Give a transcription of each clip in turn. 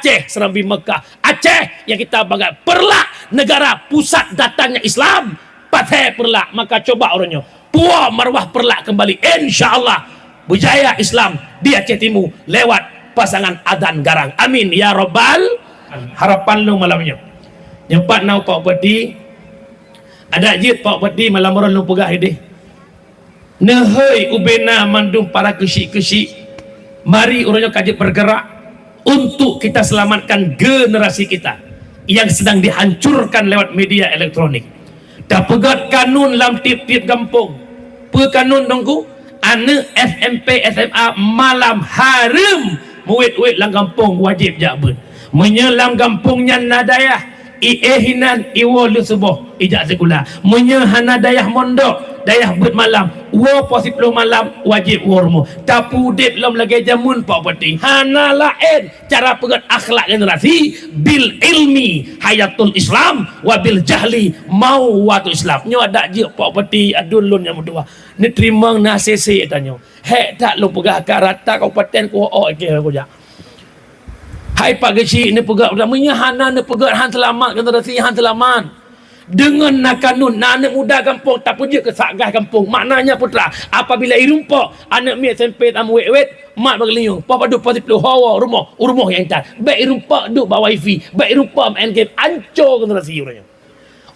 Aceh Serambi Mekah, Aceh yang kita bangga, Perlak negara pusat datangnya Islam, Pathe Perlak. Maka coba orangnya puah marwah Perlak kembali, insyaallah berjaya Islam di Aceh Timur lewat pasangan Adan Garang. Amin ya rabbal. Harapan lu malamnya nyempat nau Pak Badi ada jid Pak Badi malam orang lu pegah ini nehoi ubena mandung para kesik-kesik. Mari orangnya kaji bergerak untuk kita selamatkan generasi kita yang sedang dihancurkan lewat media elektronik. Dah pegat kanun dalam tip-tip kampung. Pekanun dongku ane SMP SMA malam haram murid-murid lang kampung wajib jabat. Menyelam kampungnya nadayah Iehinan iwo lu sebuah ijak sekolah. Menyehana dayah mondok, dayah bet malam. Wo posip lu malam wajib warmu. Tapu dip lam lagi jamun Pak Peti. Hana lain cara pegat akhlak generasi bil ilmi hayatul Islam wabil jahli mau watu Islam. Nyo ada je Pak Peti adulun yang berdua. Ni terima nasisi tanya. Hek tak lu pegah ke rata kabupaten ku ke aku jak. Hai Pak Geci ni pegat utamanya hana ni pegat han selamat generasi han selamat dengan nakanun anak muda kampung tak punya kesagah kampung. Maknanya putra apabila irumpa anak mi SMP tamu wet mak berliung papa du pasti perlu hawa rumah yang tak baik irumpa duk bawa wifi baik irumpa main game ancur generasi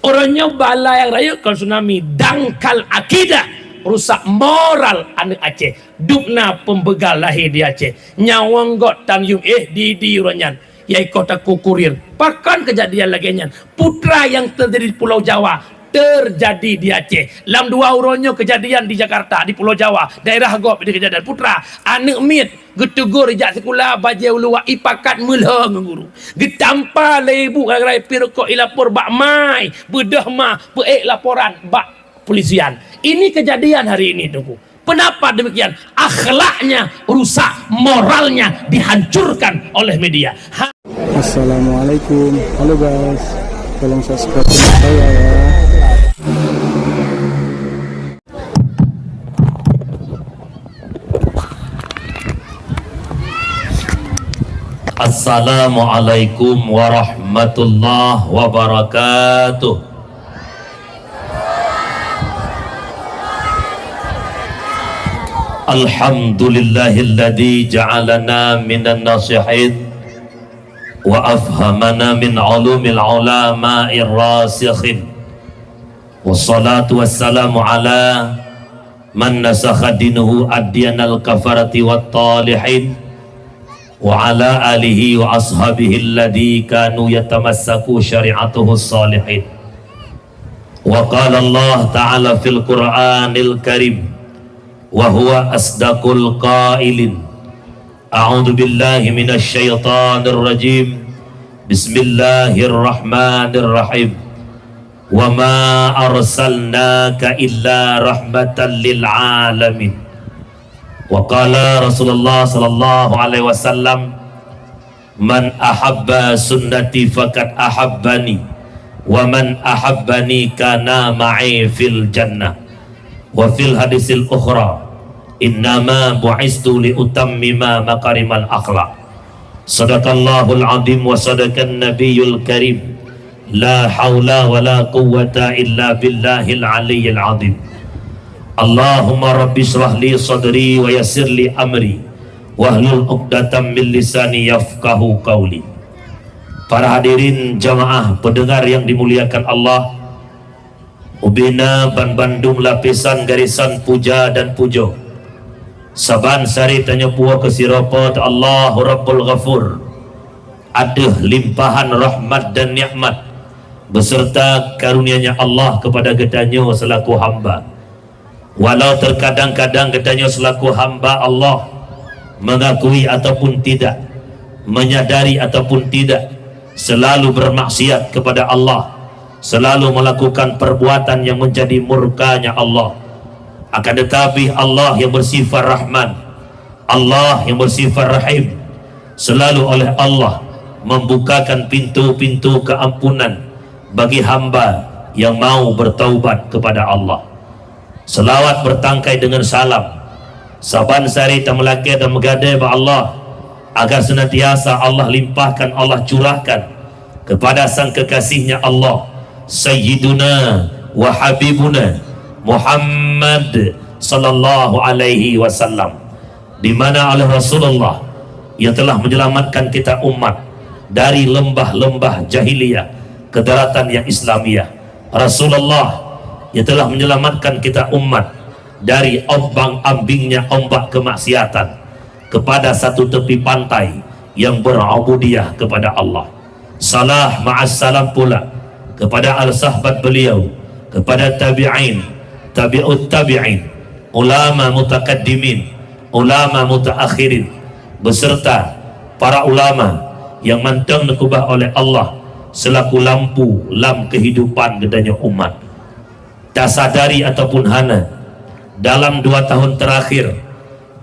orangnya bala yang raya kalau tsunami dangkal akidah rusak moral anak Aceh. Dukna pembegal lahir di Aceh. Nyawang got tam yung di uranyan. Yai kota kukurir. Pakan kejadian lagi nyan. Putra yang terjadi di Pulau Jawa terjadi di Aceh. Lam dua uronyo kejadian di Jakarta, di Pulau Jawa. Daerah Gop di kejadian. Putra anak mit getegur ijak sekolah bajai ulua ipakat meleng guru. Getampa lebu gara-gara pirko ilapor bak mai. Bedah mah peek laporan bak polisian. Ini kejadian hari ini tunggu. Kenapa demikian? Akhlaknya rusak, moralnya dihancurkan oleh media. Assalamualaikum. Halo guys. Tolong subscribe channel saya ya. Assalamualaikum warahmatullahi wabarakatuh. Alhamdulillahilladzi ja'alana minan nasihin wa afhamana min ulumil ulama'ir rasikhin. Wassalatu wassalamu ala man nasakha dinuhu adyanal kafarati wat talihin wa ala alihi wa ashabihi alladzi kanu yatamassaku syari'atuhu salihin. Wa qala Allah ta'ala fil Qur'anil Karim wa huwa asdaqul qailin. A'udzu billahi minasy syaithanir rajim. Bismillahirrahmanirrahim. Wa ma arsalnaka illa rahmatan lil alamin. Wa qala Rasulullah sallallahu alaihi wasallam, man ahabba sunnati faqad ahabbani wa man ahabbani kana ma'i fil jannah. Wa fil hadisil ukhra, innama bu'istu li utammima makarimal akhlaq. Sadaqallahul azim wa sadaqan nabiyyul karim. La haula wa la quwwata illa billahil aliyyil azim. Allahumma rabbi shrah li sadri wa yassir li amri wahlul 'uqdatam min lisani yafqahu qawli. Para hadirin jamaah pendengar yang dimuliakan Allah, Ubina Ban Bandung lapisan garisan puja dan pujo. Saban sari tanya puah ke sirapot Allahu Rabbul Ghafur. Aduh limpahan rahmat dan nikmat beserta karunia-Nya Allah kepada gedanyo selaku hamba. Walau terkadang-kadang gedanyo selaku hamba Allah mengakui ataupun tidak, menyadari ataupun tidak, selalu bermaksiat kepada Allah, selalu melakukan perbuatan yang menjadi murkanya Allah. Akan tetapi Allah yang bersifat Rahman, Allah yang bersifat Rahim, selalu oleh Allah membukakan pintu-pintu keampunan bagi hamba yang mau bertaubat kepada Allah. Selawat bertangkai dengan salam saban sari tamelake dan megade ba Allah agar senantiasa Allah limpahkan, Allah curahkan kepada sang kekasihnya Allah, Sayyiduna wa Habibuna Muhammad sallallahu alaihi wasallam, di mana oleh Rasulullah yang telah menyelamatkan kita umat dari lembah-lembah jahiliyah ke daratan yang Islamiyah. Rasulullah yang telah menyelamatkan kita umat dari ombang-ambingnya ombak kemaksiatan kepada satu tepi pantai yang berubudiyah kepada Allah. Salah ma'as salam pula kepada al-sahabat beliau, kepada tabi'in, tabi'ut tabi'in, ulama mutakaddimin, ulama mutaakhirin, beserta para ulama yang mantang nekubah oleh Allah selaku lampu lam kehidupan gedanya umat. Tak sadari ataupun hana, dalam 2 tahun terakhir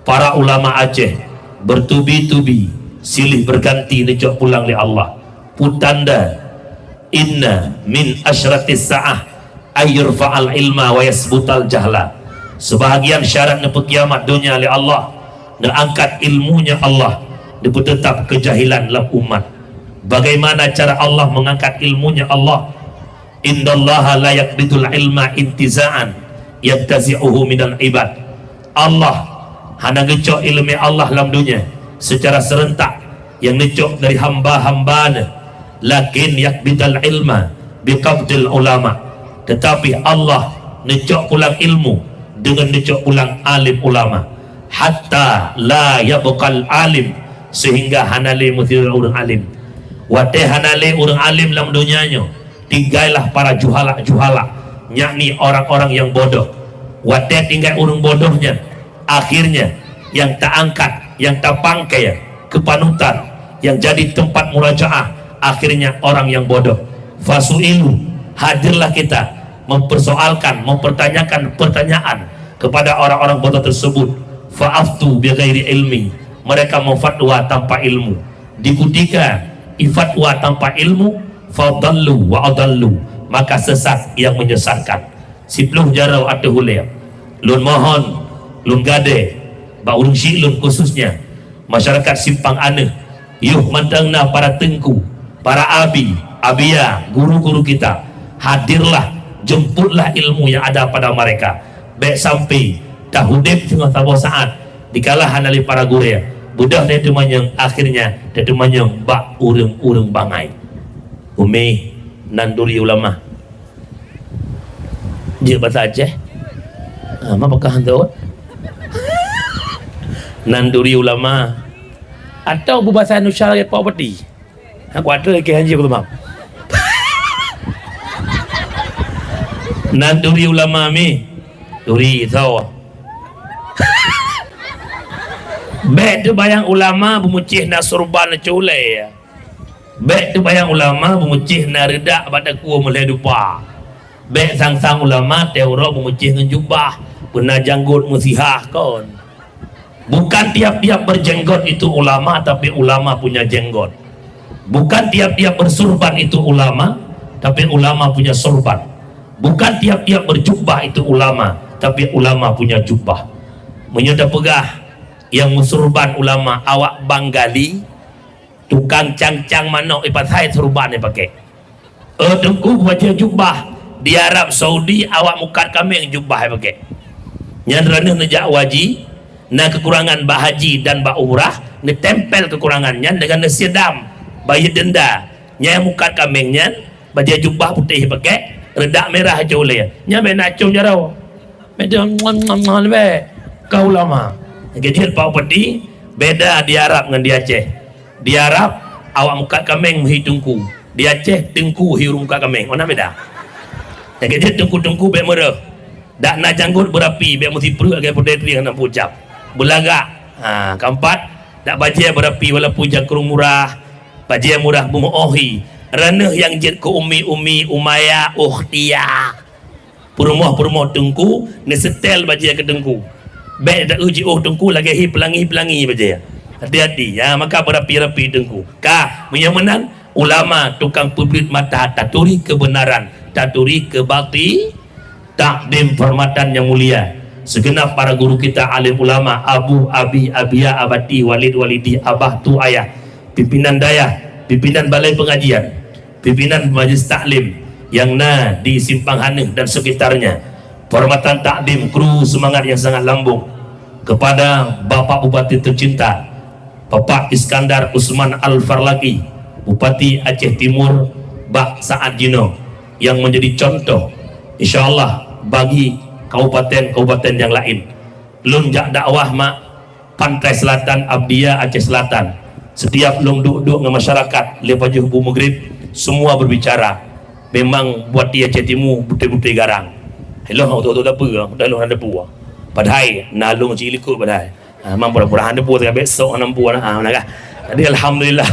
para ulama Aceh bertubi-tubi silih berganti necok pulang li Allah. Putanda inna min asyratis sa'ah ayyurfa'al ilma wa yasbutal jahla. Sebahagian syarat nepe kiamat dunia li Allah, neangkat ilmunya Allah, nepe tetap kejahilan dalam umat. Bagaimana cara Allah mengangkat ilmunya Allah? Innallaha la yaqbidul ilma intiza'an yabtazi'uhu minal ibad. Allah hanya ngecok ilmu Allah dalam dunia secara serentak yang ngecok dari hamba-hambanya. Lakin yaqbidul ilma biqabdil ulama, tetapi Allah ngecok pulang ilmu dengan ngecok pulang alim ulama, hatta la yabqal alim, sehingga hanale mutir orang alim. Wate hanale orang alim dalam dunianya, tinggallah para juhala-juhala, yakni orang-orang yang bodoh. Wate tinggal orang bodohnya, akhirnya yang tak angkat, yang tak pangkai kepanutan, yang jadi tempat murajaah, akhirnya orang yang bodoh. Fasu'ilu, hadirlah kita mempersoalkan, mempertanyakan pertanyaan kepada orang-orang bodoh tersebut. Fa'aftu bighairi ilmi, mereka memfatwa tanpa ilmu. Dikutika ifatwa tanpa ilmu, fadallu wa adallu, maka sesat yang menyesatkan. Sipluh jarau atau hulia lun mohon, lun gade ba urung lun khususnya masyarakat simpang aneh, yuh mantangna para tengku, para abi, abia, guru-guru kita, hadirlah, jemputlah ilmu yang ada pada mereka. Baik sampai tahudib tengah tabah saat dikalah hanali para guru ya budah dia demanyang, akhirnya dia demanyang bak urang-urang bangai. Umi nanduri ulama dia bahasa Aceh apakah hantu nanduri ulama atau berbahasa Nusyarat property. Aku ada lagi hanji aku maaf. Nanduri ulama mi duri tahu. Baik tu bayang ulama bermucih na surban na culai. Baik tu bayang ulama bermucih na redak pada kuah mulai dupa. Baik sang-sang ulama teora bermucih dengan jubah, benar janggut musihah kon. Bukan tiap-tiap berjenggot itu ulama, tapi ulama punya jenggot. Bukan tiap-tiap bersurban itu ulama, tapi ulama punya surban. Bukan tiap-tiap berjubah itu ulama, tapi ulama punya jubah. Menyudah pegah yang musurban ulama awak banggali tukang cang-cang manok ipat hai surban ni pakai. Tengku baca jubah di Arab Saudi awak mukat kami yang jubah pakai. Yang ranah nejak waji na kekurangan bah haji dan bah umrah ni tempel kekurangannya dengan nasiadam bayar denda nya mukat kambingnya baca jubah putih pakai redak merah joleh nya bena cung jarau medang ngam be kau lama kecil pau peti beda di Arab dengan di Aceh. Di Arab awak mukat kambing menghitungku, di Aceh tengku hirum mukat kambing mana beda. Yang kecil tengku-tengku be merah dak na janggut berapi be mesti perut agak pedetri nak pucap belagak. Keempat dak baje berapi walaupun jakrung murah baje murah bumuohi ranah yang jet ke umi umaya ukhtiya purmoh tengku ni setel baje ke tengku be dak uji tengku lagi hi pelangi baje hati-hati ya maka berapi-rapi tengku ka menyamenan ulama tukang publik mata taturi kebenaran taturi kebati takdim hormatan yang mulia segenap para guru kita, alim ulama, abu, abi, abia, abati, walid, walidi, abah, tu, ayah, pimpinan dayah, pimpinan balai pengajian, pimpinan majlis taklim yang di Simpang Hanih dan sekitarnya, penghormatan takdim, kru semangat yang sangat lambung kepada Bapak Bupati tercinta Bapak Iskandar Usman Al-Farlaki, Bupati Aceh Timur, Bak Saad Jino, yang menjadi contoh insyaallah bagi kabupaten-kabupaten yang lain. Lunjak dakwah mak Pantai Selatan Abdia Aceh Selatan, setiap long duduk dengan masyarakat lepas juhu maghrib semua berbicara, memang buat dia Aceh Timur betul-betul garang. Hello tu apa dah lu ada puah padahal nalung cilikut padahal memang pura-pura ada puah besok nampu nah kan. Jadi alhamdulillah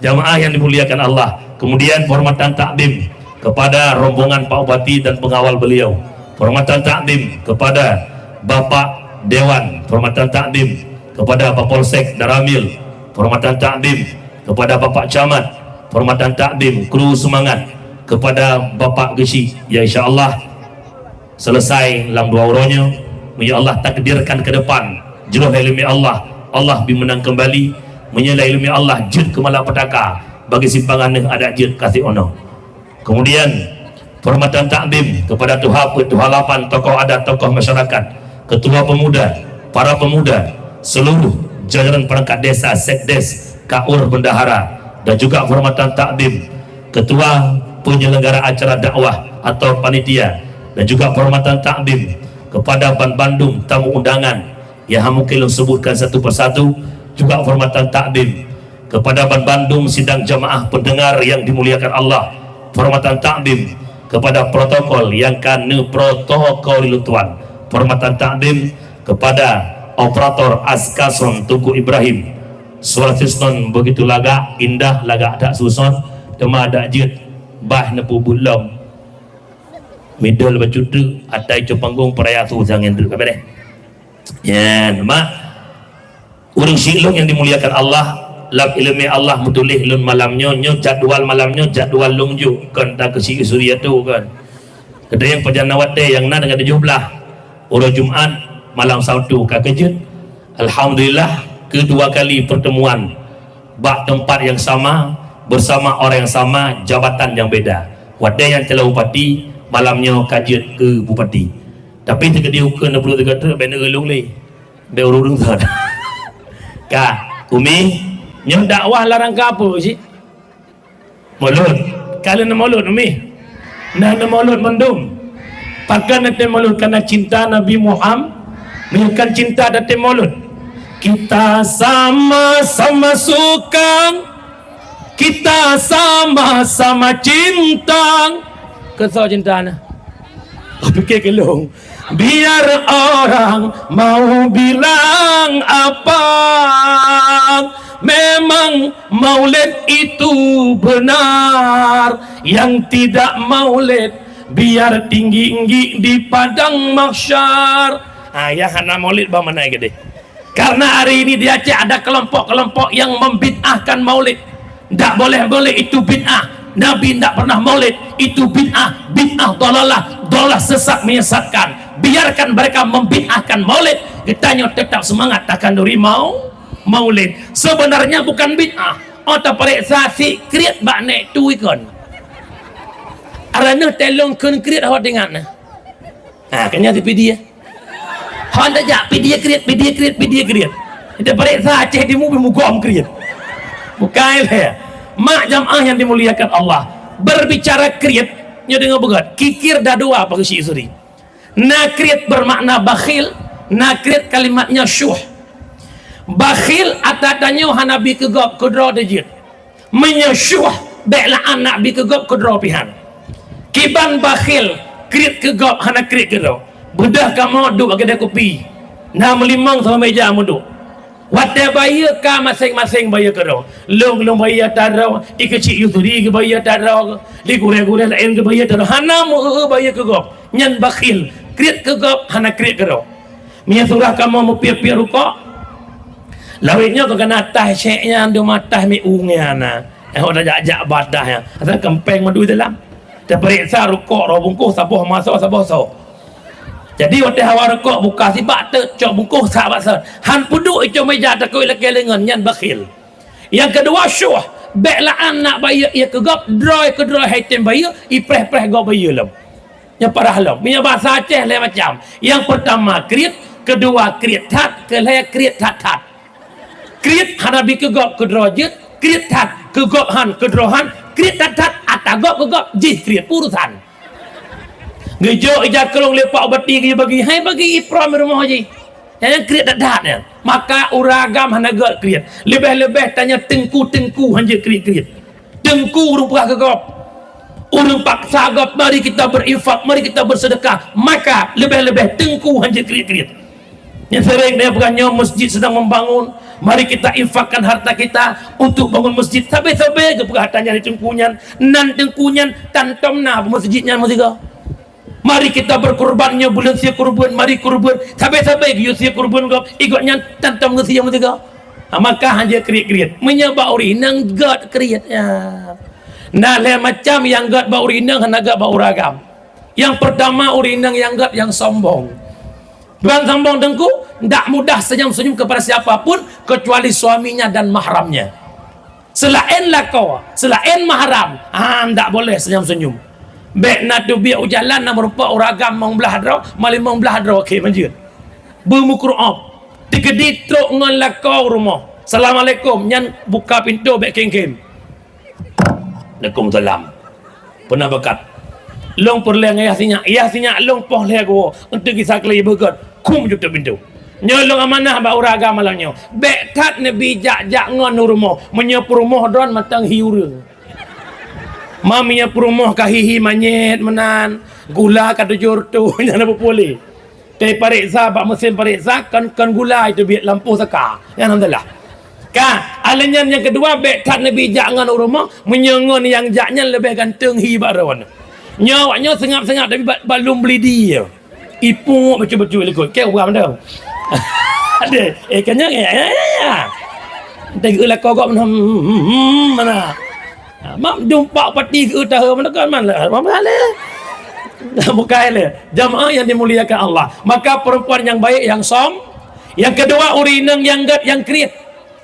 jamaah yang dimuliakan Allah. Kemudian penghormatan takdim kepada rombongan Pak Bupati dan pengawal beliau, penghormatan takdim kepada Bapak Dewan, penghormatan takdim kepada Bapak Polsek Daramil, penghormatan takdim kepada Bapak Camat, penghormatan takdim kru semangat kepada Bapak Gesi, ya insyaallah selesai dalam 2 uronya, ya Allah takdirkan ke depan jeruh ilmi Allah, Allah bimenang kembali menyelai ilmi Allah jid ke malapetaka bagi simpangan ada jid kasih ono. Kemudian penghormatan takdim kepada tuhalapan tokoh adat, tokoh masyarakat, ketua pemuda, para pemuda, seluruh jajaran perangkat desa, sekdes, kaur, bendahara, dan juga penghormatan takdim ketua penyelenggara acara dakwah atau panitia, dan juga penghormatan takdim kepada Ban Bandung tamu undangan yang mungkin sebutkan satu persatu, juga penghormatan takdim kepada Ban Bandung sidang jamaah pendengar yang dimuliakan Allah, penghormatan takdim kepada protokol yang kena protokol lutuan, penghormatan takdim kepada operator Askason Tugu Ibrahim, suara sisnon begitu laga indah, laga tak susun tema ada jid bah nepu bulam middle baju tu atai cu panggung peraya tu jangan duduk apa deh ya mak urang silung yang dimuliakan Allah, lab ilmi Allah mutulih lun malamnya jadwal malamnya jadwal lungju kan tak ke Suria tu kan ada yang pejanawat deh yang dengan 17 urang Jumat malam Sabtu kakejut alhamdulillah kedua kali pertemuan bak tempat yang sama bersama orang yang sama, jabatan yang beda. Wadah yang telah bupati malamnya kajian ke bupati, tapi terkedi ukur 60 kata benar gelung le be urung thad ka umi nyam dakwah larang ka apa sih maulud kalian maulud umi nah maulud mendum pakai nate maulud karena cinta Nabi Muhammad, bukan cinta date maulud. Kita sama-sama suka, kita sama-sama cinta. Kesal cinta na pikir kelong biar orang mau bilang apa, memang maulid itu benar. Yang tidak maulid biar tinggi-tinggi di padang mahsyar. Ayah hana maulid bagaimana gede? Karena hari ini di Aceh ada kelompok-kelompok yang membid'ahkan maulid. Tak boleh-boleh, itu bid'ah. Nabi tidak pernah maulid, itu bid'ah. Bid'ah dolalah sesat menyesatkan. Biarkan mereka membid'ahkan maulid, kitanya tetap semangat takkan duri maulid. Sebenarnya bukan bid'ah. Otak periksa si kriat bak naik tu ikon. Arana telung kun kriat awak dengar na. Kanya tipi dia. Honda jak pidia kriat. Kita periksa Aceh di mubi mugom kriat. Bukan ya. Mak jamaah yang dimuliakan Allah, berbicara kriat nya dengar begat. Kikir dah dua apa si isteri. Nakrit bermakna bakhil, nakrit kalimatnya syuh. Bakhil atadanya hanabi kegop kudro dejit. Menyesyuh beklah anak bi kegop kudro pihan. Kiban bakhil krit kegop hana krit kudro. Budah kamu duduk bagi dia kopi. Nah melimang sama meja muduk. Wadah bayar ka masing-masing bayar kudro. Long bayar tadro. Ikecik yuturi ke bayar tadro. Li gure-gure lain ke bayar tadro. Hana mu bayar kegop. Nyan bakhil. Krit kegop hana krit kudro. Mia surah kamu mu pia-pia rukok. Lawitnya kau kena atas syeknya dia matah mi ungnya na. Dah jak badah ya. Asal kempeng madu dalam. Dia periksa rukuk ro bungkus sabuh masuk sabuh so. Jadi waktu hawa rokok buka sibak te cok bungkus sahabat sah. Han puduk itu meja takui lagi lengan nyan bakhil. Yang kedua syuh, beklah anak bayi ia kegap droy haitem bayi ipreh go bayi lem. Yang parah lem. Punya bahasa Aceh lain macam. Yang pertama kriet, kedua kriet tat, kelaya kriet tat. Kriet hanabi kegap kedrojit, kriet tat kegap han kedrohan, kriet tat atagap kegap jih kriet urusan. Gejo ija kelong lepak bati ge bagi hai bagi ipram rumah haji. Yang kriat dak nya. Maka uragam hanaga kriat. Lebih-lebih tanya tengku hanje kriat. Tengku rupa kegop. Urang paksa gop mari kita berinfak, mari kita bersedekah. Maka lebih-lebih tengku hanje kriat. Yang sering dia bukannya masjid sedang membangun, mari kita infakkan harta kita untuk bangun masjid. Sampai-sampai ke hartanya di tengkunya, nan tengkunya tantomna masjidnya masjid. Mari kita berkorbannya bulan sia kurban, mari kurban sampai-sampai you sia kurban gop ikutnya tantam sia mutiga. Maka hanya kriat menyebab ori nang god kriat ya. Nah le macam yang god ba ori nang hanaga ba uragam. Yang pertama ori nang yang god yang sombong. Tuan sombong dengku ndak mudah senyum-senyum kepada siapapun kecuali suaminya dan mahramnya. Selain lakau, selain mahram, ndak boleh senyum-senyum. Bek nak tu biar ujalan nak merupa uragam mong belah draw mali mong belah draw ke manjut bermukur op digedi truk ngon lakau rumah. Assalamualaikum nyan buka pintu bek keng-keng. Waalaikumsalam. Pernah bakat long perleng ayah sinya long poh le go untuk kisah kali begot kum juta pintu nyolong amanah ba uragam malangnya bek tat ne bijak ngon rumah menyepur rumah don matang hiurung. Maminya perumah kahihi manyet menan gula kata jor tu yang apa boleh teh pariksa bak mesin pariksa kan gula itu biar lampu saka ya alhamdulillah kan alanya yang kedua bek kat nabi jangan rumah menyengon yang jaknya lebih ganteng hi baron nyawanya sengap-sengap tapi belum beli dia ipu betul-betul lekut ke orang dah ada kanya ya tegaklah kau mana mak jumpa pati ke utara mana kan mana bukan le jamaah yang dimuliakan Allah. Maka perempuan yang baik yang yang kedua urinang yang gad yang kriat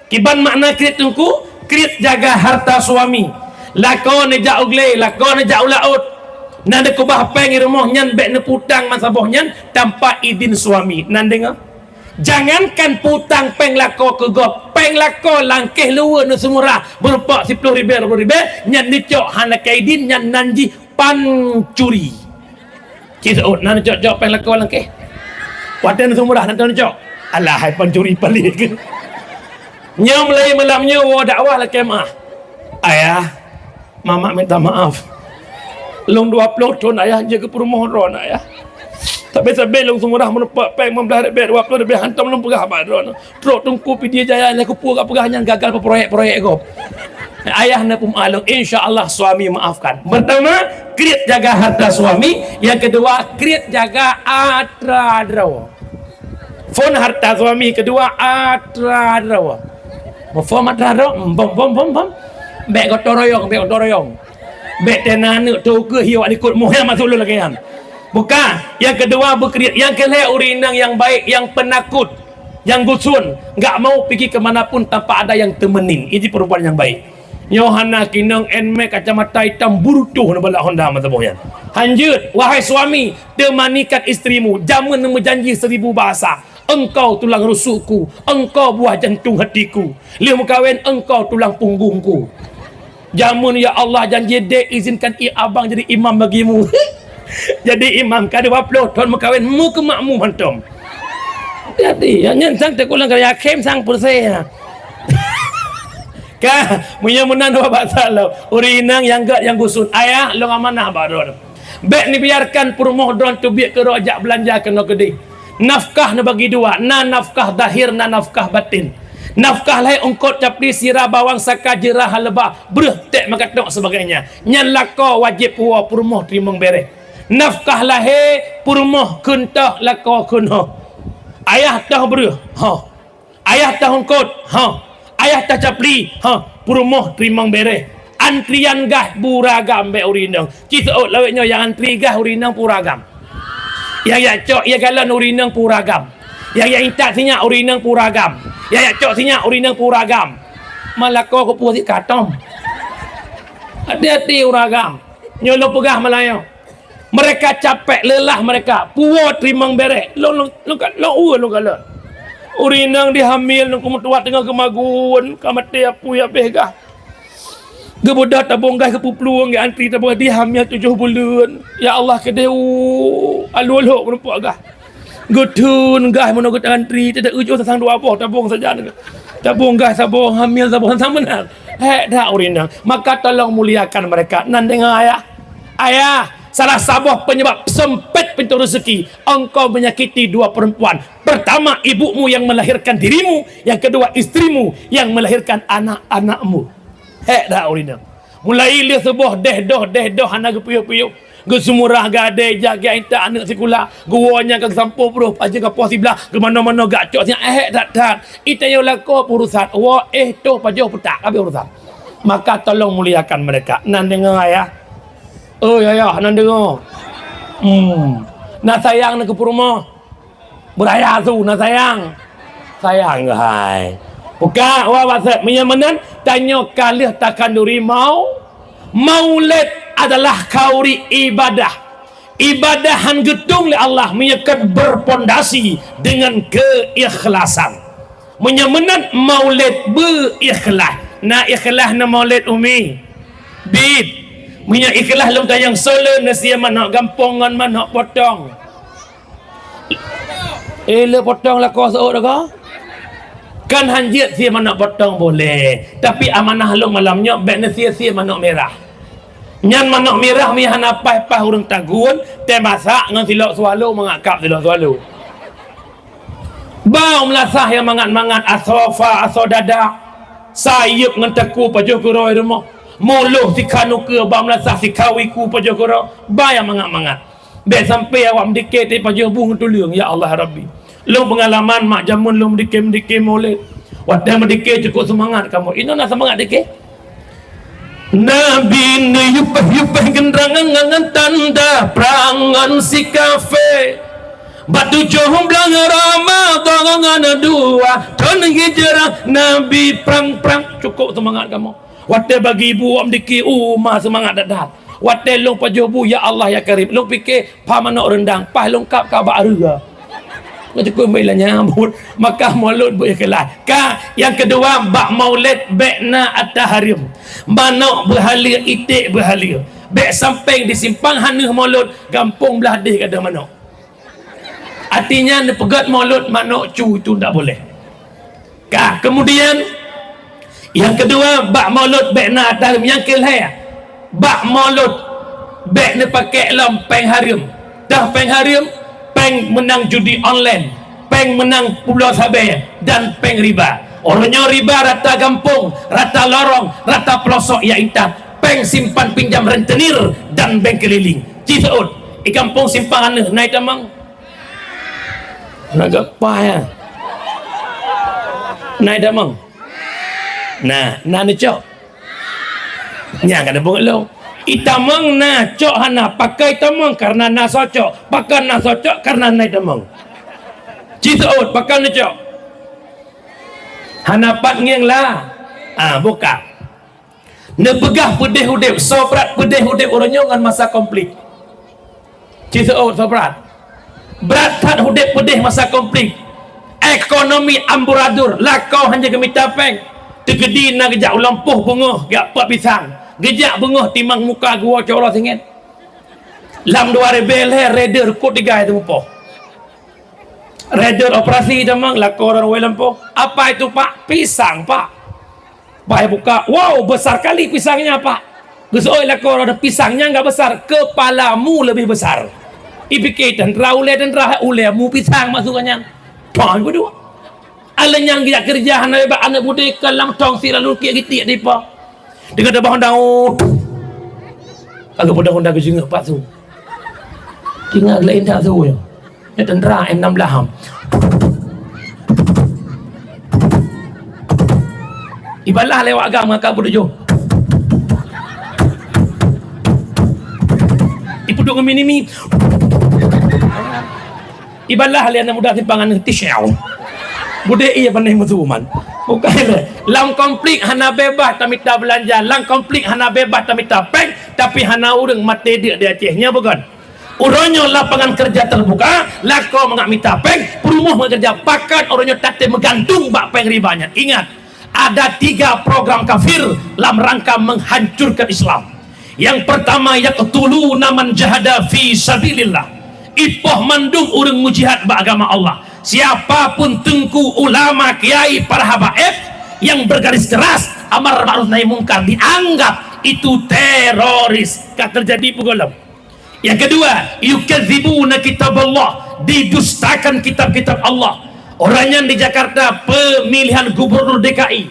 kiban makna kriat tungku kriat jaga harta suami lakon ja ugle lakon ja ulaut nanda kubah peng rumah nyan bek ne putang masa bohnya tanpa izin suami nandeng. Jangankan putang peng lako ke gop peng lako langkeh luar nu semurah berupa 10,000 20,000 nyan dicok hana kaidin nyan nanji pancuri kita nan cok peng lako langkeh wadan semurah nan cok alah hai pancuri palik nyam lay malamnya wa dakwah la kemah ayah mama minta maaf long 20 tahun ayah jaga permohonan ayah tapi sampai long semurah menepak peng membelah rebet 20 lebih hantam long pegah badron truk tungku pi dia jaya aku pura pegahnya gagal proyek kau ayah na pum along insyaallah suami maafkan. Pertama kriat jaga harta suami, yang kedua kriat jaga atradrawa fon harta suami, kedua atradrawa fon atradrawa bom bek gotoroyong bek tenan tu ke hiu ikut muhya masuk lagi kan. Bukan. Yang kedua berkriat. Yang kelihatan urinang yang baik, yang penakut, yang gusun, enggak mau pergi kemanapun tanpa ada yang temenin. Ini perempuan yang baik. Yohana kinang enme kacamata hitam burutuh na bala Honda mata boyan. Hanjut wahai suami, temanikan istrimu, jamun nemu janji 1000 bahasa. Engkau tulang rusukku, engkau buah jantung hatiku. Lihat kawin engkau tulang punggungku. Jamun ya Allah janji dek izinkan abang jadi imam bagimu. Jadi imam kada 20 tahun makawin mu ke makmum hantum. Jadi yang sang tekulang kaya kem sang persaya. Ka punya menan dua bahasa lo. Urinang yang gak yang gusun. Ayah lo amanah baron. Bek ni biarkan permoh don tu biak ke rojak belanja kena gede. Nafkah na bagi dua, na nafkah zahir na nafkah batin. Nafkah lai ungkot capri sirah bawang saka jerah haleba breh tek makatok sebagainya. Nyan lako wajib puwa permoh trimong bereh. Nafkah lahe purmoh kuntah lako kunho ayah tah beruh ayah tah hongkot ayah tah capli purmoh trimang bere antrian gah buragam be urinang kita laweknya yang antri gah urinang puragam Yang cok ia galan urinang puragam. Yang intak sinya urinang puragam. Yang cok sinya urinang puragam. Malako ko pusi katom. Hati-hati uragam. Nyolo pegah Melayu. Mereka capek, lelah mereka. Puat rimang berek. Lo kala. Urinang dihamil nang kumatuat tengah kemaguan, kamati apu ya pegah. Gebudak tabung gas kepupluang ke antri tabung dihamil 7 bulan. Ya Allah kedeu alu-alu menempuk gah. Gutun gas menunggu antri tidak ujung sang dua apa tabung saja. Tabung gas tabung hamil tabung sang benar. Dah urinang. Maka tolong muliakan mereka. Nan dengar ayah. Ayah, salah sebuah penyebab sempit pintu rezeki, engkau menyakiti 2 perempuan. Pertama, ibumu yang melahirkan dirimu. Yang kedua, istrimu yang melahirkan anak-anakmu. Dah urinang. Mulai dia sebuah deh-doh anak puyuh-puyuh. Gesumurah gade jaga inta anak sekolah. Guanya ke sampo bro, aja ke pos sebelah, ke mana-mana gak cok siang tak. Ita yo lako urusan. Wa tu pajoh petak habis urusan. Maka tolong muliakan mereka. Nan dengar ya. Oh ya nan dengar. Nak sayang nak ke rumah. Beraya tu nak sayang. Sayang hai. Buka wa wasat menyamanan tanya kalih takkan duri mau. Maulid adalah kauri ibadah. Ibadahan gedung li Allah menyekat berpondasi dengan keikhlasan. Menyamanan maulid berikhlas. Na ikhlas na maulid umi. Bid. Punya ikhlas lu tayang solo nasi mana gampongan mana potong. Le potong lah kau seorang dah. Kan hanjit sia mana potong boleh. Tapi amanah lu malamnya bek nasi mana merah. Nyan mana merah mi hanapai pas urang tagun, teh masak ngan silok swallow mengakap silok swallow. Bau melasah yang mangat-mangat asofa asodada. Sayup ngan teku pajuh kuroi rumah. Muluh si kanu ke bam lasah si kawiku pajuh kura bayang mangat-mangat be sampai awak mendikit pajuh bung tuliung ya Allah Rabbi lu pengalaman mak jamun lu mendikit molek wadah mendikit cukup semangat kamu ini nak semangat dikit Nabi ni yupah genderangan ngangan tanda perangan si kafe batu johum belang ramah tangan dua ton hijrah Nabi perang cukup semangat kamu. Wate bagi ibu am diki umah semangat dadat. Wate long pajobu ya Allah ya Karim. Long fikir pa manok rendang, pa lengkap ka ba arga. Cukup baiklah nyambut. Maka maulud berikhlas. Yang kedua bak maulid bekna at-tahrim. Manok berhalia itik berhalia. Bek samping disimpang haneuh maulud gampung belah deh kada manok. Artinya pegat maulud manok cu itu tak boleh. Kemudian yang kedua, bak maulud bek na atas yang kelih. Bak maulud bek ni pakai lam peng harim. Dah peng harim, peng menang judi online, peng menang pulau sabai dan peng riba. Orangnya riba rata kampung, rata lorong, rata pelosok ya intan. Peng simpan pinjam rentenir dan bank keliling. Cisaud, di kampung simpan naik tamang. Nak apa ya? Naik tamang. Nah ni cok. Nya kada bung lo. Itamang na cok hana pakai tamang karena na socok, pakai na socok karena naik tamang. Cisaud pakai na cok. Hana pat ngeng lah. Buka. Ne pegah pedih udip, sobrat pedih udip orangnya ngan masa komplit. Cisaud sobrat. Berat hat udip pedih masa komplit. Ekonomi amburadul, lakau hanya gemita peng. Tegedi nak gejak lampuh bunguh gak pak pisang. Gejak bunguh timang muka gua coro singit. Lam 2 rebel raider kut 3 itu mupoh. Raider operasi tamang lakor orang lampuh. Apa itu pak? Pisang pak. Pak buka. Wow besar kali pisangnya pak. Gesoi lakor ada pisangnya enggak besar. Kepalamu lebih besar. Ipikir dan raule dan rahai ulemu pisang masukannya. Tuan berdua. Alang yang dia kerja anak budak kalang tong si lalu kia gitik depa. Dengan dah daun. Agak budak-budak ke jengah pak tu. Tinggal lain tak tu ya. Ya tentera M16 ham. Ibalah lewat agama kau budak jo. Ipu duk ngemini. Ibalah lian muda timpangan tisyaw. Bude iya pandai mutuman. Bukan lang konflik hana bebas tamita belanja, lang konflik hana bebas tamita peng, tapi hana urang mati dia di Acehnya bukan. Uronyo lapangan kerja terbuka, lako mengak mita peng, perumuh mengerja pakat uronyo tate menggantung bak peng ribanya. Ingat, ada 3 program kafir dalam rangka menghancurkan Islam. Yang pertama, yaqtuluna man jahada fi sabilillah. Ipoh mandung urang mujihad ba agama Allah. Siapapun tengku ulama kiai para habaib yang bergaris keras amar ma'ruf nahi mungkar dianggap itu teroris. Kak terjadi pugolem. Yang kedua, yukadzibuna kitab Allah, didustakan kitab-kitab Allah. Orangnya di Jakarta pemilihan gubernur DKI,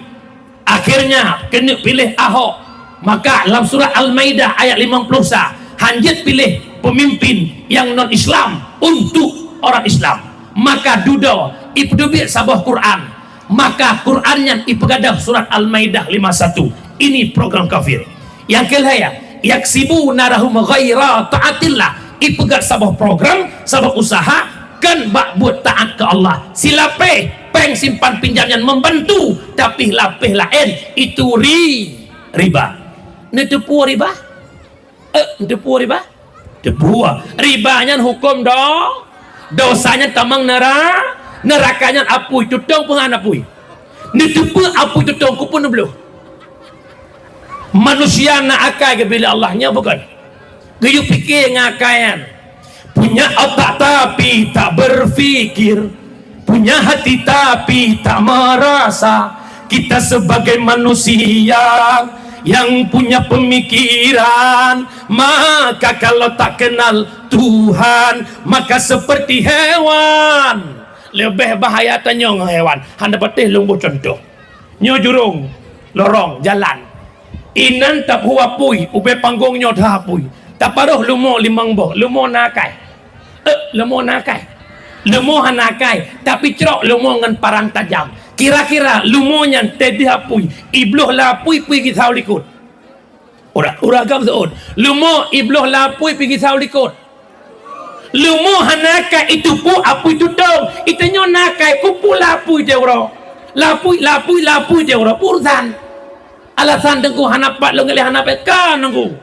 akhirnya kena pilih Ahok. Maka dalam surah Al-Maidah ayat 50 hanjit pilih pemimpin yang non Islam untuk orang Islam. Maka dudo ipdubit sabah Quran, maka Qurannya ipegadah surat Al-Maidah 51. Ini program kafir. Yang kelaya yaksibu narahum ghaira taatillah, ipegat sabah program sabah usaha kan bak buat taat ke Allah. Silape peng simpan pinjamnya membantu, tapi lapeh lain itu riba. Netepu riba? Netepu riba? Tepuah ribanya hukum dong. Dosanya tamang nerakanya apui tutong pengan apui. Netepu apui tutong kupun belum. Manusia nak akai ke bila Allahnya bukan. Gaya fikir ngakayan. Punya otak tapi tak berfikir, punya hati tapi tak merasa. Kita sebagai manusia yang punya pemikiran, maka kalau tak kenal Tuhan, maka seperti hewan. Lebih bahaya tanyong hewan. Handa patih lumbuh contoh. Nyo jurung, lorong, jalan. Inan tak huwa pui, ube panggungnya dah pui. Tak paruh lumo limang boh, lumo nakai. Lumo nakai. Lumo hanakai, tapi cerok lumo ngan parang tajam. Kira-kira lumonya tadi hapui, ibloh lapui pergi tahu likut. Ora gam seon. Lumo ibloh lapui pergi tahu likut. Lumo hanakai itu pu apui tutong. Itanyo nakai kupu lapui dia ora. Lapui dia ora urusan. Alasan dengku hanapat lo ngelih hanapat kan dengku.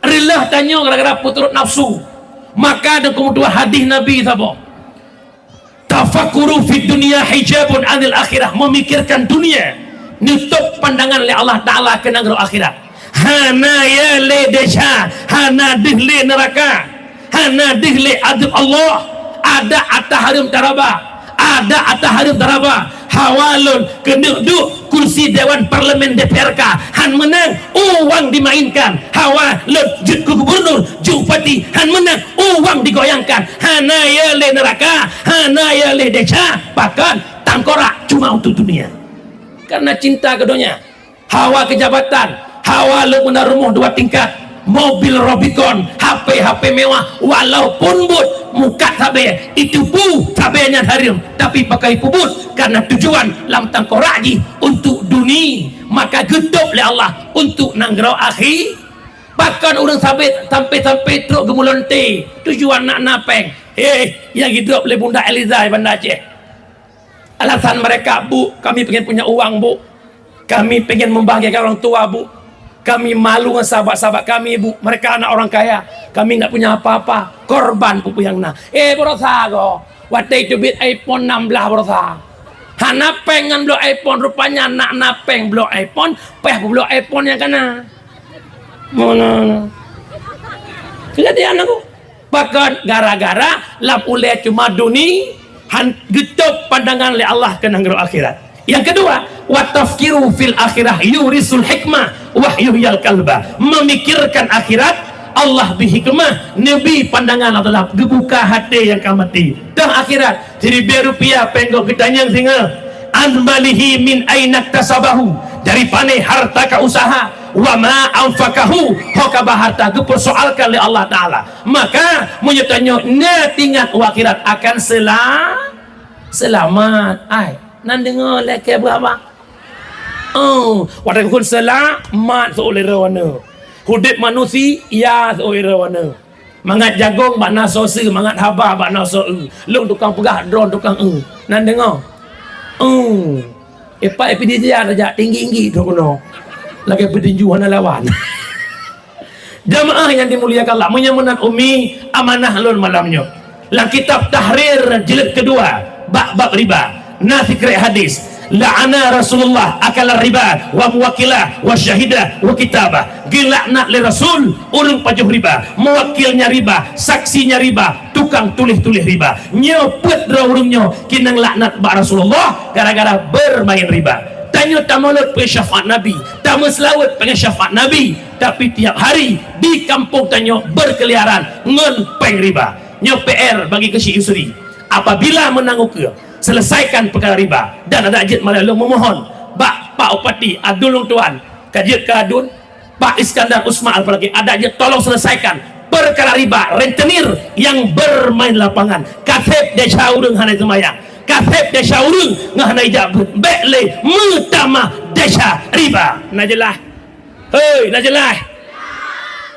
Relah tanyo gara-gara puturut nafsu. Maka dengku dua hadis Nabi sabo. Tafakuru fi dunia hijabun anil akhirah, memikirkan dunia nutup pandangan oleh Allah Ta'ala ke negara akhirat. Hana ya le desha, hana dihle neraka, hana dihle adab Allah. Ada ataharum taraba, ada ataharum taraba. Hawalun keduduk kursi Dewan Parlemen DPRK, han menang uang dimainkan. Hawa lejut ke gubernur Jupati, han menang uang digoyangkan. Hana ya le neraka, hana ya le desa, bahkan tangkorak cuma untuk dunia karena cinta keduanya. Hawa kejabatan, hawa le benar rumah 2 tingkat, mobil Robicon, HP mewah, walaupun but muka tabe itu bu tabenya harim, tapi pakai pubut karena tujuan lam tangkoraji untuk dunia. Maka gedop oleh Allah untuk nanggro akhir. Bahkan orang sampai truk gemulonte tujuan nak napeng. Yang hidup oleh Bunda Eliza Banda Aceh. Alasan mereka, bu, kami pengen punya uang, bu, kami pengen membahagiakan orang tua, bu, kami malu dengan sahabat-sahabat kami, bu, mereka anak orang kaya, kami nggak punya apa-apa, korban pupu yang na. Berosa go, waktu itu bit iPhone 16 berosa. Hana pengen blok iPhone, rupanya nak napeng blok iPhone, blok iPhone yang kena. Mana? Kejadian aku. Bahkan gara-gara lam uleh cuma duni, getok pandangan oleh Allah ke negara akhirat. Yang kedua, wa tafkiru fil akhirah yurisul hikmah wa yuhyal qalba. Memikirkan akhirat, Allah bihikmah, Nabi pandangan adalah gebuka hati yang kamati. Dan akhirat, jadi biar rupiah penggok gedanyang singa. Anbalihi min ainak tasabahu, dari pane harta ka usaha, wa ma anfakahu hokabah harta dipersoalkan oleh Allah Ta'ala. Maka menyetanya tinggal akhirat akan selamat. Ai nan dengar leke berapa? Wadah kun selamat seoleh rawana. Hidup manusia ya seoleh rawana. Mangat jagung bak naso se, mangat haba bak naso long tukang pegah drone tukang nan dengar epa dia aja tinggi tu kono lagi bertinju hana lawan. Jamaah yang dimuliakan Allah, menyamunan umi amanah lon malamnya lang kitab tahrir jilid kedua bab riba nasikri hadis la'ana Rasulullah akala riba wa muwakilah wa syahidah wa kitabah gilaknat li Rasul urung pajuh riba mewakilnya riba saksinya riba tukang tulis riba nyopet urungnya kinang laknat ba Rasulullah gara-gara bermain riba. Tanya tamulut pengen syafaat Nabi, tamu selawat pengen syafaat Nabi, tapi tiap hari di kampung tanya berkeliaran ngen peng riba. Nyo PR bagi ke Syekh Yusri, apabila menangguh selesaikan perkara riba dan ada ajit malalung memohon Pak Upati Adul Tuan kajiat ke Adun Pak Iskandar Usman apalagi ada ajit tolong selesaikan perkara riba rentenir yang bermain lapangan katib desa urung hanai semayang katib desa urung ngahanai jabut bekle mutama desa riba najelah hei najelah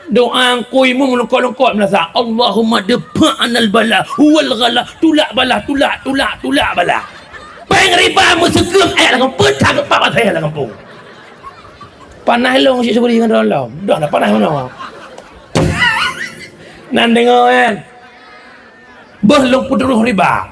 doa kuimu melengkot-lengkot melasa Allahumma dafa'anal bala wal ghala tulak bala peng riba musegem ayat lang petang ke pak saya lang kampung panah long si seberi dengan dalam dah nak panah mana nan dengar kan belum puduh riba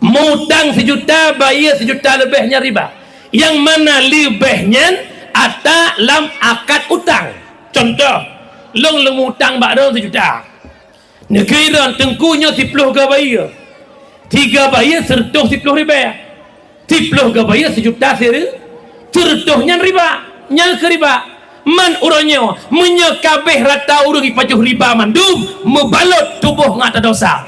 mutang 1 juta bayar 1 juta lebihnya riba yang mana lebihnya ada lam akad utang. Contoh long utang bakdo 1 juta negara tengkunya 10 ke bayar 3 bayar sertuh 10 riba 10 ke bayar 1 juta sertuhnya riba nyal ke riba man uranyo menyekabeh rata urang ipajuh riba mandum mebalot tubuh ngata dosa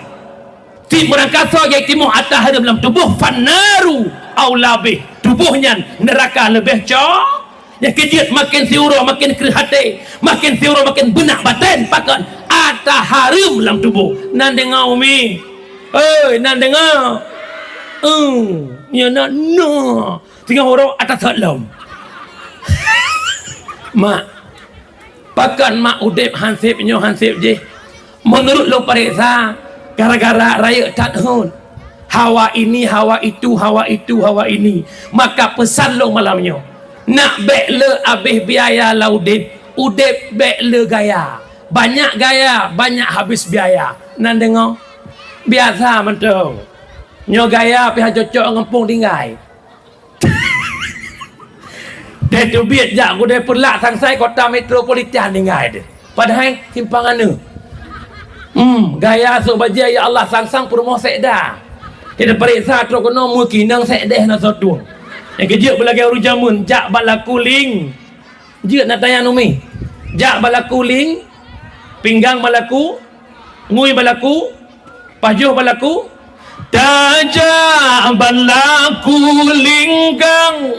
ti merangkasa yang timuh atas dalam tubuh fanaru aulabih tubuhnya neraka lebih jauh yang kejut makin siuro makin kerih hati makin siuro makin benak batin pakan ada harum dalam tubuh nan dengar umi nan dengar ya nak no tinggal orang atas salam mak pakan mak udip hansip je menurut lo periksa gara-gara raya tathun hawa ini hawa itu hawa ini maka pesan lo malamnya nak bekle habis biaya laudip udip bekle gaya banyak habis biaya nan dengar biasa mentung nyo gaya pihak cocok ngempung tinggai dia tu biat jak aku dia pelak sangsai kota metropolitan tinggai dia padahal timpangan ni gaya so baja ya Allah sangsang perumoh sekda dia periksa terus kena mukinang sekdeh na satu yang kejut belagi urus jamun jak balakuling jut nak tanya numi jak balakuling pinggang balaku ngui balaku pajuh balaku tajak balaku linggang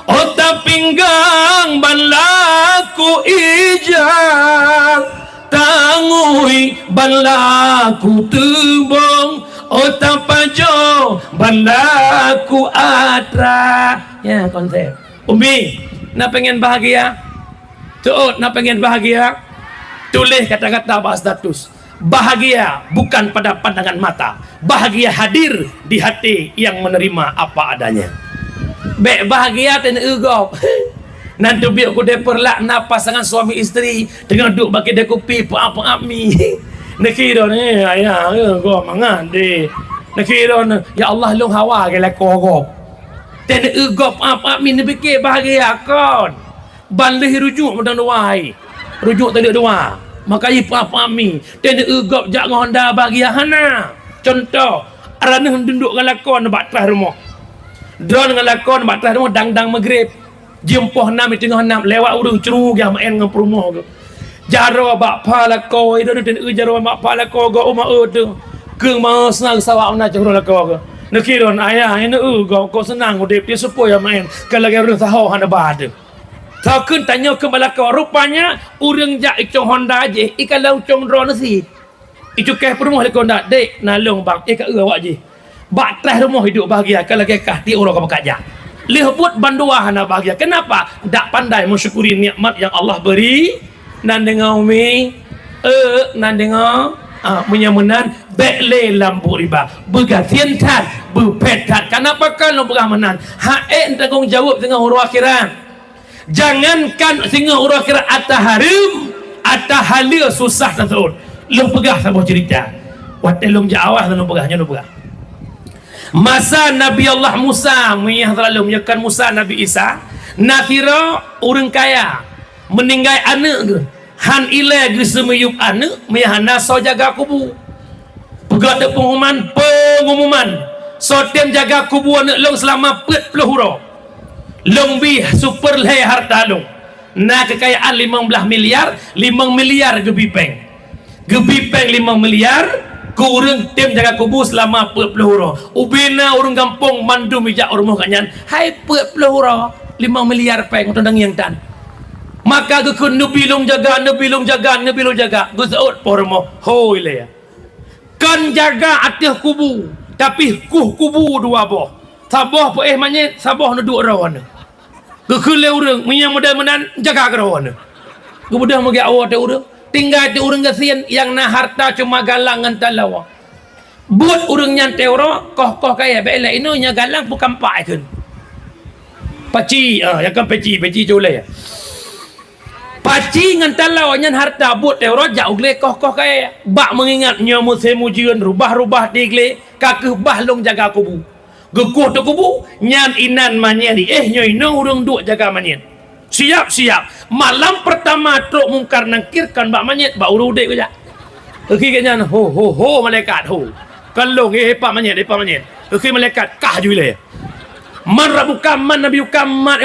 otak pinggang balaku ijang tangui balaku tebong otak pajuh balaku atra ya konsep umi nak pengen bahagia tuh nak pengen bahagia tulis kata-kata bahas status bahagia bukan pada pandangan mata bahagia hadir di hati yang menerima apa adanya baik bahagia dan ugop nanti biar aku deperlak napas dengan suami isteri dengan duduk bagi dia kopi apa-apa mi nak kira ni ayah kau mangan deh nak kira ya Allah long hawa ke lekor dan ugop apa mi ni fikir bahagia kon balih rujuk mudah nuai rujuk tak ada dua maka apa mi dan ugop jak Honda bahagia hana contoh arana duduk dengan lakon bak atas rumah drone dengan lakon bak atas rumah dang maghrib jempoh 6 di tengah 6 lewat urung ceru gam main dengan perumoh ke jaro bak pala ko itu dan jaro bak pala ko go uma tu ke mau senang sawak na ceru lakon ke nak kira ayah ini go ko senang udip dia supaya main kalau orang tahu hana bad tahu kun tanya ke balakon rupanya urang jak icong Honda je ikalau cong drone si itu keh perumoh lakon dak dek nalung bang ka awak je bak atas rumah hidup bahagia kalau kah ti orang ka bakajak lihput bandua hana bahagia kenapa dak pandai mensyukuri nikmat yang Allah beri nan dengan umi nan dengar menyamanan bekle lampu riba bergantian tat berpetat kenapa kan lo beramanan hae tanggungjawab dengan huruf akhirat jangankan dengan huruf akhirat ataharim atahalil susah tersebut lo pegah sama cerita waktu lo jawah lo pegahnya lo pegah masa Nabi Allah Musa meyah terlalu menyakan Musa Nabi Isa nakira orang kaya meninggal anak ke han ile ge semeyup anak meyahana so jaga kubu pegak ada pengumuman so tem jaga kubu anak long selama 40 huruf long bi super leh harta long na kekayaan 15 miliar gebipeng 5 miliar ku urang tem jaga kubu selama 40 huruf ubina urang kampung mandu mijak urmoh kanyan hai 40 huruf 5 miliar peng tondang yang tan maka gekun Nabi long jaga Gusaud pormo hoi le kan jaga atih kubu tapi kubu dua boh saboh po manye saboh na dua rawan gekun le urang menyang mudah-mudahan jaga rawan kemudian magi awak te urang tinggal te urang gasian yang na harta cuma galangan talawa buat urang nyante oro koh kaya bela ino nya galang bukan paikeun paci yang kan peci jole paci ngan talau nyan harta buat teorot jauh gle koh kaya bak mengingat nyamu semujian rubah digle kakeh bahlong jaga kubu gekuh tu kubu nyan inan manyani nyoy no urang duk jaga manyen siap malam pertama truk mungkar nangkirkan bak manyet bak urudek ajaeki kenyan ho malaikat ho kalau pak manyeteki malaikat kah jule man rabuka man nabi ukamat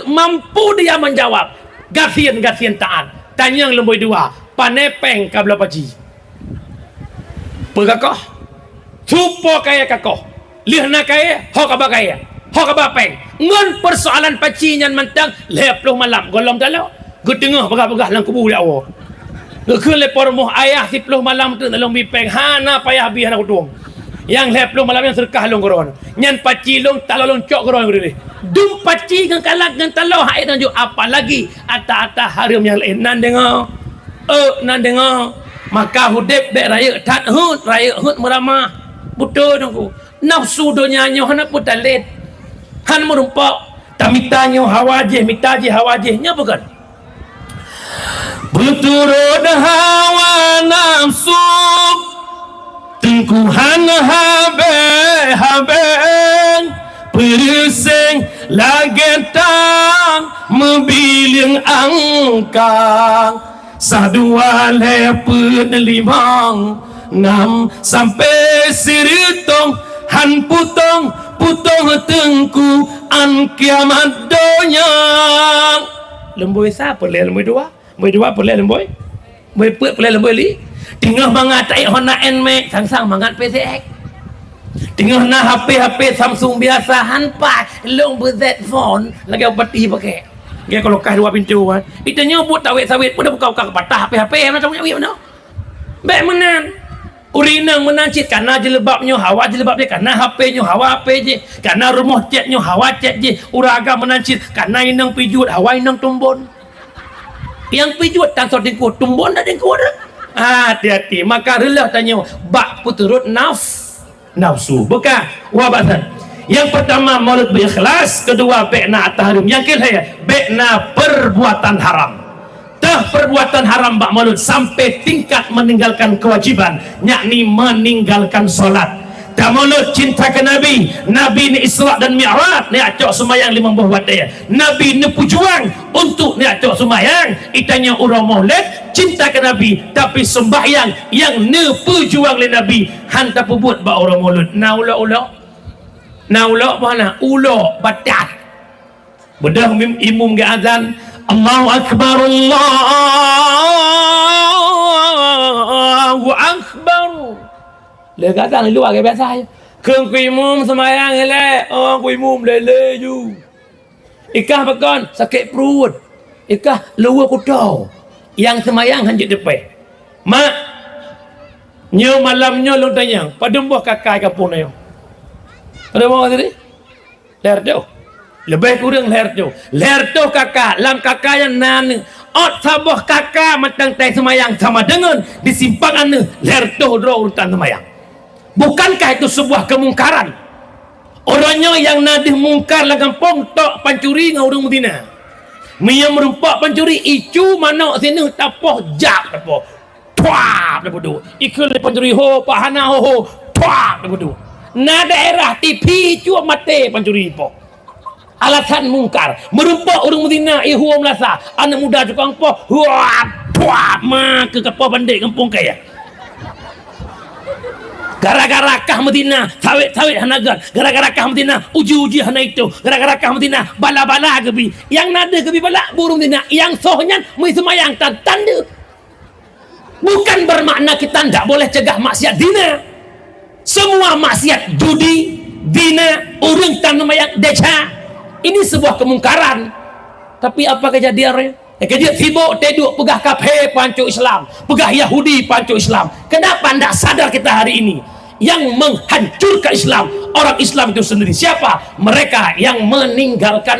mampu dia menjawab gasian taan tanya yang lemboi dua panepeng kabla paji pegakoh cupo kaya kakoh lihna kaya hok aba peng ngon persoalan paci nyan mentang 20 malam golong talau gedengah pegah lang kubu dia awak gekeun le pormoh ayah 10 malam tu dalam bipeng hana payah biar nak tuang yang 20 malam yang serkah long koron nyan paci long talalong cok koron gede dum paci kan kalak kan talau hai dan apalagi ata harum yang lain nan dengar maka hudep be raya tat hut meramah buto dongku nafsu donya nyo hana putalet han merumpak tamitanyo mitaji hawajih nya bukan berturut hawa nafsu tengkuhan habe Perising lagetang membiling angkang sadua lepun limang ngam sampai siritong han putong tengku an kiamat donya lemboi siapa le lemboi dua boleh lemboi put boleh lemboi li tinggal mangatai hona enme sang mangat PCX tengah na HP Samsung biasa hanpai long bezet phone lagi peti pakai dia kalau kah dua pintu kan itu nyobot sawit pun dah buka patah HP macam mana baik menan urinang menancit karena jilbabnya hawa jilbab dia karena HP nya hawa HP je karena rumah cat nya hawa cat je uraga menancit karena inang pijut hawa inang tumbon yang pijut tan sodingku tumbon dah dengku hati-hati maka relah tanya bak puturut nafsu bukan wabatan yang pertama mulut berikhlas kedua bekna tahrim yang kedua bekna perbuatan haram perbuatan haram bak mulut sampai tingkat meninggalkan kewajiban yakni meninggalkan solat tak mulut cinta ke Nabi ni Isra dan Mi'raj ni acok semayang 5 buah dia Nabi ni pujuang untuk ni acok semayang itanya urang maulid cinta ke Nabi tapi sembahyang yang ni pujuang le Nabi hanta pebut ba orang maulid naula mana ulo batat bedah imum ke azan Allahu akbar Allahu akbar le azan luar ke biasa keung kuimum semayang le kuimum lele ju ikah bakon sakit perut ikah luar kutau yang semayang hanjit depan mak nyo malamnya long tanya pada buah kakai kapung na yo ada mau tadi ler dah Lebih kurang leher tu kakak lam kakak yang nana ot sabah kakak matang tai semayang sama dengan disimpang ane leher tu draw urutan semayang. Bukankah itu sebuah kemungkaran? Orangnya yang nadih mungkar lah kampung tok pancuri dengan orang Medina. Mia merempak pancuri icu mana sini tapoh jak tapoh. Puak tapoh. Ikut pancuri ho pahana ho puak tapoh. Na daerah TV cua mate pancuri po. Alasan mungkar merempak orang Medina ihua melasa anak muda tukang po huap puak ma ke kapo pandai kampung kaya. Gara-gara kah Medina sawit-sawit hanagan, gara-gara kah Medina uji-uji hana itu, gara-gara kah Medina bala-bala kebi yang nada kebi bala burung Medina yang sohnya mui semayang tanda bukan bermakna kita tidak boleh cegah maksiat dina. Semua maksiat judi dina urang tanah mayang deca ini sebuah kemungkaran. Tapi apa kejadiannya? Kejadian sibuk teduk pegah kafir pancuk Islam, pegah Yahudi pancuk Islam. Kenapa tidak sadar kita hari ini? Yang menghancurkan Islam orang Islam itu sendiri siapa? Mereka yang meninggalkan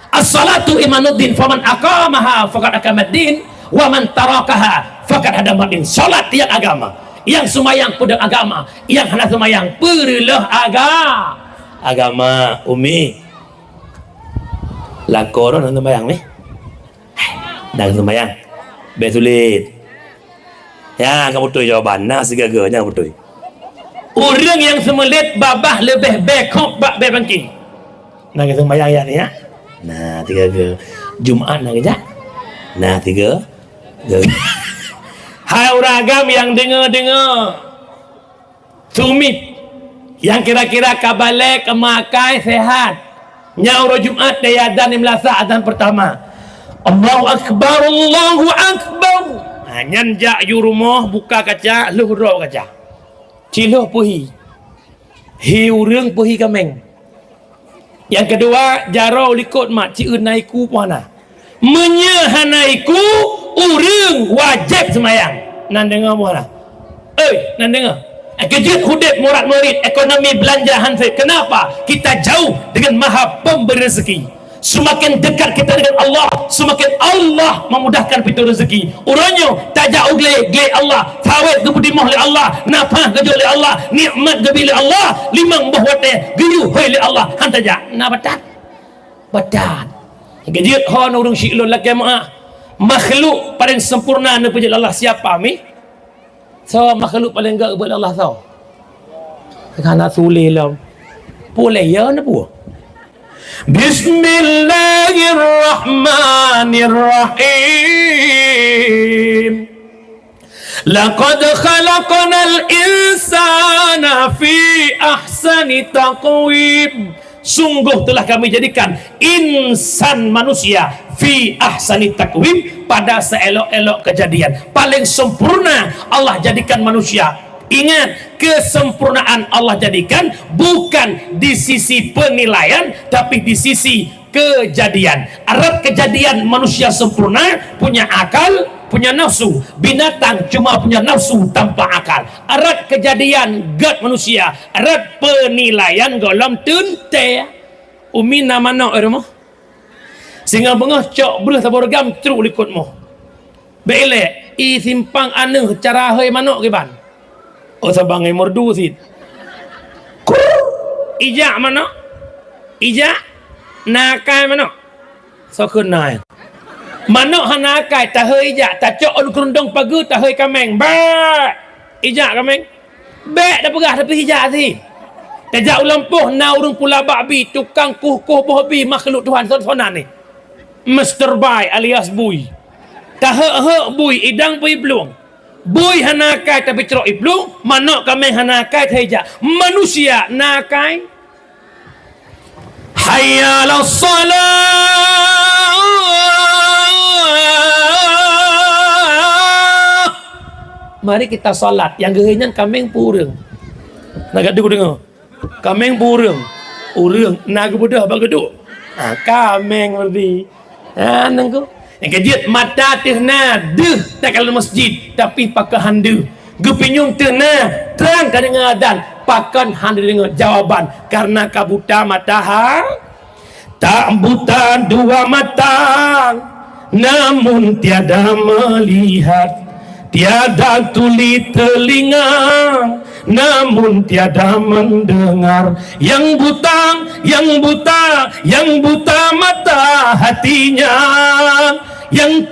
as-salatu imanuddin faman aqamaha faqad aqamaddin wa man tarakaha faqad hadamaddin. Salat yang agama, yang semayang pedang agama, yang hendak semayang perilah agama. Umi lakor nak semayang ni dah semayang betulit ya kamu betul jawaban nah segaganya betul. Orang yang semelit babah lebih bekok bak bebangking. Nak sembahyang ya ni ya. Nah, 3 ke. Jumaat nak kejap. Nah, 3. Hai orang agam yang dengar-dengar. Sumit. Yang kira-kira kabalek, kemakai, sehat. Nyaur Jumaat daya dan melasa azan pertama. Allahu Akbar, Allahu Akbar. Nyan jak yu rumah buka kaca, luhur kaca. Ciloh puhi hiurang puhi kameng. Yang kedua jarau likut mak ciun naiku puana menyehanaiku urang wajib semayang nan dengar puana nan dengar kejut hudib murad murid ekonomi belanja hansip. Kenapa kita jauh dengan maha pemberi rezeki? Semakin dekat kita dengan Allah, semakin Allah memudahkan pintu rezeki. Orangnya tak jauh gele Allah, tawet kebudi oleh Allah, nafah keju oleh Allah, nikmat kebi oleh Allah, limang buah wate geyu oleh Allah. Hantaja na batat. Gejut hon urang syi'lun laki maah. Makhluk paling sempurna na puji Allah siapa mi? So makhluk paling enggak kepada Allah tau. Kerana sulit lah. Boleh ya na buah. Bismillahirrahmanirrahim. Laqad khalaqnal insana fi ahsani taqwim. Sungguh telah kami jadikan insan manusia fi ahsani taqwim pada seelok-elok kejadian. Paling sempurna Allah jadikan manusia. Ingat, kesempurnaan Allah jadikan bukan di sisi penilaian tapi di sisi kejadian. Arab kejadian manusia sempurna, punya akal, punya nafsu. Binatang cuma punya nafsu tanpa akal. Arab kejadian gad manusia, arab penilaian golom tunte. Umi nama nak rumah. Singa bengah cok belah saborgam truk likutmu. Belek i simpang ane cara hei manok ke ban. Oh sabangai merdu sit. Ijak mana? Ijak nakai mana? So kenai. Manok hanakai tak heu ijak, tak cok on kerundung pagu tak heu kameng. Ba. Ijak kameng. Bek dah pegah tapi ijak sit. Tajak ulampuh na urang pula babi tukang kuh-kuh bohbi makhluk Tuhan son-sonan ni. Mr. Bai alias Bui. Tak heu Bui idang Bui belum. Bui hanakai tapi cerok iblu, manok kami hanakai teja. Manusia nakai. Hayya 'alas salat. Mari kita salat. Yang gehenyan kameng pureng. Nak gaduh dengar. Kameng pureng. Urang nak budah bageduk. Kameng berdi. Nangku. Yang kejut mata tehna deh tak kalau masjid tapi pakai handu gepinyung tehna terang kan dengan adan pakan handu dengan jawaban karena kabuta mata Tak buta dua mata, namun tiada melihat. Tiada tuli telinga, namun tiada mendengar. Yang buta mata hatinya. Yang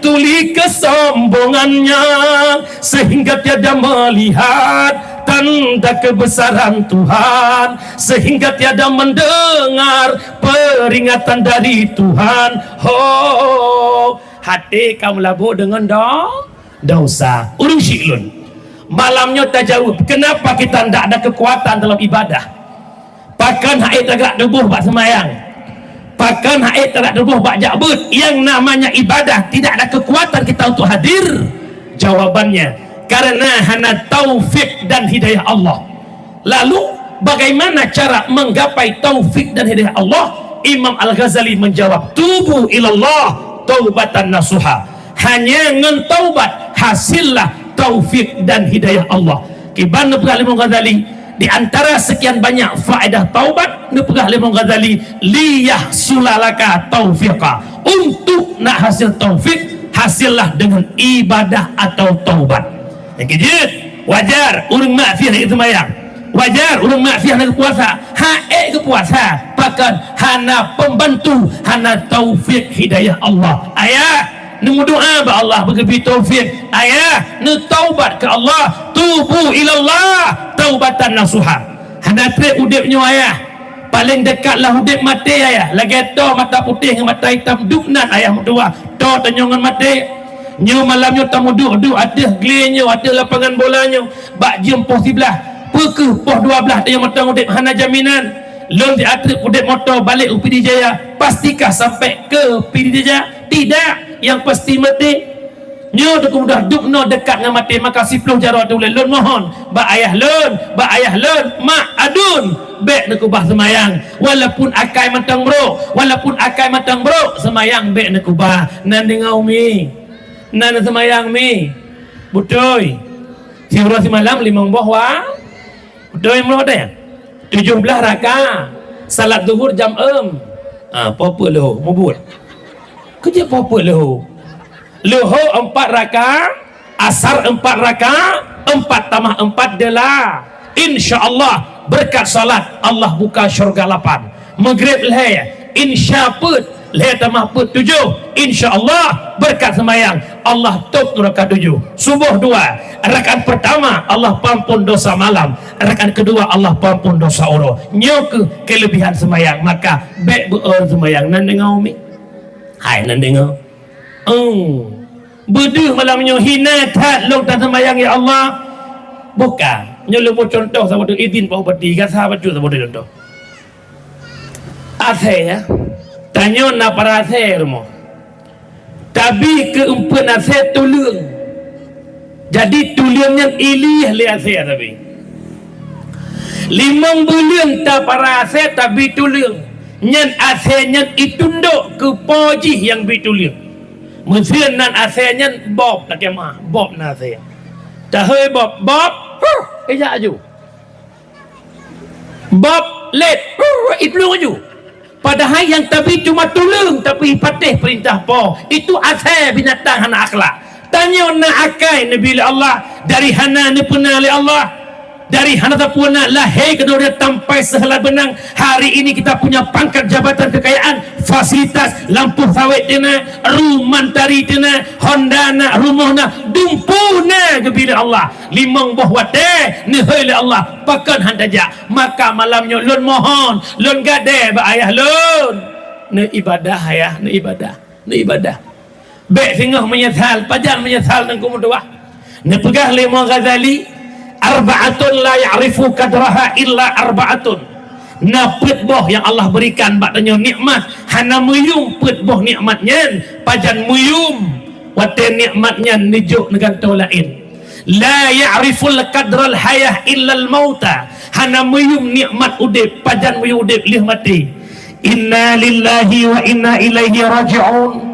tuli kesombongannya, sehingga tiada melihat tanda kebesaran Tuhan, sehingga tiada mendengar peringatan dari Tuhan. Hati kamu labu dengan dosa. Urung syiklun. Malamnya tak jawab, kenapa kita tidak ada kekuatan dalam ibadah? Pakan haid agak debuh bak semayang, pakan haid agak debuh bak jakbut. Yang namanya ibadah tidak ada kekuatan kita untuk hadir. Jawabannya, karena hanya taufik dan hidayah Allah. Lalu bagaimana cara menggapai taufik dan hidayah Allah? Imam Al-Ghazali menjawab, tubu ilallah taubatan nasuha. Hanya ngen taubat hasillah taufik dan hidayah Allah. Kiban nepegah Imam Ghazali, di antara sekian banyak faedah taubat, nepegah Imam Ghazali, liyah sulalaka taufiqa. Untuk nak hasil taufik, hasillah dengan ibadah atau taubat. Yang kejut, wajar urang maksiat itu mayang, wajar urang maksiat nak puasa, ke puasa, bahkan hana pembantu, hana taufik hidayah Allah. Ayah nu doa ba Allah bagi taufik, ayah nu taubat ke Allah, tubu ilallah taubatan nasuha. Hana tre udipnya ayah paling dekatlah udip mati ayah, lagi to mata putih dengan mata hitam duknan ayah dua to tanyongan mati. Nyo malamnya tamu duk ada gelinya, ada lapangan bolanya, bak jam poh 11 pekeh poh 12 tanya mata udip hana jaminan. Lon di atrip udip motor balik UPD Jaya, pastikah sampai ke PD Jaya? Tidak, yang pasti mati. Nyo dah mudah duk no dekat dengan mati, maka 10 jarak tu lon mohon ba ayah lon mak adun bek nak ubah semayang, walaupun akai matang bro semayang bek nak ubah nan dengau mi nan semayang mi butoy si urang si malam 5 buah wa butoy mlo ada ya 17 rakaat salat zuhur jam apa lo mubur kerja apa lo Luhur 4 rakaat, asar 4 rakaat, 4 tambah 4 adalah insya-Allah berkat salat Allah buka syurga 8. Maghrib leh insya put leh tambah put 7, insya-Allah berkat semayang Allah tuk rakaat 7. Subuh 2, rakaat pertama Allah pampun dosa malam, rakaat kedua Allah pampun dosa oro. Nyok kelebihan semayang, maka baik semayang nan dengar umi. Hai nan dengar. Beduh malamnya hina tak long tak sembahyang ya Allah. Bukan. Nyo lu contoh sama tu izin pak beti kan sahabat tu sama contoh. Ase ya. Tanya na para ase rumah. Tapi keempat ase tulung. Jadi tulungnya ilih le ase tapi. 5 bulan tak para ase tapi tulung. Nyan ase nyan itunduk ke poji yang bitulung. Mungkin nan asalnya bob nak kemah bob nan asal dah hei bob ejak aju bob let itu aju padahal yang tapi cuma tulung tapi patih perintah po itu asal binatang hana akhlak. Tanya nak akai Nabi Allah dari hana ni pernah oleh Allah, dari hana tapuna lahir kedua dia sampai sehelai benang. Hari ini kita punya pangkat jabatan kekayaan, fasilitas, lampu sawit dina, rumah tari dina, Honda na, rumah na, dumpu na kebila Allah. 5 buah wate ni oleh Allah pakan handaja. Maka malamnya lon mohon, lon gade ba ayah lon. Ni ibadah ayah, ni ibadah. Bek singah menyesal, pajan menyesal dan kumudwah. Ni pegah Imam Ghazali, arba'atun la ya'rifu kadraha illa arba'atun. Na petboh yang Allah berikan baknya nikmat hana muyum petboh nikmatnya pajan muyum wate nikmatnya nijuk neganto lain. La ya'riful kadral hayah illa al mauta. Hana muyum nikmat udip pajan muyum udip lih mati. Inna lillahi wa inna ilaihi raji'un.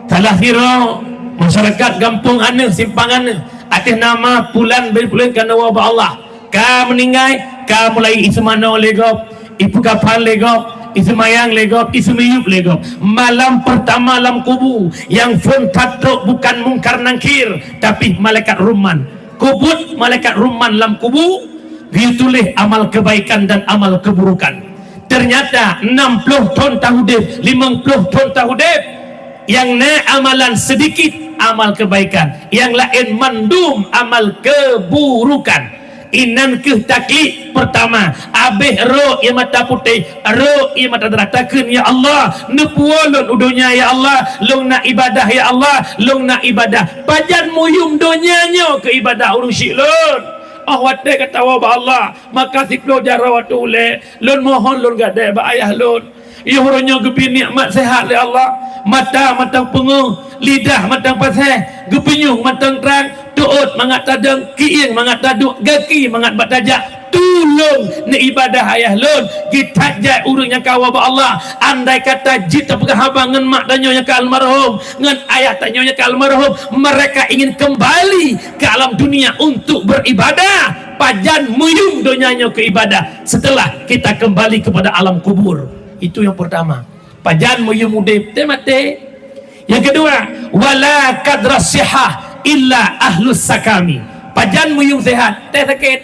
Salah kira masyarakat kampung ane simpang ane atas nama pulan berpulan kerana wabah Allah ka meninggal ka mulai ismana legop ipu kapan legop, isu mayang legop, isu miyup legop. Malam pertama malam kubu, yang pun tatuk bukan mungkar nangkir, tapi malaikat ruman. Kubut malaikat ruman lam kubu, dia tulis amal kebaikan dan amal keburukan. Ternyata 60 ton tahudib, 50 ton tahudib, yang naik amalan sedikit amal kebaikan, yang lain mandum amal keburukan. Inan ke taklid pertama, abih ro yang mata putih, ro yang mata deratakan, ya Allah nepuolon udunya, ya Allah long nak ibadah, ya Allah long nak ibadah, pajan muyum donyanya ke ibadah urung syiklon. Wate kata wa Allah, makasih lo jara waktu ule lon mohon lon gade ba ayah lon ya horonya gebi nikmat sehat le Allah, mata matang pengu, lidah matang paseh, gepenyung matang terang, tuut mangat tadang, kiing mangat taduk, gaki mangat batajak, tulung ni ibadah ayah lon kita jai urangnya kawa ba Allah. Andai kata jita pegahaba ngan mak tanyonya ke almarhum, ngan ayah tanyonya ke almarhum, mereka ingin kembali ke alam dunia untuk beribadah, pajan muyung donyanya ke ibadah setelah kita kembali kepada alam kubur. Itu yang pertama, pajan muyung udip temate. Yang kedua, wala kadra sihah illa ahlus sakami, pajan muyung sehat teh sakit,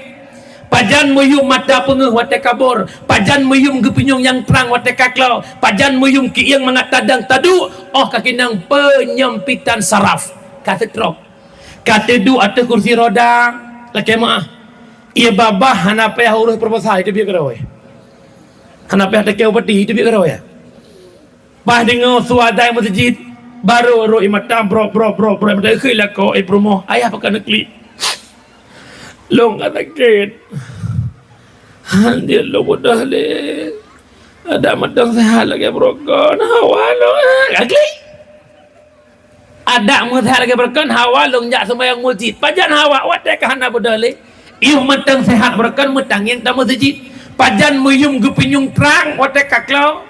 pajan muyung mata pengeh wate kabur, pajan muyung gepenyung yang terang wate kaklau, pajan muyung kiing mangat tadang tadu, kakinang penyempitan saraf, kata trok, kata du atau kursi roda laki maah, ia babah hanapeh urus proposal itu biar kerawai, hanapeh ada kau peti itu biar kerawai, bah dengar suadai masjid baru ro imatam bro mata khila ko promo ayah pakai nekli long kata ket dia lo bodoh le ada matang sehat lagi brokon hawa lo agli ada sehat lagi brokon hawa long jak sembahyang masjid pajan hawa wate kahana bodoh le iu matang sehat brokon matang yang tamu masjid pajan muyum gepinyung terang wate kaklau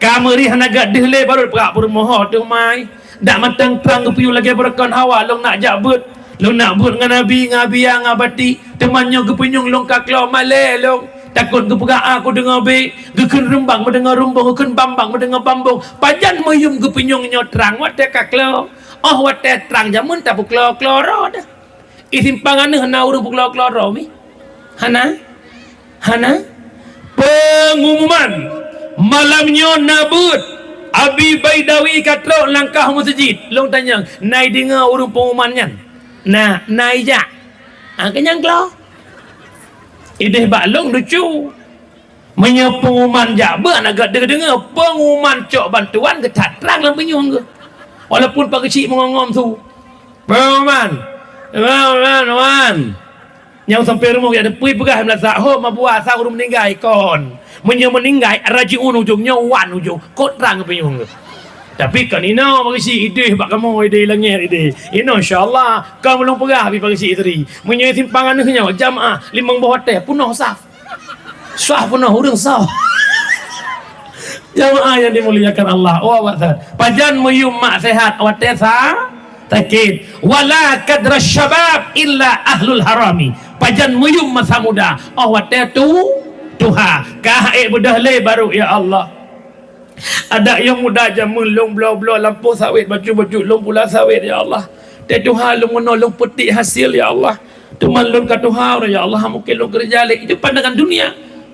kameri hanaga dehle baru perak permoho tu mai dak matang terang gepinyung lagi brokon hawa long nak jabut, long nak but dengan nabi ngabiang ngabati temannya gepenyung long kaklau male long takut gepegak aku dengar be geken rembang mendengar rumbung, geken bambang mendengar bambung, pajan muyum gepenyungnya terang wate kaklau wate terang jamun tak puklau kloro dah isimpangan ni hana urung puklau kloro mi hana pengumuman malamnya nabut Abi Baidawi katro langkah masjid long tanya nai dengar urung pengumumannya nah nai jak kenyang klau ideh baklong lucu menye pengumuman jabat agak dengar pengumuman cok bantuan ketat terang dalam penyung ke walaupun pagi cik mengongom tu pengumuman yang sampai rumah ada pui pegah melasa ho mabuah sahur meninggal ikon menye meninggal rajiun ujungnya wan ujung kok terang penyung ke. Tapi kan ina pagi cik ideh bak kamu ideh langit ideh ina insyaallah kau belum pegah habis pagi cik itri menye simpangan ni nya jamaah limang bawah hotel penuh saf penuh urang saf jamaah yang dimuliakan Allah pajan muyum mak sehat wate sakit wala kadra syabab illa ahlul harami, pajan muyum masa muda wate tuha kae bedah le baru ya Allah. Ada yang muda jamun long blo lampu sawit baju long pula sawit ya Allah. Dia Tuhan long menolong petik hasil ya Allah. Tuhan long ka Tuhan ya Allah mungkin long kerja le. Itu pandangan dunia.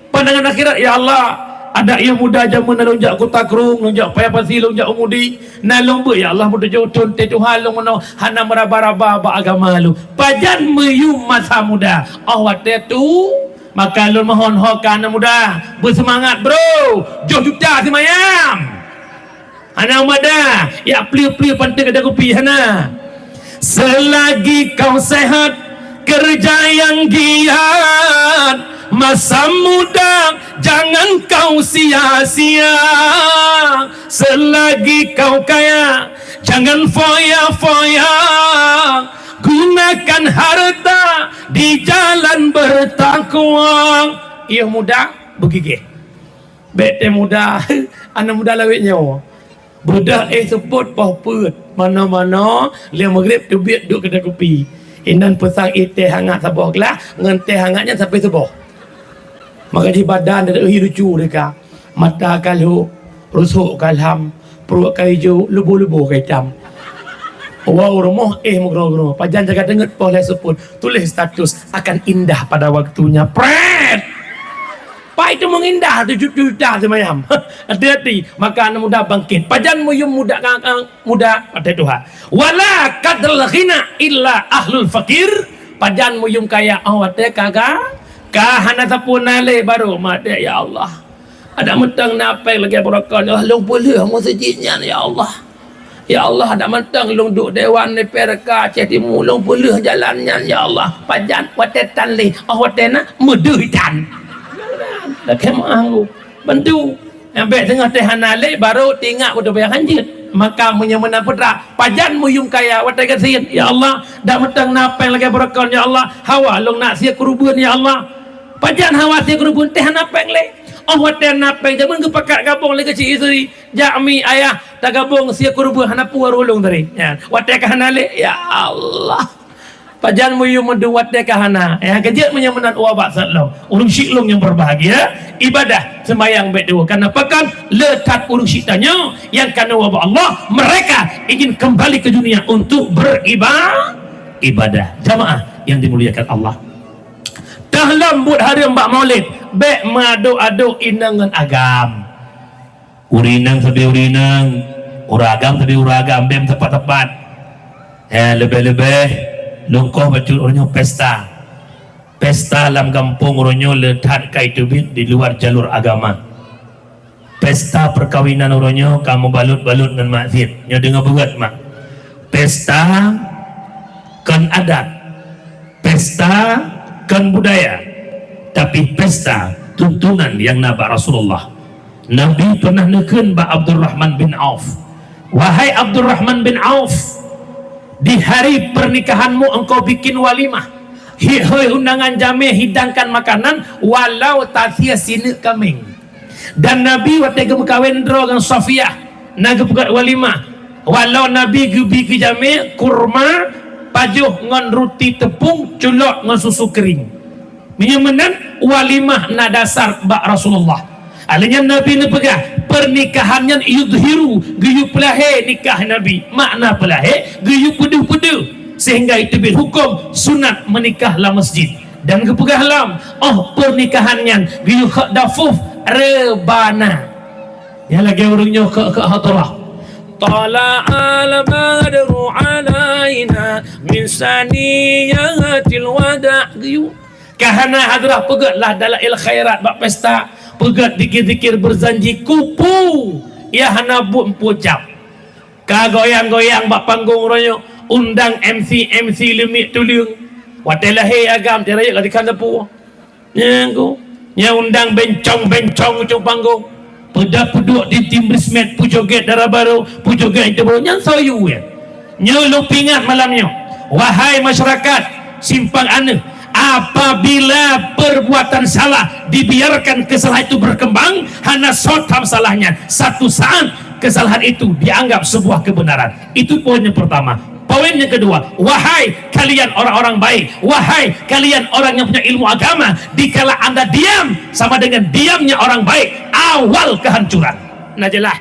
Pandangan akhirat ya Allah. Ada yang muda jamun lonjak kota krung, lonjak payah pasi, lonjak umudi. Nalong bu ya Allah muda jotun te Tuhan long menolong hana meraba-raba ba agama lu. Pajan meyum masa muda. Wate tu maka lun mohon hokan muda bersemangat bro jom juta semayam anak muda ya pli pantai kada kopi hana selagi kau sehat kerja yang giat masa muda jangan kau sia-sia selagi kau kaya jangan foya-foya gunakan harta di jalan bertakwa. Ia muda begigih bete muda anak muda lawit nyawa budak sebut pahput mana-mana liang maghrib tu biat duduk kedai kopi inan pesang teh hangat sabah kelah ngan teh hangatnya sampai sabah Maka di badan ada lucu mereka. Mata kalau rusuk kalham, perut hijau, lubu-lubu hitam. Wow rumah mugro-gro. Pajan jaga dengat boleh sepun. Tulis status akan indah pada waktunya. Pret. Pak itu mengindah 7 juta semayam. Hati-hati. Maka anak muda bangkit. Pajan muyum muda muda pada Tuhan. Wala kadal ghina illa ahlul fakir. Pajan muyum kaya awatnya kagak. Kahana tapun nale baru mati ya Allah. Ada mentang napai lagi berakal. Ya Allah boleh masjidnya ya Allah. Ya Allah ada mentang long duk dewan ni perka cetimu long boleh jalannya ya Allah. Pajan watetan li awatena muduhitan. Dah kemah lu. Bantu. Sampai tengah teh nale baru tingak udah bayar hanjit. Maka menyemena putra pajan muyum kaya watai kasin ya Allah. Dah mentang napai lagi berakal ya Allah. Hawa long nak sia kurubun ya Allah. Pajan hawasi kerubun teh napeng le. Oh waten napeng jaman ke pakat gabung le kecil isteri. Jami ayah tak gabung sia kerubun hanapu warulung tadi. Ya, waten kahana le. Ya Allah. Pajan muyu mendu waten kahana. Ya kejut menyamanan wabak sallam. Ulung syiklung yang berbahagia ibadah sembahyang berdua. Karena pekan lekat ulung syiktanya yang karena wabak Allah mereka ingin kembali ke dunia untuk beribadah. Jamaah yang dimuliakan Allah. Dah lembut hari Mbak Maulid bek madu-adu inangan agam urinang sabi urinang uragam sabi uragam bem tepat-tepat lebih-lebih lungkoh betul orangnya pesta dalam kampung orangnya letak kaitubit di luar jalur agama pesta perkawinan orangnya kamu balut-balut dengan maksud nyo dengar buat mak pesta kan adat pesta kan budaya tapi pesta tuntunan yang nabak Rasulullah. Nabi pernah neken ba Abdurrahman bin Auf, wahai Abdurrahman bin Auf, di hari pernikahanmu engkau bikin walimah, hoi undangan jame, hidangkan makanan walau tasia sini kaming. Dan Nabi waktu kawin dengan Safiyah naga buat walimah walau Nabi gubi ke jame kurma pajuh ngon roti tepung culok ngon susu kering menyamanan walimah na dasar bak Rasulullah alanya Nabi ni pegah pernikahannya yudhiru guyup pelahe nikah Nabi makna pelahe guyup peduh-peduh sehingga itu berhukum sunat menikah la masjid dan kepegah lam pernikahannya guyup dafuf rebana ya lagi orangnya ke hatarah Tala'al badru alaina min saniyatil wada' kahana hadrah pegatlah dalam il khairat bak pesta pegat dikir-dikir berzanji kupu ya hana bun pucap ka goyang-goyang bak panggung royo undang MC limit tuliung watelah he agam teraya ka dikan depu nya undang bencong ujung panggung pada puduk di tim resmet pujoget darah baru pujoget itu baru yang soyu ya nyeluk pingat malamnya wahai masyarakat simpang ane apabila perbuatan salah dibiarkan kesalahan itu berkembang hanya sotam salahnya satu saat kesalahan itu dianggap sebuah kebenaran itu poin yang pertama. Poin yang kedua, wahai kalian orang-orang baik, wahai kalian orang yang punya ilmu agama, dikala anda diam sama dengan diamnya orang baik, awal kehancuran. Najelah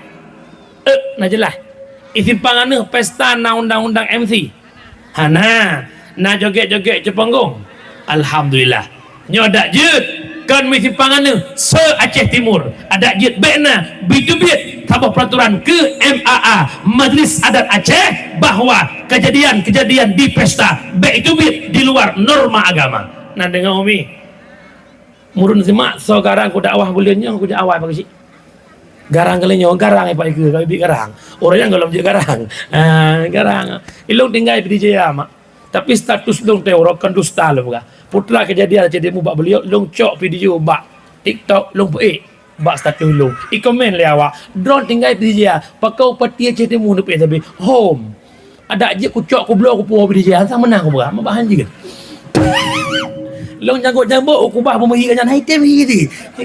isimpangane pesta na undang-undang MC hana na joget-joget je panggung alhamdulillah nyodak jut kan isimpangane se Aceh Timur ada jut bekna bidubit tabah peraturan ke MAA Majlis Adat Aceh bahwa kejadian-kejadian di pesta bidubit di luar norma agama. Nah dengar umi murun semak so garang ku dakwah bulannya ku dakwah pagi sih garang kalinya garang apa itu kalau bi garang orangnya kalau je garang garang ilung tinggal di Jaya mak tapi status dong teorokan dusta lo buka putra kejadian jadi mu bak beliau long cok video bak TikTok long bak status long i komen le awak drone tinggal di Jaya pakau patia jadi mu nepe tapi home ada aja ku cok ku blok ku puo di Jaya sama menang ku buka bahan juga long janggut-janggut ku bah pemhi kan hai tem hi di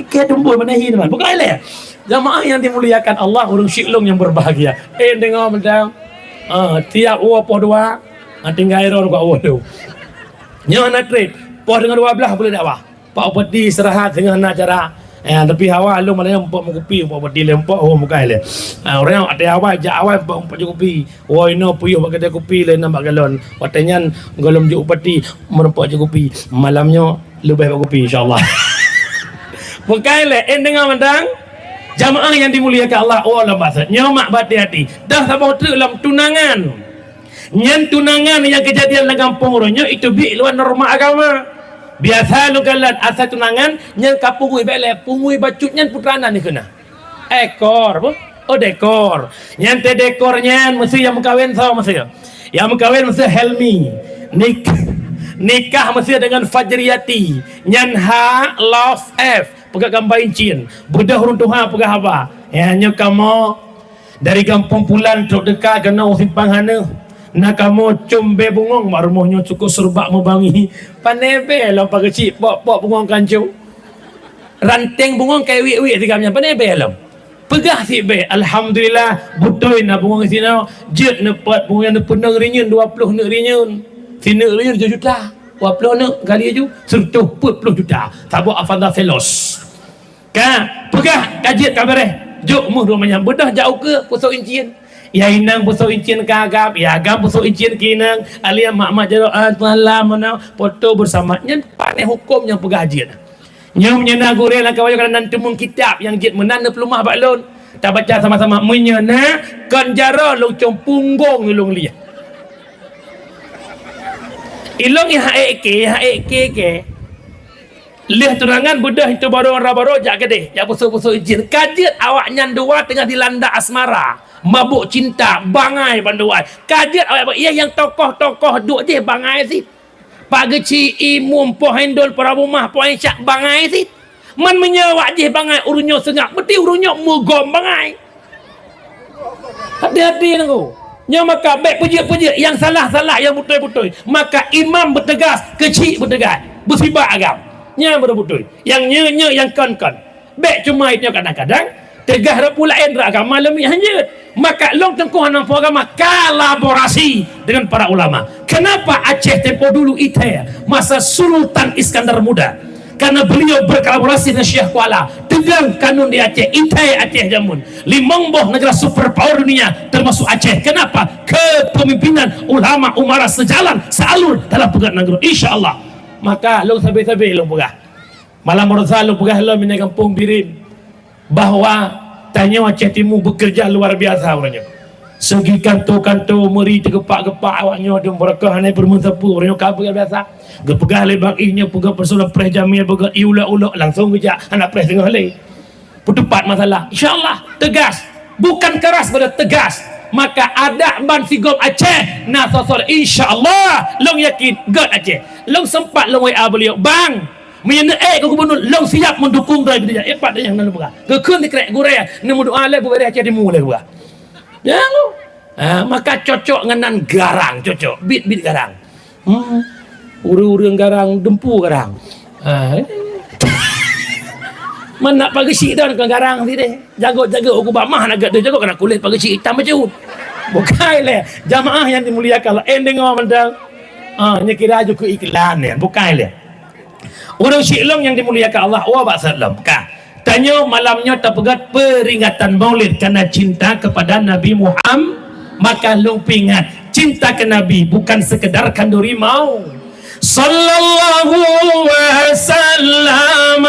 ke tumbul mana hi teman bukan le jamaah yang dimuliakan Allah urung syiklung yang berbahagia dengar mentang tiap po dua tinggal error ku awal tu nyo na trade po dengan 12 boleh dakwah Pak Upati istirahat dengan acara. Tapi awal lu mana yang empat kopi, empat Upati lempak orang bukan le. Orang ada awal jak awal empat kopi. Oh ino puyuh pakai kopi le nampak galon. Watanya golom je Upati merempak je kopi. Malamnya lebih pak kopi insya-Allah. Bukan le dengan mandang jamaah yang dimuliakan Allah. Oh lah bahasa nyomak bati hati. Dah sampai dalam tunangan. Nyan tunangan yang kejadian dalam kampung orangnya itu bi luar norma agama. Biasa lu galat asal tunangan nyan kapungui bele pungui bacut nyan putrana ni kena. Ekor apa? Oh dekor. Nyan te dekor nyan mesti yang mengkawin sama mesti. Yang mengkawin mesti Helmi. Nikah mesti dengan Fajriyati. Nyan ha love F pegang gambar incin. Budak runtuha pegang apa? Ya nyo kamu dari kampung Pulan tok dekat kena simpang hana. Nak kamu combe bungong mak rumahnya cukup serbak membangi. Panebe lah pak kecil pok bungong kancu. Ranteng bungong kayak wik-wik tigamnya panebe lah. Pegah si be. Alhamdulillah butoy na bungong sini. Jet nepat bungong yang penuh rinyun 20 nak rinyun. Sini rinyun 7 juta. 20 nak kali aja sertuh 40 juta. Tabuk afanda selos. Ka pegah kajiat kabareh. Jok muh rumahnya bedah jauh ke pusok incin. Ya inang pusok incin kagap, ya agam pusok incin kinang, alia mak-mak jaroat malam mana foto bersamanya paneh hukum yang pegajian. Nyom nyena gore lah kawayo kana nanti mung kitab yang jit menan pelumah baklon. Tak baca sama-sama menyena kan jaro lucung punggung ulung lia. Ilong ya haek ke. Lihat terangan bedah itu baru jak gede, jak pusok-pusok incin. Kajiat awak nyan dua tengah dilanda asmara. Mabuk cinta bangai banduai kajiat awak ia yang tokoh-tokoh duk je bangai sih pak geci imum po handol para rumah po aisyah bangai sih man menyawak je bangai urunyo sengak beti urunyo mugom bangai hati-hati nangku nya maka baik puji-puji yang salah-salah yang betul-betul maka imam bertegas kecil bertegas bersibak agam nya betul-betul yang nye yang kon baik cuma itu kadang-kadang tegah pula endra agama lebih hanyut maka long tengkuh nampu agama kolaborasi dengan para ulama. Kenapa Aceh tempo dulu itu masa Sultan Iskandar Muda karena beliau berkolaborasi dengan Syekh Kuala tegang kanun di Aceh Aceh jamun limongboh negara superpower dunia termasuk Aceh. Kenapa? Kepemimpinan ulama umara sejalan sealur dalam pegang negara insyaallah. Maka long sabi-sabi long pegah malam bersah long pegah long minai kampung Birin bahwa tanya Aceh Timur bekerja luar biasa orangnya. Segi kanto-kanto meri tergepak-gepak awaknya dan mereka hanya bermuntapu orangnya kabel biasa. Gepegah lebak ihnya pegah persoalan pres jamil pegah iulak-ulak langsung kejak anak pres tengah le. Putupat masalah. Insyaallah tegas, bukan keras pada tegas. Maka ada ban sigom Aceh nah sosol insyaallah long yakin god Aceh. Long sempat long WA beliau, "Bang, menyena ke gubernur long siap mendukung dari dia epat yang nan buka kekun dikrek gore nemu doa le buat Aceh Timur le buka ya lu maka cocok ngenan garang cocok bit garang uri-uri garang dempu garang mana pagi sik dah ke garang ti deh jago-jago aku bamah nak gak jago kena kulit pagi sik hitam macam bukan le jamaah yang dimuliakan ending orang mandang nya kira aja ke iklan ya bukan le. Orang Syiklong yang dimuliakan Allah wa ba'asallam kah tanya malamnya terpegat peringatan maulid karena cinta kepada Nabi Muhammad maka lumpingat cinta ke Nabi bukan sekedar kanduri mau sallallahu wasallam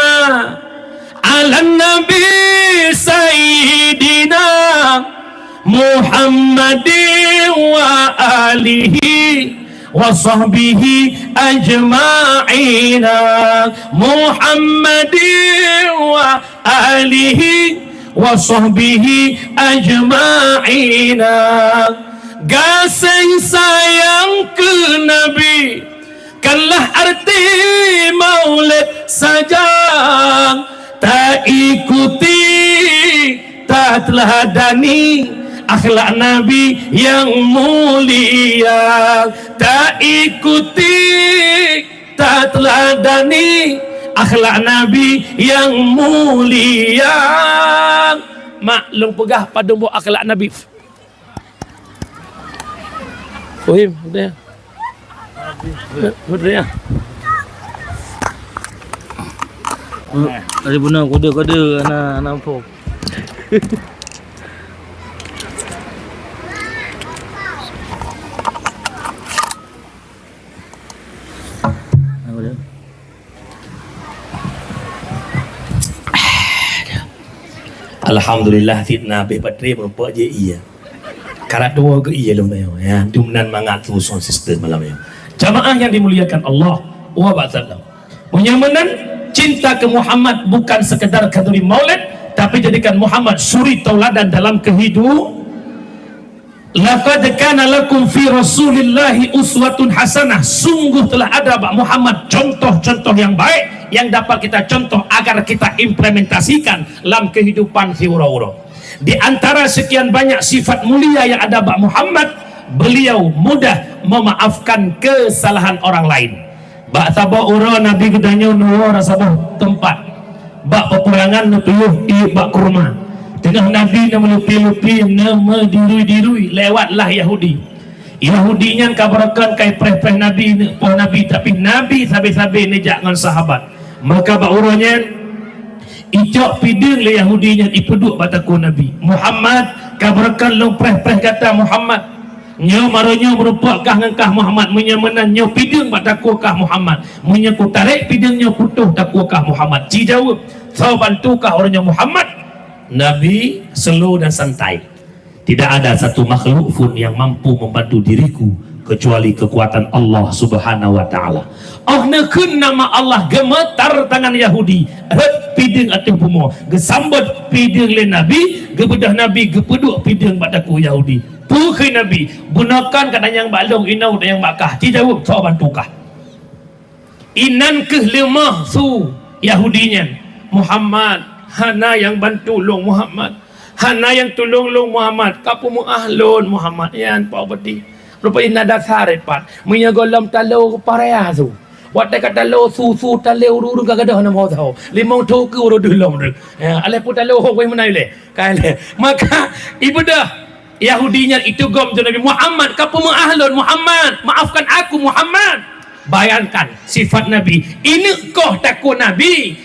ala Nabi Sayyidina Muhammadin wa alihi wa sahbihi ajma'ina Muhammadin wa alihi wa sahbihi ajma'ina. Kasih sayang ke Nabi kanlah arti maulid saja, tak ikuti tak teladani akhlak Nabi yang mulia, tak ikuti tak teladani akhlak Nabi yang mulia. Maklum pegah pada buat akhlak Nabi. Fahim dia. Betul ya. Ada benar kode-kode anak pok. Alhamdulillah fitnah be patri merupa je iya. Karat dua ke iya long tayo. Ya, dumnan mangat tu sound system malam ya. Jamaah yang dimuliakan Allah wa ba'dallah. Menyamanan cinta ke Muhammad bukan sekedar kaduri maulid, tapi jadikan Muhammad suri tauladan dalam kehidupan. Laqad kana lakum fi Rasulillahi uswatun hasanah. Sungguh telah ada Pak Muhammad contoh-contoh yang baik yang dapat kita contoh agar kita implementasikan dalam kehidupan si ura-ura. Di antara sekian banyak sifat mulia yang ada Pak Muhammad, beliau mudah memaafkan kesalahan orang lain. Bak sabah ura Nabi gedanya nuwa sabah tempat. Bak peperangan nutuyuh ieu bak kurma. Tengah Nabi nak melupi-lupi nama dirui-dirui lewatlah Yahudi. Yahudinya kabarakan kai preh-preh Nabi poh Nabi, tapi Nabi sabe-sabe nejak dengan sahabat. Maka bauranya ijak piding le Yahudinya ipeduk bataku Nabi. Muhammad kabarakan long preh-preh kata Muhammad. Nyo maronyo merupakah ngengkah Muhammad menyamanan nyo piding bataku kah Muhammad. Menyaku tarik piding nyo putuh takukah Muhammad. Ci jawab, "Sau bantukah orangnya Muhammad?" Nabi slow dan santai. Tidak ada satu makhluk pun yang mampu membantu diriku kecuali kekuatan Allah Subhanahu wa taala. Oh nekeun nama Allah gemetar tangan Yahudi. Piding atuh pumo. Gesambut piding le Nabi, gebedah Nabi gepeduk piding badaku Yahudi. Pukeun Nabi, gunakan kana yang balong inau dan yang bakah. Ci jawab so bantukah. Inan ke lemah su Yahudinya. Muhammad hana yang bantu long Muhammad, hana yang tolong long Muhammad, kapu muahlon Muhammad yan pa beti rupa ina dasar pat munya golam talo paraya su wat dekat talo susu talo uru gagadah na mau tahu limong tu ke uru dulom de ale pu talo ho koi menai le kale maka ibadah Yahudinya itu gom Nabi Muhammad, kapu muahlon Muhammad, maafkan aku Muhammad. Bayangkan sifat Nabi ini koh takut Nabi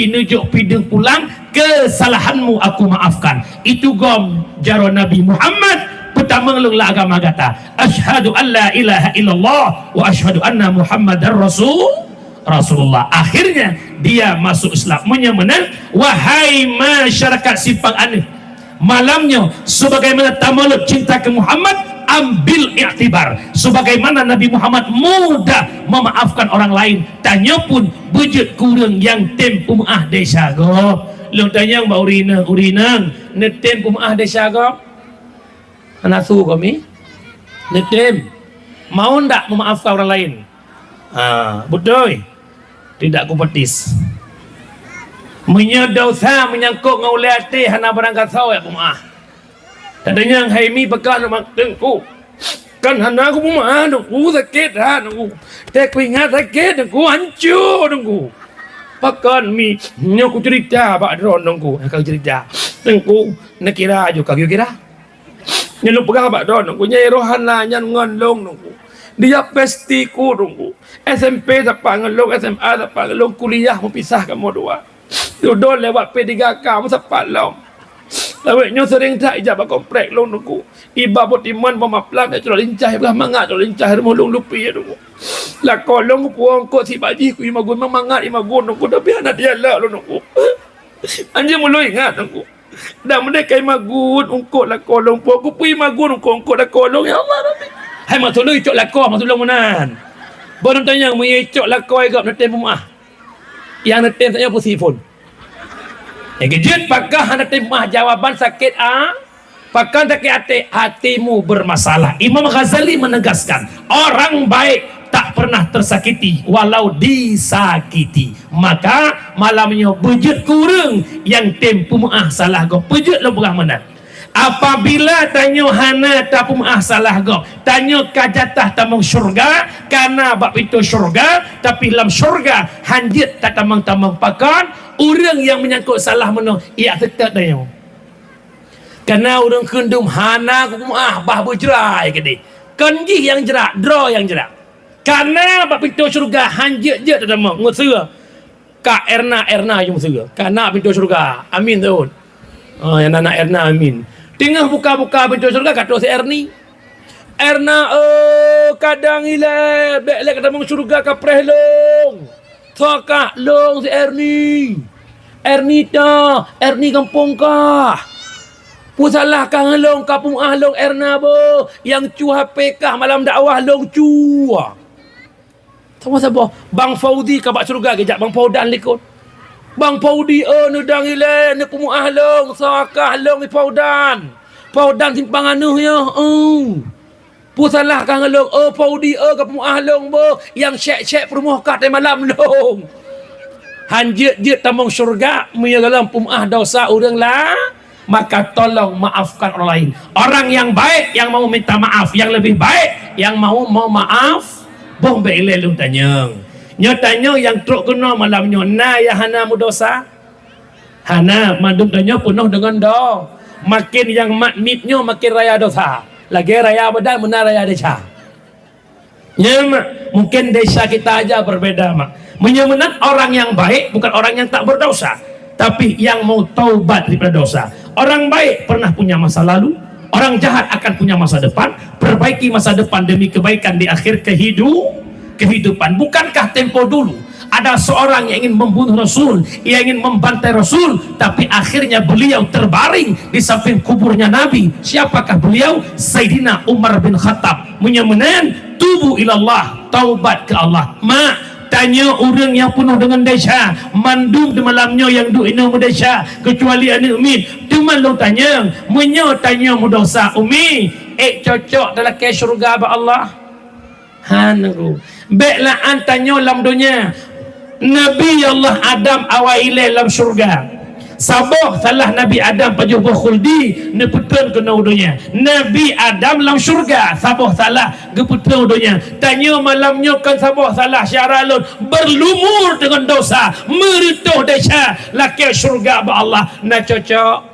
nujuk pidung pulang, kesalahanmu aku maafkan. Itu gom jaro Nabi Muhammad pertama ngelunglah agama kata asyhadu an la ilaha illallah wa asyhadu anna muhammadar rasulullah. Akhirnya dia masuk Islam. Menyamanan wahai masyarakat Simpang Aneh, malamnya sebagaimana tamaluk cinta ke Muhammad, ambil iktibar sebagaimana Nabi Muhammad mudah memaafkan orang lain. Tanya pun bujut kurang yang tempu maah desa go lu tanya mbak urinang netem maah desa go anasu kami netem mau ndak memaafkan orang lain. Betul tidak kupetis menyedosa menyangkut ngaulati hana berangkat saw ya maah. Tadanya haimi bekan mak tengku kan hana aku mah aku sakit aku tek ingat sakit aku hancur aku pakan mi nyoku cerita pak dron aku kau cerita tengku nak kira juga kau kira nyeluk pegah pak dron aku nyai rohana nyan ngonlong aku dia pestiku aku SMP dapat ngelong SMA dapat ngelong kuliah memisah kamu dua duduk lewat P3K kamu sepat long. Laweknya sering tak ijab komplek long nunggu. Iba bot iman pemaplang ya curah lincah belah mangat curah lincah remolong lupi ya nunggu. Lah kolong puang kok si baji ku imagun mangat imagun nunggu tapi anak dia lah lo nunggu. Anjing mulu ingat nunggu. Dah mereka imagun ungkot lah kolong puang ku pi imagun ungkot lah kolong ya Allah Rabbi. Hai mak tolong icok lah kau mak tolong menan. Bonam tanya mu icok lah kau agak netem rumah. Yang netem saya pun sifon. Kejut pakah hendak timah jawaban sakit pakah sakit hatimu bermasalah. Imam Ghazali menegaskan orang baik tak pernah tersakiti walau disakiti. Maka malamnya bejut kurang yang tempu maah salah go bejut lo berah mana. Apabila tanyo hana tapu maah salah go tanyo kajatah tamang syurga karena bab itu syurga tapi dalam syurga hanjit tak tamang-tamang pakan. Orang yang menyangkut salah mana ia tetap dia karena orang kendum hana aku bah berjerai kedi kanji yang jerak draw yang jerak karena bab pintu syurga hanjit je tak mau ngusua Kak Erna yang surga. Kak nak pintu surga. Amin tu. Yang anak Erna amin. Tengah buka-buka pintu surga kata si Erni. Erna kadang ile belek kata mong surga ka prehlong. Thaka long si Erni. Erni kampung kah? Pusalah kang long kapung ahlong Erna bo. Yang cu HP kah malam dakwah long cu. Sama-sama Bang Faudi kabak surga kejap Bang Faudan likut. Bang Faudi nedang ile ne pumu ahlong sakah long ni Faudan. Faudan simpang anu ya. Pusalah kang long Faudi ka pumu ahlong bo yang syek-syek perumuh kat malam long. Hanjit tamong surga muya dalam pumah dosa urang lah. Maka tolong maafkan orang lain. Orang yang baik yang mau minta maaf, yang lebih baik yang mau maaf. Bong beile lung tanyang. Nyo tanya yang truk kena malam nyo na ya hana mu dosa. Hana mandum tanya penuh dengan do. Makin yang makmit nyo makin raya dosa. Lagi raya badan mena raya desa. Mungkin desa kita aja berbeda mak. Menyemenat orang yang baik bukan orang yang tak berdosa, tapi yang mau taubat daripada dosa. Orang baik pernah punya masa lalu. Orang jahat akan punya masa depan. Perbaiki masa depan demi kebaikan di akhir kehidupan. Bukankah tempo dulu ada seorang yang ingin membunuh Rasul, yang ingin membantai Rasul, tapi akhirnya beliau terbaring di samping kuburnya Nabi. Siapakah beliau? Sayyidina Umar bin Khattab. Menyemenen tubu ilallah, taubat ke Allah. Tanya orang yang penuh dengan desa mandum di malamnya yang duk ina desa kecuali anak umi cuma lo tanya tanya mu dosa umi cocok dalam ke syurga ba Allah hanu baiklah antanya dalam dunia Nabi Allah Adam awaile dalam syurga sabah salah Nabi Adam pajuh khuldi ne putun kena udunya Nabi Adam dalam syurga sabah salah geputun udunya tanya malamnya kan sabah salah syaralun berlumur dengan dosa merituh desa laki syurga ba Allah na cocok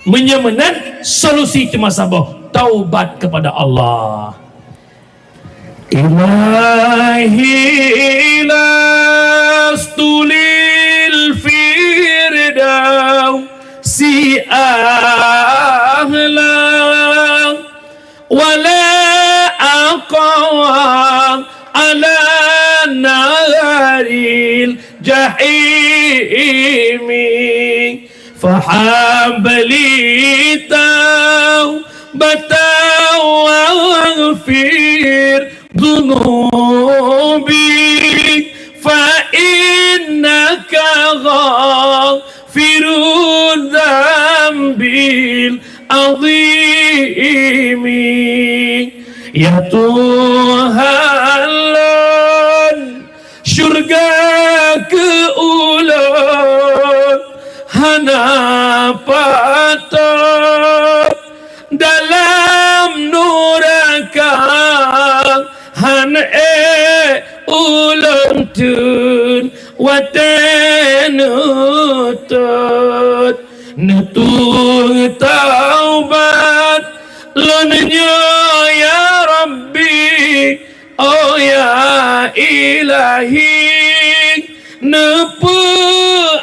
menyemenan solusi cuma sabah taubat kepada Allah. Ilahi lastu lil firdausi ahla wala aqwa ala naril jahimi fahabli taubatan waghfir ذنوبي فإنك غافر الذنب العظيم يا Tuhan syurga keulun hana patut dalam neraka han ulun tun watenutut nutung taubat lunnya ya Rabbi oh ya ilahi nepu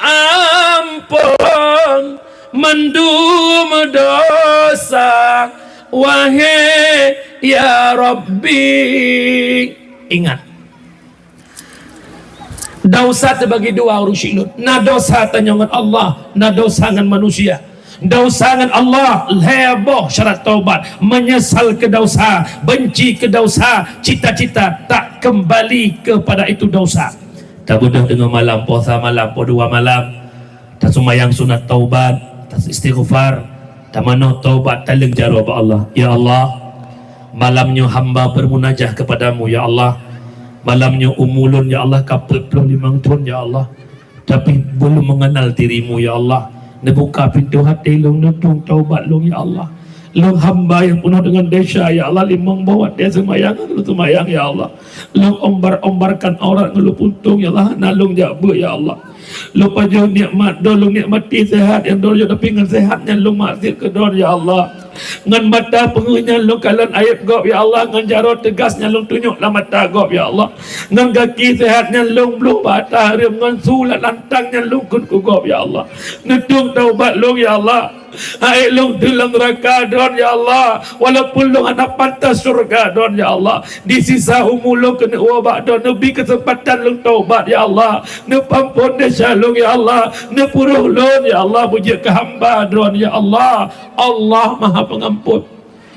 ampun mendum dosa wahai ya Rabbi. Ingat, dosa terbagi dua urusilun. Na dosa tanyangan Allah, na dosa dengan manusia. Dosa dengan Allah leboh syarat taubat, menyesal ke dosa, benci ke dosa, cita-cita tak kembali kepada itu dosa. Tak butuh dengan malam puasa malam, dua malam, tak sumayang sunat taubat, tak istighfar, tak mano taubat taleng jaro Allah. Ya Allah, malamnya hamba bermunajah kepadamu ya Allah, malamnya umulun ya Allah kapal 25 tahun ya Allah, tapi belum mengenal dirimu ya Allah. Nebuka pintu hati long, nutung taubat long ya Allah. Long hamba yang penuh dengan desa ya Allah, limang bawa dia semayang ya Allah. Long ombar-ombarkan aurat ngelu puntung ya Allah, nalung jabu ya Allah. Lupa jauh nikmat dolong nikmati sehat yang dulu tapi dengan sehatnya long maksir ke don ya Allah. Ngan mata pengunya long kalan ayat gop ya Allah, ngan jaro tegasnya long tunjuk lah mata gop ya Allah, ngan kaki sehatnya long belum bata harim, ngan sulat lantangnya long kun ku gop ya Allah, netung taubat long ya Allah. Hai long dalam neraka don ya Allah, walaupun long anak pantas surga don ya Allah, di sisa umur long kena wabak don, lebih kesempatan long taubat ya Allah, ne pampun desa long ya Allah, ne puruh long ya Allah, puji ke hamba don ya Allah. Allah Maha Pengampun.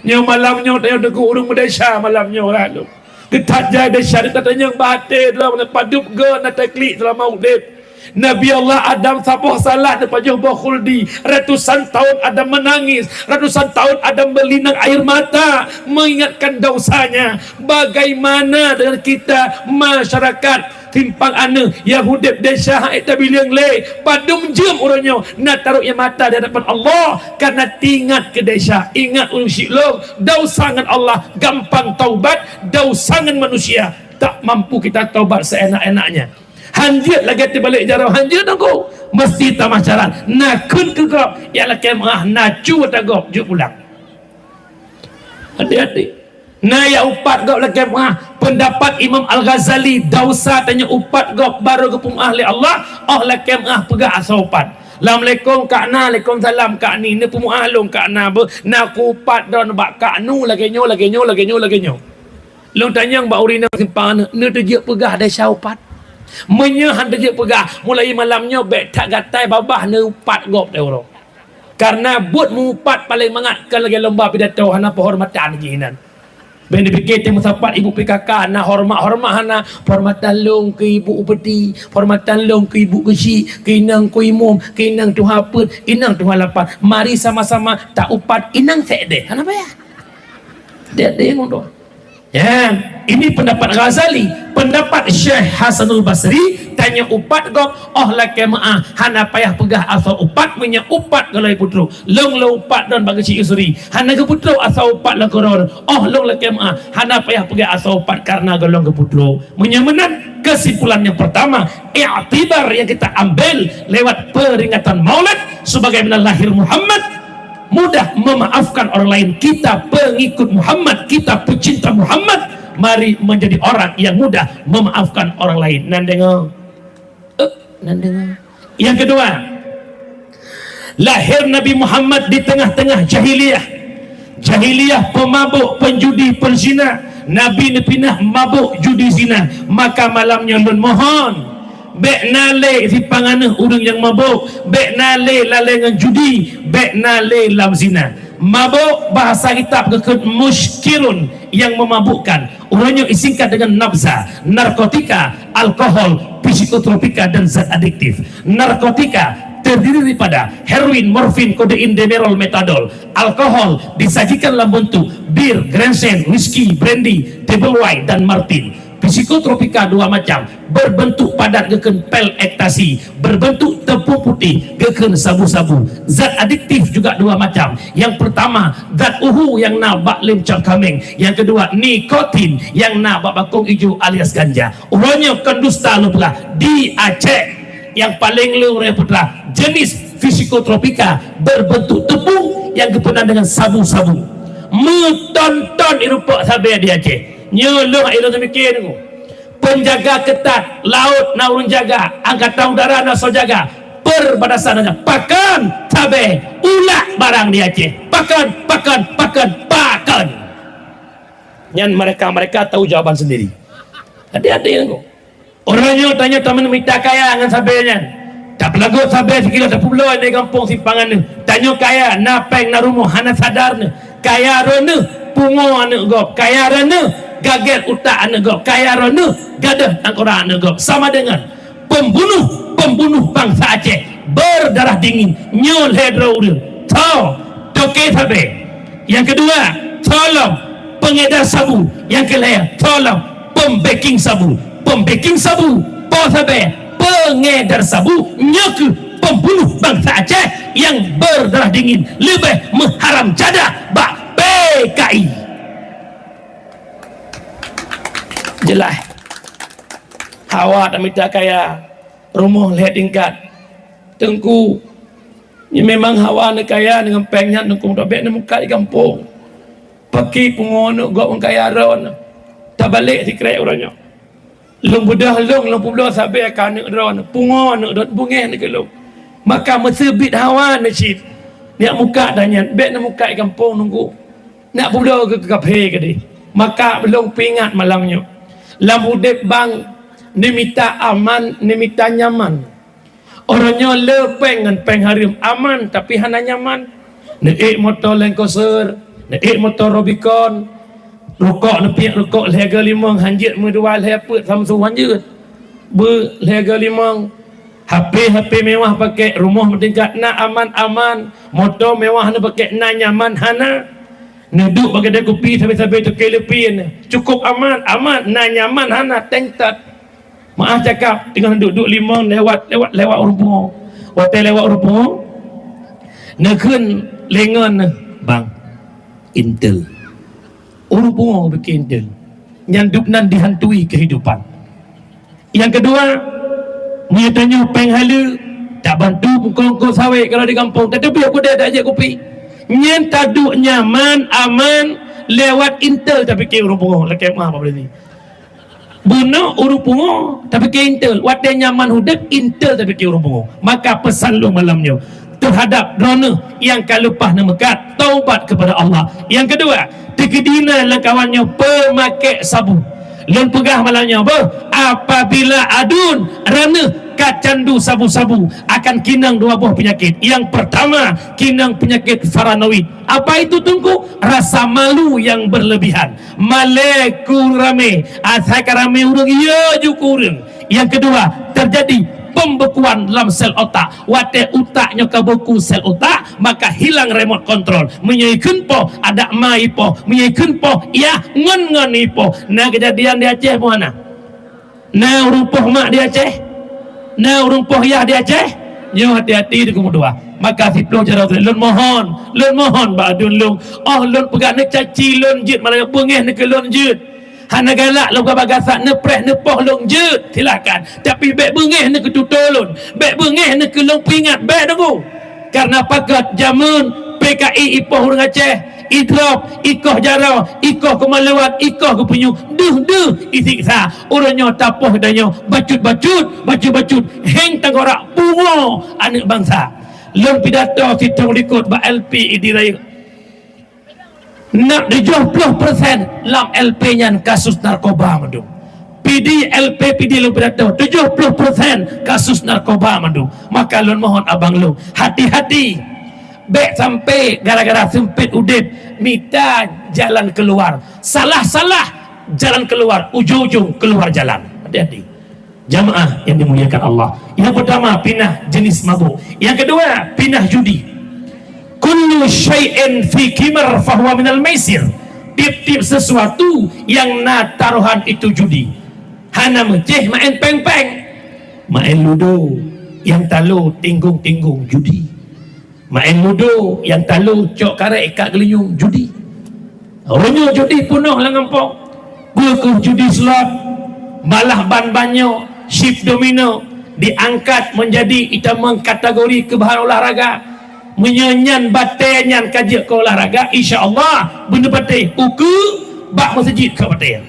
Nya malamnya tanya deku urang desa malamnya lalu. Ketat jaya desa tanya batin dalam padup ge na taklik selama udip. Nabi Allah Adam sabuh salah depan jubah khuldi. Ratusan tahun Adam menangis, ratusan tahun Adam berlinang air mata mengingatkan dosanya. Bagaimana dengan kita masyarakat timpang ane yang hudip desa eta bilang le padum jem urangnya nak taruh yang mata di hadapan Allah karena tingat ke desa, ingat urusi lo dausangan Allah, gampang taubat, dausangan manusia tak mampu kita taubat seenak-enaknya. Hanjir lagi terbalik jarang hanjir tangguh mesti tamacaran nakun ke gop ya lah kemah nacu tangguh juk pulang. Hati-hati. Nah ya upat gop lagi kemah pendapat Imam Al-Ghazali dausa tanya upat gop baru kepung ahli Allah lah kemah pegah asal upat. Assalamualaikum kak na, Waalaikumsalam kak ni, ne pumu ahlong kak na be, nak upat don bak kak nu lagi nyo. Long tanya mbak urina simpang ne terje pegah desa upat. Menyahan dia pegah mulai malamnya bet tak gatai babah ne upat gop euro karena buat mupat paling mangat ke lagi lomba pidato hana penghormatan jinan ben dipikir temu sapat ibu PKK na hormat hana hormatan long ke ibu upeti, hormatan long ke ibu kesi, ke inang ku imum, ke inang tu haput, inang tu halapan, mari sama-sama tak upat inang sede hana bayar dia ngono. Ya, ini pendapat Ghazali. Pendapat Syekh Hasanul Basri tanya upat gop lah kemaah hana payah pegah asal upat punya upat galai putru long lo upat dan bagi si isri hana ke putru asal upat la koror long la kemaah hana payah pegah asal upat karena golong ke putru. Menyamanan kesimpulan yang pertama, i'tibar yang kita ambil lewat peringatan Maulid sebagaimana lahir Muhammad, mudah memaafkan orang lain. Kita pengikut Muhammad, kita pecinta Muhammad, mari menjadi orang yang mudah memaafkan orang lain. Nandengo. Yang kedua, lahir Nabi Muhammad di tengah-tengah jahiliyah. Jahiliyah pemabuk, penjudi, penzina. Nabi nepinah mabuk, judi, zina. Maka malamnya lun mohon bek nale si panganeh urang yang mabuk, bek nale lalai dengan judi, bek nale lam zina. Mabuk bahasa kitab kekut muskirun yang memabukkan. Urangnya isingkat dengan nafza, narkotika, alkohol, psikotropika dan zat adiktif. Narkotika terdiri daripada heroin, morfin, kodein, demerol, metadol. Alkohol disajikan dalam bentuk bir, Grensen, whisky, brandy, table wine dan martin. Psikotropika dua macam, berbentuk padat geken pel ekstasi, berbentuk tepung putih geken sabu-sabu. Zat adiktif juga dua macam. Yang pertama zat uhu yang nabak lem cangkameng, yang kedua nikotin yang nabak bakung hijau alias ganja. Urangnya kendusta lupa di Aceh yang paling luar putra jenis psikotropika berbentuk tepung yang kepenan dengan sabu-sabu. Mentonton irupak sabar di Aceh. Nyolong air mikir tu. Penjaga ketat laut na urang jaga, angkatan udara na so jaga. Perbatasannya pakan tabe ulah barang di Aceh. Pakan. Yang mereka tahu jawaban sendiri. Hati-hati tu. Orangnya tanya teman minta kaya dengan sabenya. Tak pelagut sabar sekilo tak pulau di kampung simpangan ni. Tanya kaya napeng na rumah hana sadar ni. Kaya rona pungo ane gop, kaya rona gaget utak ane gop, kaya rona gadah angkora ane gop. Sama dengan pembunuh bangsa Aceh berdarah dingin nyol hedro urang. Toke sabe. Yang kedua, tolong pengedar sabu. Yang ketiga, tolong pembaking sabu. Po sabe, pengedar sabu nyok pembunuh bangsa Aceh yang berdarah dingin lebih mengharam jadah bak PKI. Jelas hawa tak minta kaya rumah lihat tingkat tengku Ini memang hawa nak kaya dengan pengnya nak kum dobek nak muka di kampung. Pakai pengono gok kaya ron. Tak balik si krek orangnya. Long budah long pula sabai akan nak ron. Pengono dot bungeh nak kelong. Maka mesebit hawa nak cip. Nak muka danya, bek nak muka di kampung nunggu. Nak pula ke kafe ke di. Maka belum pingat malamnya. Lam udep bang ni minta aman, ni minta nyaman. Orangnya lepeng dengan peng harim aman tapi hana nyaman. Naik motor Land Cruiser, naik motor Rubicon, rokok nepiak rokok harga 5 hanjit menjual harga Samsung hanjit. Harga 5. HP mewah pakai, rumah bertingkat nak aman, motor mewah nak pakai nak nyaman hana. Neduk bagi dia kopi sampai tu kelepin. Cukup aman, nak nyaman hana tengtat. Maaf cakap tengah duduk limang lewat rumpung. Hotel lewat rumpung. Nekun lengan bang Intel. Rumpung bikin Intel. Yang dupnan dihantui kehidupan. Yang kedua, dia tanya penghala tak bantu kongko sawit kalau di kampung. Tetapi aku dah ajak kopi. Nyen taduk nyaman, aman lewat Intel tapi ke rumpung laki mah apa boleh ni. Bunuh urung pungo tapi ke Intel. Wadah nyaman hudap Intel tapi ke urung pungo. Maka pesan lu malamnya terhadap drone yang kalupah nemekat taubat kepada Allah. Yang kedua, terkedina kawannya pemakai sabu. Lun pegah malamnya apa? Apabila adun rana kacandu sabu-sabu akan kinang 2 buah penyakit. Yang pertama, kinang penyakit paranoid. Apa itu tunggu? Rasa malu yang berlebihan. Malaiku rame, asal rame urang ya juku urang. Yang kedua, terjadi pembekuan dalam sel otak. Wate utaknya kebeku sel otak, maka hilang remote control. Menyaikan po ada mai po, menyaikan po ya ngon ipo. Nah kejadian di Aceh mana? Nah urung poh mak di Aceh. Nah urung poh ya di Aceh. Yo hati-hati di kedua. Maka si pelong cara lun mohon badun lung. Oh lun pegang nak caci lun jit malah bengeh nak lun jit. Hana galak lu bagasak nepres nepoh long jut silakan, tapi bek bengeh nak tutulun, bek bengeh nak long pingat bek tunggu. Karena pakat jamun PKI ipoh urang Aceh idrop ikoh jarau ikoh kemalawat ikoh kepenyu duh isiksa urangnya tapoh danyo bacut heng tanggorak pungo anak bangsa. Lun pidato sitong likut ba LP idirai nak 70% lam LP nya kasus narkoba mandung. PD lu berada 70% kasus narkoba mandung. Maka lun mohon abang lu hati-hati. Bek sampai gara-gara sempit udip minta jalan keluar. Salah jalan keluar, ujung-ujung keluar jalan. Hati-hati. Jamaah yang dimuliakan Allah. Yang pertama pindah jenis mabuk. Yang kedua pindah judi. Kullu syai'in fi kimar fahuwa minal maisir. Tip-tip sesuatu yang na taruhan itu judi. Hana meceh main peng-peng, main ludo yang talu tinggung-tinggung judi. Main ludo yang talu cok karek ikat geliung judi. Orangnya judi penuh lah ngampong. Buku judi slot, malah ban-banyo, shift domino diangkat menjadi itamang kategori kebahan olahraga. Menyanyan batenyan kaji ke olahraga, insya-Allah benda baten uku bak masjid ke baten.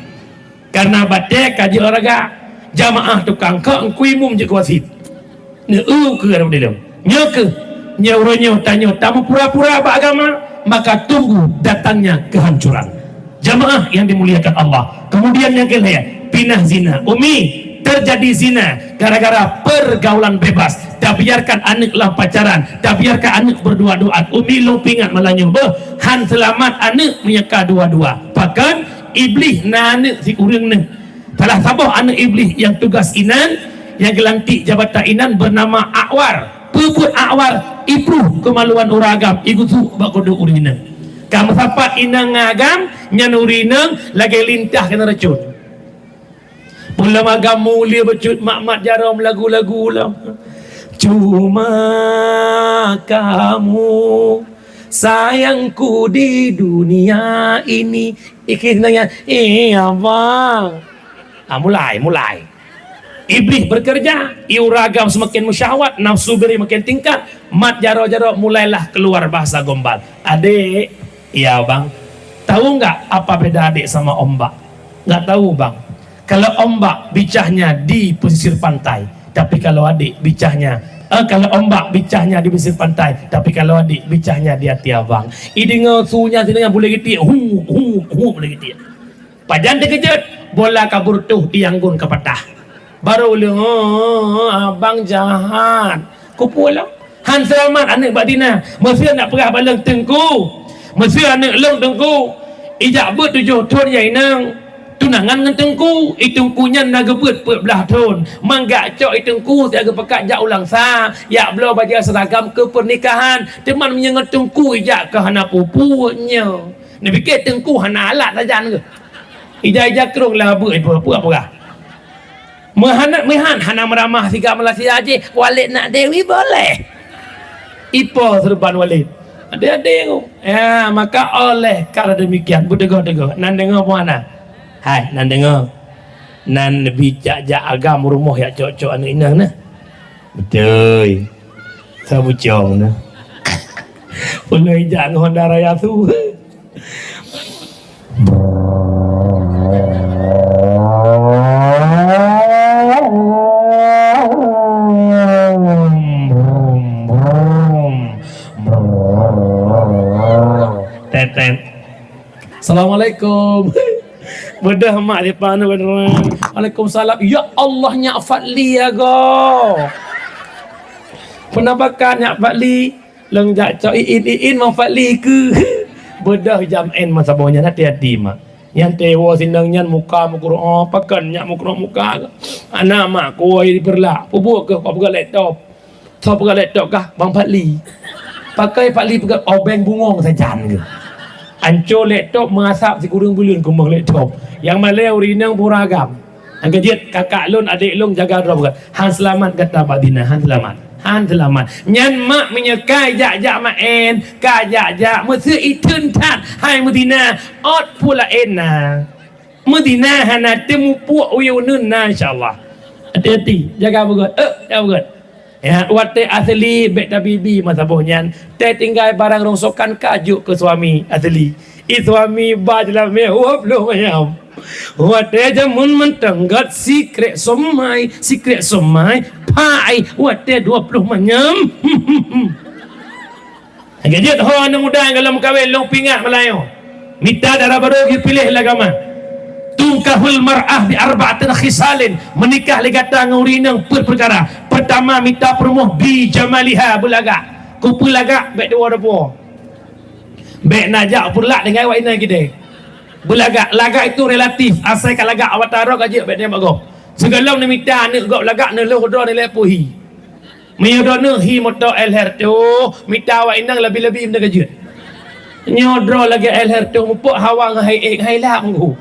Karena baten kaji olahraga jamaah tukang ke engkuimum je kuasit. Ne ke dalam dalam. Nya ke nya urangnya tanya tamu pura-pura beragama, maka tunggu datangnya kehancuran. Jamaah yang dimuliakan Allah. Kemudian yang kedua, pindah zina. Umi terjadi zina gara-gara pergaulan bebas. Tak biarkan anak lah pacaran, tak biarkan anak berdua-duaan. Umi lo pingat malanyo han selamat anak menyeka dua-dua. Bahkan iblis na anak si urang ni. Salah sabah anak iblis yang tugas inan, yang gelantik jabatan inan bernama Akwar. Puput Akwar ipruh kemaluan uragam igutu bakodo urinan. Kamu sapat inang ngagam nyan urinang lagi lintah kena racun. Pulang agam mulia becut mak-mak jaram lagu-lagu lah. Cuma kamu sayangku di dunia ini. Ikin nanya, abang. Mulai. Iblis bekerja, iu ragam semakin musyahwat, nafsu beri makin tingkat, mat jaro-jaro mulailah keluar bahasa gombal. Adik, iya bang, tahu nggak apa beda adik sama ombak? Nggak tahu bang. Kalau ombak bicahnya di pesisir pantai, tapi kalau adik bicahnya kalau ombak bicahnya di pesisir pantai, tapi kalau adik bicahnya di hati abang. Idinga sunya sini boleh gitu, boleh gitu. Pajan terkejut, bola kabur tuh dianggun ke patah. Baru lu abang jahat. Ku pulang. Han selamat anak Badina. Mesti nak perah balang tengku. Mesti anak long tengku. Ijak ber 7 tahun yang nang. Tunangan dengan tengku. Itungkunya naga ber belah tahun. Manggak cok itungku tiaga pekat jak ulang sa. Ya belau baju seragam ke pernikahan. Teman menyengat tengku ijak ke hana pupunya. Ni fikir tengku hana alat saja ke. Ijak kerong lah apa. Mehan hana meramah tiga Malaysia aja. Walid nak Dewi boleh. Ipo serban Walid. Ada tu. Ya, maka oleh kalau demikian budego-dego. Nan dengar mana? Hai, nan dengar. Nan bijak agama rumah ya cocok anak inang nah. Betul. Saya bucong nah. Boleh jak Honda Raya tu. Assalamualaikum. Bedah mak dia panu benar. Waalaikumsalam. Ya Allah nyak Fadli ya go. Penampakan nyak Fadli leng jak cok iin mang Fadli ke. Bedah jam en masa bawahnya hati-hati mak. Yang tewa sindangnya muka Quran pakan nyak muka. Anak mak kuai diperlak. Pubu ke apa laptop. Tahu pegang laptop kah bang Fadli? Pakai Fadli pegang obeng bungong saja ke. Ancur laptop mengasap si kurung bulan kumbang laptop. Yang malah urinang puragam. Yang kejut kakak lun adik lun jaga drop. Han selamat kata Pak Dina. Han selamat. Nyan mak menyekai jak main. Kajak mesti itun tan. Hai Medina. Ot pula ena. Medina hana temu puak uyunun na insyaAllah. Hati-hati. Jaga begut. Jaga begut. Ya, wate asli beta bibi masa bohnya. Teh tinggal barang rongsokan kajuk ke suami asli. Suami bajlah mewah belum ayam. Wate jamun mentenggat secret somai pai wate 20 manyam. Gajit ho anak muda dalam kawin long pingat Melayu. Minta darah baru pilih agama. Tungkahul mar'ah bi arba'atin khisalin, menikah legata ngurinang perkara. Pertama minta permuh bi jamaliha bulaga. Ku bulaga bek dua depo. Bek najak pula dengan awak ina kita. Bulaga laga itu relatif. Asal ka laga awak taruh aja bek dia bago. Segala ni minta ni gok laga ni lu do ni lepuhi. Meyodo ni hi moto elher tu minta awak ina lebih-lebih benda kejut. Nyodro lagi elher tu mupuk hawang hai lah menghu.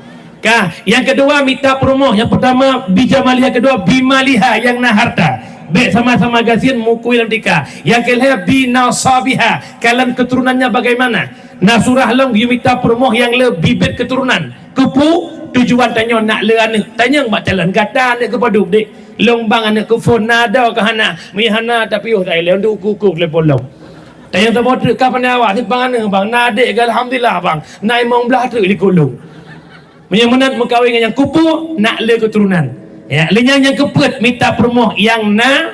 Yang kedua minta promo. Yang pertama bijamaliha, kedua bimaliha yang na harta. Baik sama-sama gasin mukui dalam tika. Yang kelima binasabiha, kalian keturunannya bagaimana. Nasurah long you minta promo yang le bibit keturunan. Kepu tujuan tanya nak le anak. Tanya mak jalan gata anak kepaduk dek. Long bang anak ke phone nada ke hana. Mi hana tapi oh tak le untuk kukuk le polong. Tanya tak mau truk kapan awak ni bang anak bang. Nadek ke alhamdulillah bang. Nai mong belah truk di kulung. Menyenat mengkawin yang kupu nak le keturunan. Ya, lenyang yang kepet minta permoh yang na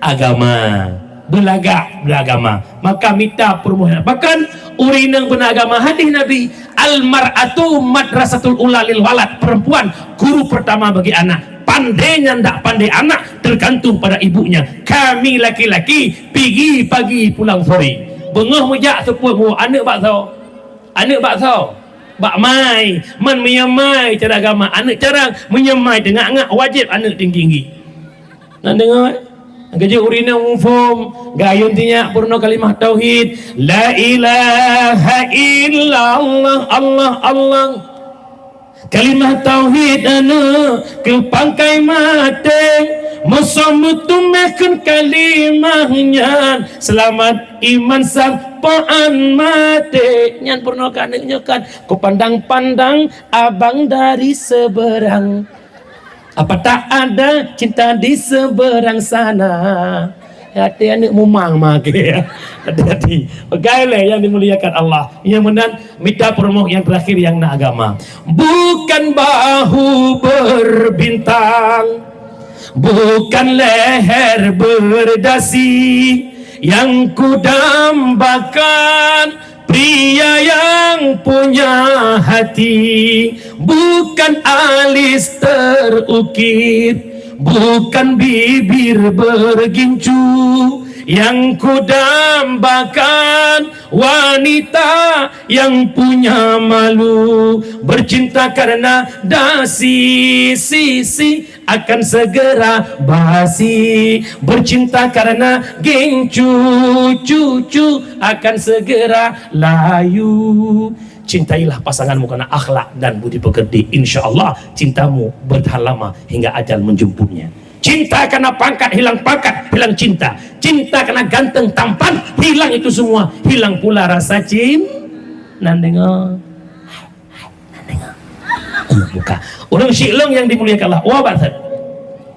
agama. Beragama. Maka minta permoh. Bahkan urinang beragama hadis Nabi, al mar'atu madrasatul ula lil walad. Perempuan guru pertama bagi anak. Pandainya ndak pandai anak tergantung pada ibunya. Kami laki-laki pergi pagi pulang sore. Bengah mejak sepuh anak bakso. Bak mai, man menyamai cara agama. Anak carang menyamai tengah-tengah wajib anak tinggi-tinggi. Nak dengar? Kerja urina umfum, gayun tinyak purna kalimah tauhid. La ilaha illallah, Allah. Kalimah tauhid ke pangkai mati. Musamutumehkan kalimahnya. Selamat iman sampaan mati. Nyan purna kaneknya kan. Ku pandang-pandang abang dari seberang. Apa tak ada cinta di seberang sana? Hati anak mumang mak ya. Hati-hati. Pegailah yang dimuliakan Allah. Yang menang minta promo yang terakhir yang nak agama. Bukan bahu berbintang, bukan leher berdasi yang kudambakan, pria yang punya hati, bukan alis terukir, bukan bibir bergincu, yang kudambakan wanita yang punya malu, bercinta karena dasi sisi akan segera basi, bercinta karena gincu cucu akan segera layu. Cintailah pasanganmu karena akhlak dan budi pekerti. Insya Allah cintamu bertahan lama hingga ajal menjemputnya. Cinta karena pangkat, hilang pangkat, hilang cinta. Cinta karena ganteng, tampan, hilang itu semua. Hilang pula rasa cinta. Nandengok. Buka. Orang Syiklong yang dimuliakan Allah. Wabat.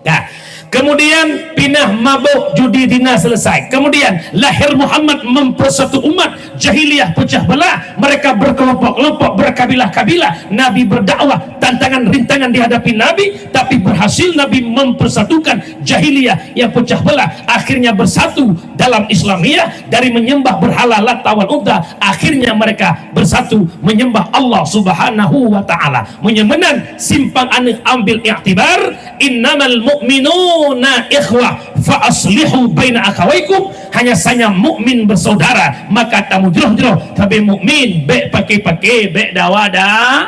Nah, kemudian pindah mabuk judi dina selesai. Kemudian lahir Muhammad mempersatu umat. Jahiliyah pecah belah, mereka berkelompok-kelompok, berkabilah-kabilah. Nabi berdakwah, tantangan rintangan dihadapi Nabi, tapi berhasil Nabi mempersatukan jahiliyah yang pecah belah. Akhirnya bersatu dalam Islamiyah, dari menyembah berhala Lat wal Uzza, akhirnya mereka bersatu menyembah Allah Subhanahu wa taala. Menyemenan simpang aneh ambil iktibar, innamal mu'minuna ikhwah fa aslihu baina akhawaikum. Hanya saja mukmin bersaudara, maka tamu jeroh-jeroh tapi mukmin bek pakai dawada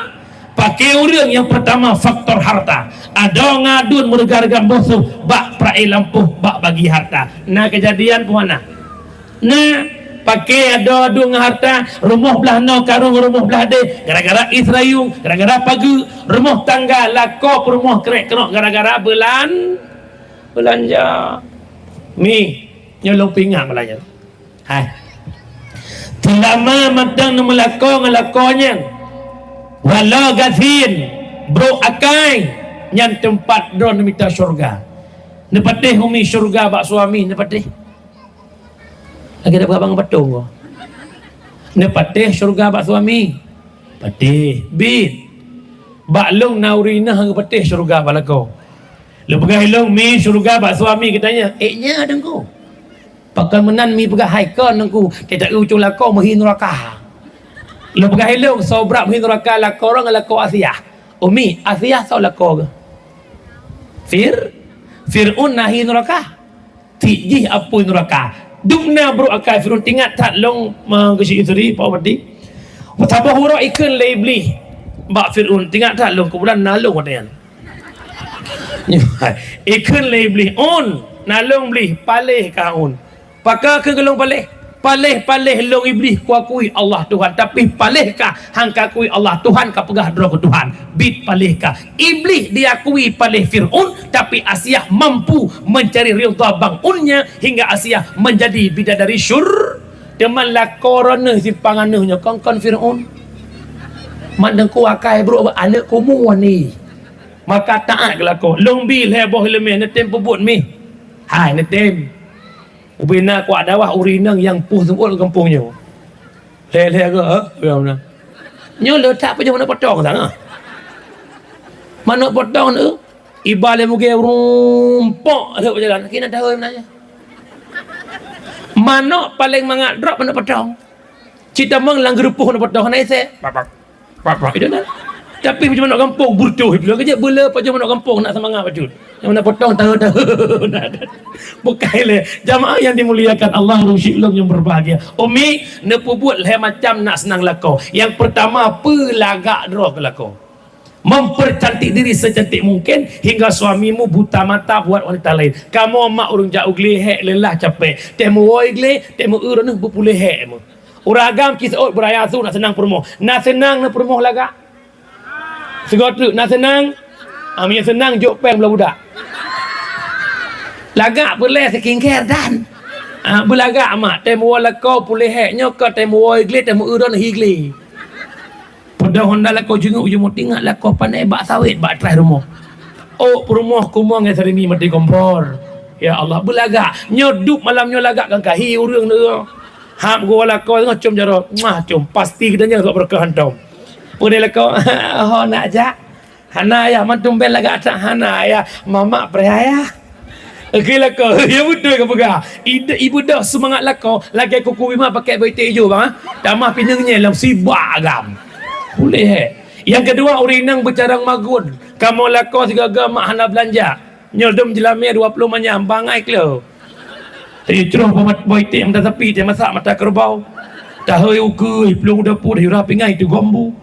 pakai orang. Yang pertama faktor harta, ada ngadun merega-rega musuh bak prai lampuh bak bagi harta. Nah kejadian puana nah pakai ada dung harta, rumah belah no karung rumah belah de, gara-gara Israel, gara-gara pagi rumah tangga lakok rumah kerek kenok gara-gara belanja mi nyolong pinggang belanja. Hai tilama matang melakonya walau gazin bro akai yang tempat drone minta syurga nepatih umi syurga bak suami nepatih lagi ada abang patung ko nepatih syurga bak suami patih bit bak long naurina hang patih syurga bak lako lepas long mi syurga bak suami katanya nya dengku pakai menan mi pegah haikon nengku kita ucul lako mahin neraka. Lo pegah helong sobrak mahin neraka lako orang lako Asiyah. Umi Asiyah sau lako ke? Fir'un nahi neraka. Tijih apa neraka. Dukna bro akai Fir'un tingat tak long mengisi isteri pak berdi. Betapa huruf ikan lebih bak Fir'un tingat tak long kebulan nalung katanya. Ikan lebih on nalung beli palih kaun. Pakar ke gelong palih long iblis kuakui Allah Tuhan, tapi palihkah hang kakui Allah Tuhan ka pegah dro ke Tuhan bit palihkah iblis diakui palih Fir'un, tapi Asiyah mampu mencari ridha bangunnya hingga Asiyah menjadi bidadari syur teman la korona simpangannya kongkon Fir'un mandang ku akai bro anak kumu ni maka taat kelako long bil heboh lemeh netem pebut mi hai netem ubina ku adawah urinang yang puh sempul kampungnya. Le ke ha? Nyo letak pa mana potong sana. Mana potong tu? Ibale muke rumpok ada berjalan. Kena tahu menanya. Mana paling mangat drop mana potong. Cita meng lang gerupuh mana potong naik se. Pak. Itu kan. Tapi macam mana kampung burduh bilang kerja bola macam mana kampung nak semangat betul. Yang mana potong tahu. Bukan le jamaah yang dimuliakan Allah Syiklong yang berbahagia. Umi nepu buat le macam nak senang lako. Yang pertama pelagak droh ke lako. Mempercantik diri secantik mungkin hingga suamimu buta mata buat wanita lain. Kamu mak urung jauh glehek lelah capek. Temu woi gleh, temu urun berpulih hek mu. Uragam kisah beraya su nak senang permoh. Nak senang nak permoh lagak. Segotu nak senang amnya senang jok peng belah budak lagak boleh saking care dan belagak mak temu wala kau pulih heknya ke temu woi gle temu udon higli pada honda la kau jenguk je mo tingat la kau pandai bak sawit bak try rumah Oh perumah kumang yang terimi mati kompor. Ya Allah belagak nyoduk malamnya lagak kan kahi urang dia. Hap gua lakau tengah cum jaro. Cum pasti kedanya sok berkah hantam. Pune lakau ho nak jak. Hana ya mantum bel lagak tak hana ya mama peraya. Okey lakau ya betul ke pegah. Ibu dah semangat lakau lagi kuku bima pakai baju hijau bang. Damah pinangnya dalam sibak agam. Boleh. Yang kedua urinang bercarang magun. Kamu lakau tiga mak hana belanja. Nyodom jelamnya 20 manyam bangai kelo. Tadi ceroh pamat boy tem dah tepi dia masak mata kerbau. Dah heu ukui pelung dapur hiura pingai tu gombu.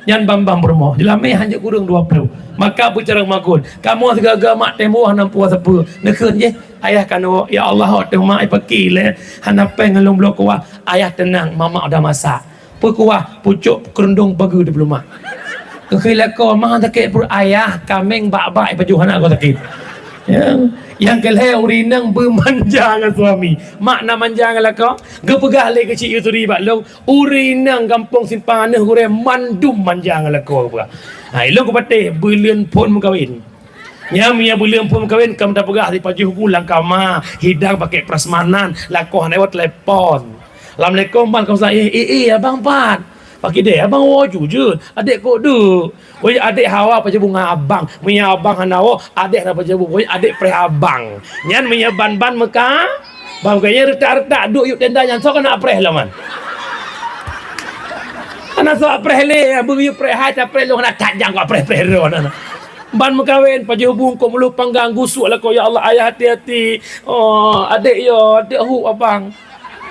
Nyan bambang bermoh. Jelamnya hanya kurang 20. Maka bercarang magun. Kamu tiga mak temu hana puas apa. Nekeun je. Ayah kanu ya Allah teu mak ai peki le. Hana peng ngalung blok kuah. Ayah tenang mama dah masak. Kuah pucuk kerundung pagi di belum mak. Kekila kau mah tak per ayah kameng bak-bak baju anak kau sakit. Yang kelih urinang bermanja dengan suami. Makna manja dengan kau. Gepegah le kecil itu ribat long. Urinang kampung simpang aneh gure mandum manja dengan kau pegah. Ha ilong ko patih belian pun mengkawin. Nyamia belian pun mengkawin kam dah pegah di paju pulang kama hidang pakai prasmanan lakoh lewat telepon. Assalamualaikum bang kau saya abang pan. Pakai dia abang waju je. Adik kok du. Oi adik hawa paje bunga abang. Punya abang hanawo adik apa je bu. Oi adik pre abang. Nyan punya ban-ban Mekah. Bang kaya retak-retak duk yuk tenda nyan sok nak pre lah man. Ana sok pre le bu yuk pre ha ta pre lo nak tajang kok pre ro ana. Ban mekawin paje hubung ko mulu panggang gusuk lah ko ya Allah ayah hati-hati. Oh adik yo adik hu abang.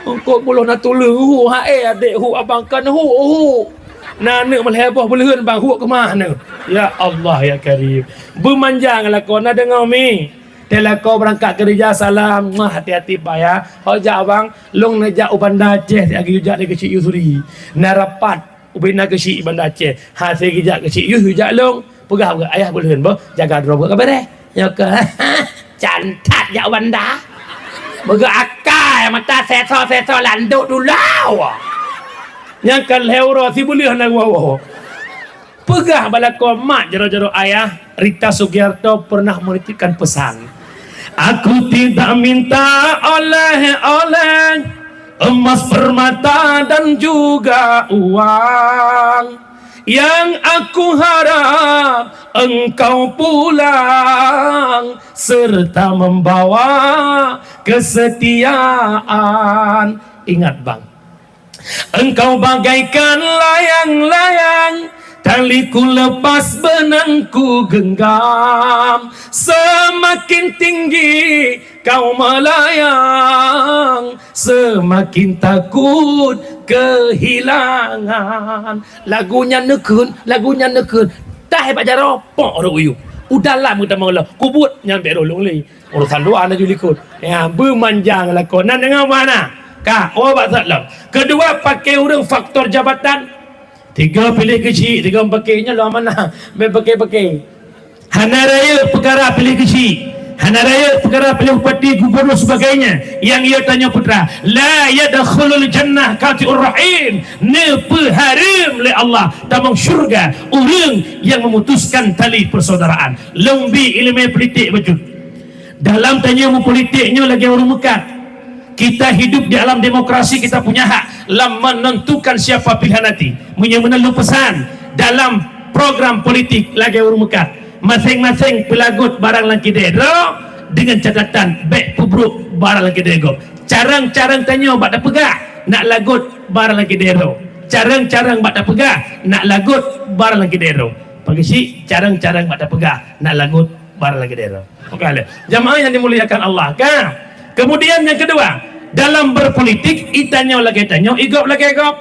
Engkau muluh nak tolong hu adik hu abang kan hu nana melheboh beleun bang hu ke mana ya Allah ya Karim bermanjanglah kau nak dengar mi telah kau berangkat kerja salam hati-hati pak ya hoja abang long najak ubanda Aceh lagi ujak ni kecil Yusri narapat ubina kecil Banda Aceh ha saya kijak kecil ujak long pegah ayah beleun boh jaga dro ke bare ya ke cantat ya ubanda Baga akai mata seso landuk dulau. Yang kan leuro si boleh nak wawo. Pegah balako mak jero-jero ayah Rita Sugiarto pernah menitipkan pesan. Aku tidak minta oleh-oleh emas permata dan juga uang. Yang aku harap engkau pulang serta membawa kesetiaan. Ingat bang, engkau bagaikan layang-layang, taliku lepas benangku genggam. Semakin tinggi kau melayang, semakin takut kehilangan. Lagunya nekun tak hebat jaro pok ro uyu udahlah kita mengelah kubut nyampe rolong li urusan doa na julikut ya bermanjang lah kau nan dengan mana kah obat salam. Kedua pakai urang faktor jabatan. Tiga pilih kecil, tiga pakainya lah mana pakai hana raya perkara pilih kecil, hana raya perkara pilih bupati gubernur sebagainya. Yang ia tanya putra la yadkhulul jannah katiur rahim, ne peharim le Allah tamang syurga orang yang memutuskan tali persaudaraan. Lombi ilmu politik baju dalam tanya mu politiknya lagi orang mekat. Kita hidup di alam demokrasi, kita punya hak dalam menentukan siapa pilihan nanti. Menyenangkan pesan dalam program politik lagi orang mekat. Masing-masing pelagut barang lagi dero dengan catatan baik pubruk barang lagi dego. Carang-carang tanya bak dah pegah nak lagut barang lagi dero. Carang-carang bak dah pegah nak lagut barang lagi dero. Pagi si carang-carang bak dah pegah nak lagut barang lagi dero. Okey, jamaah yang dimuliakan Allah kan. Kemudian yang kedua, dalam berpolitik itanya lagi tanya igop lagi igop.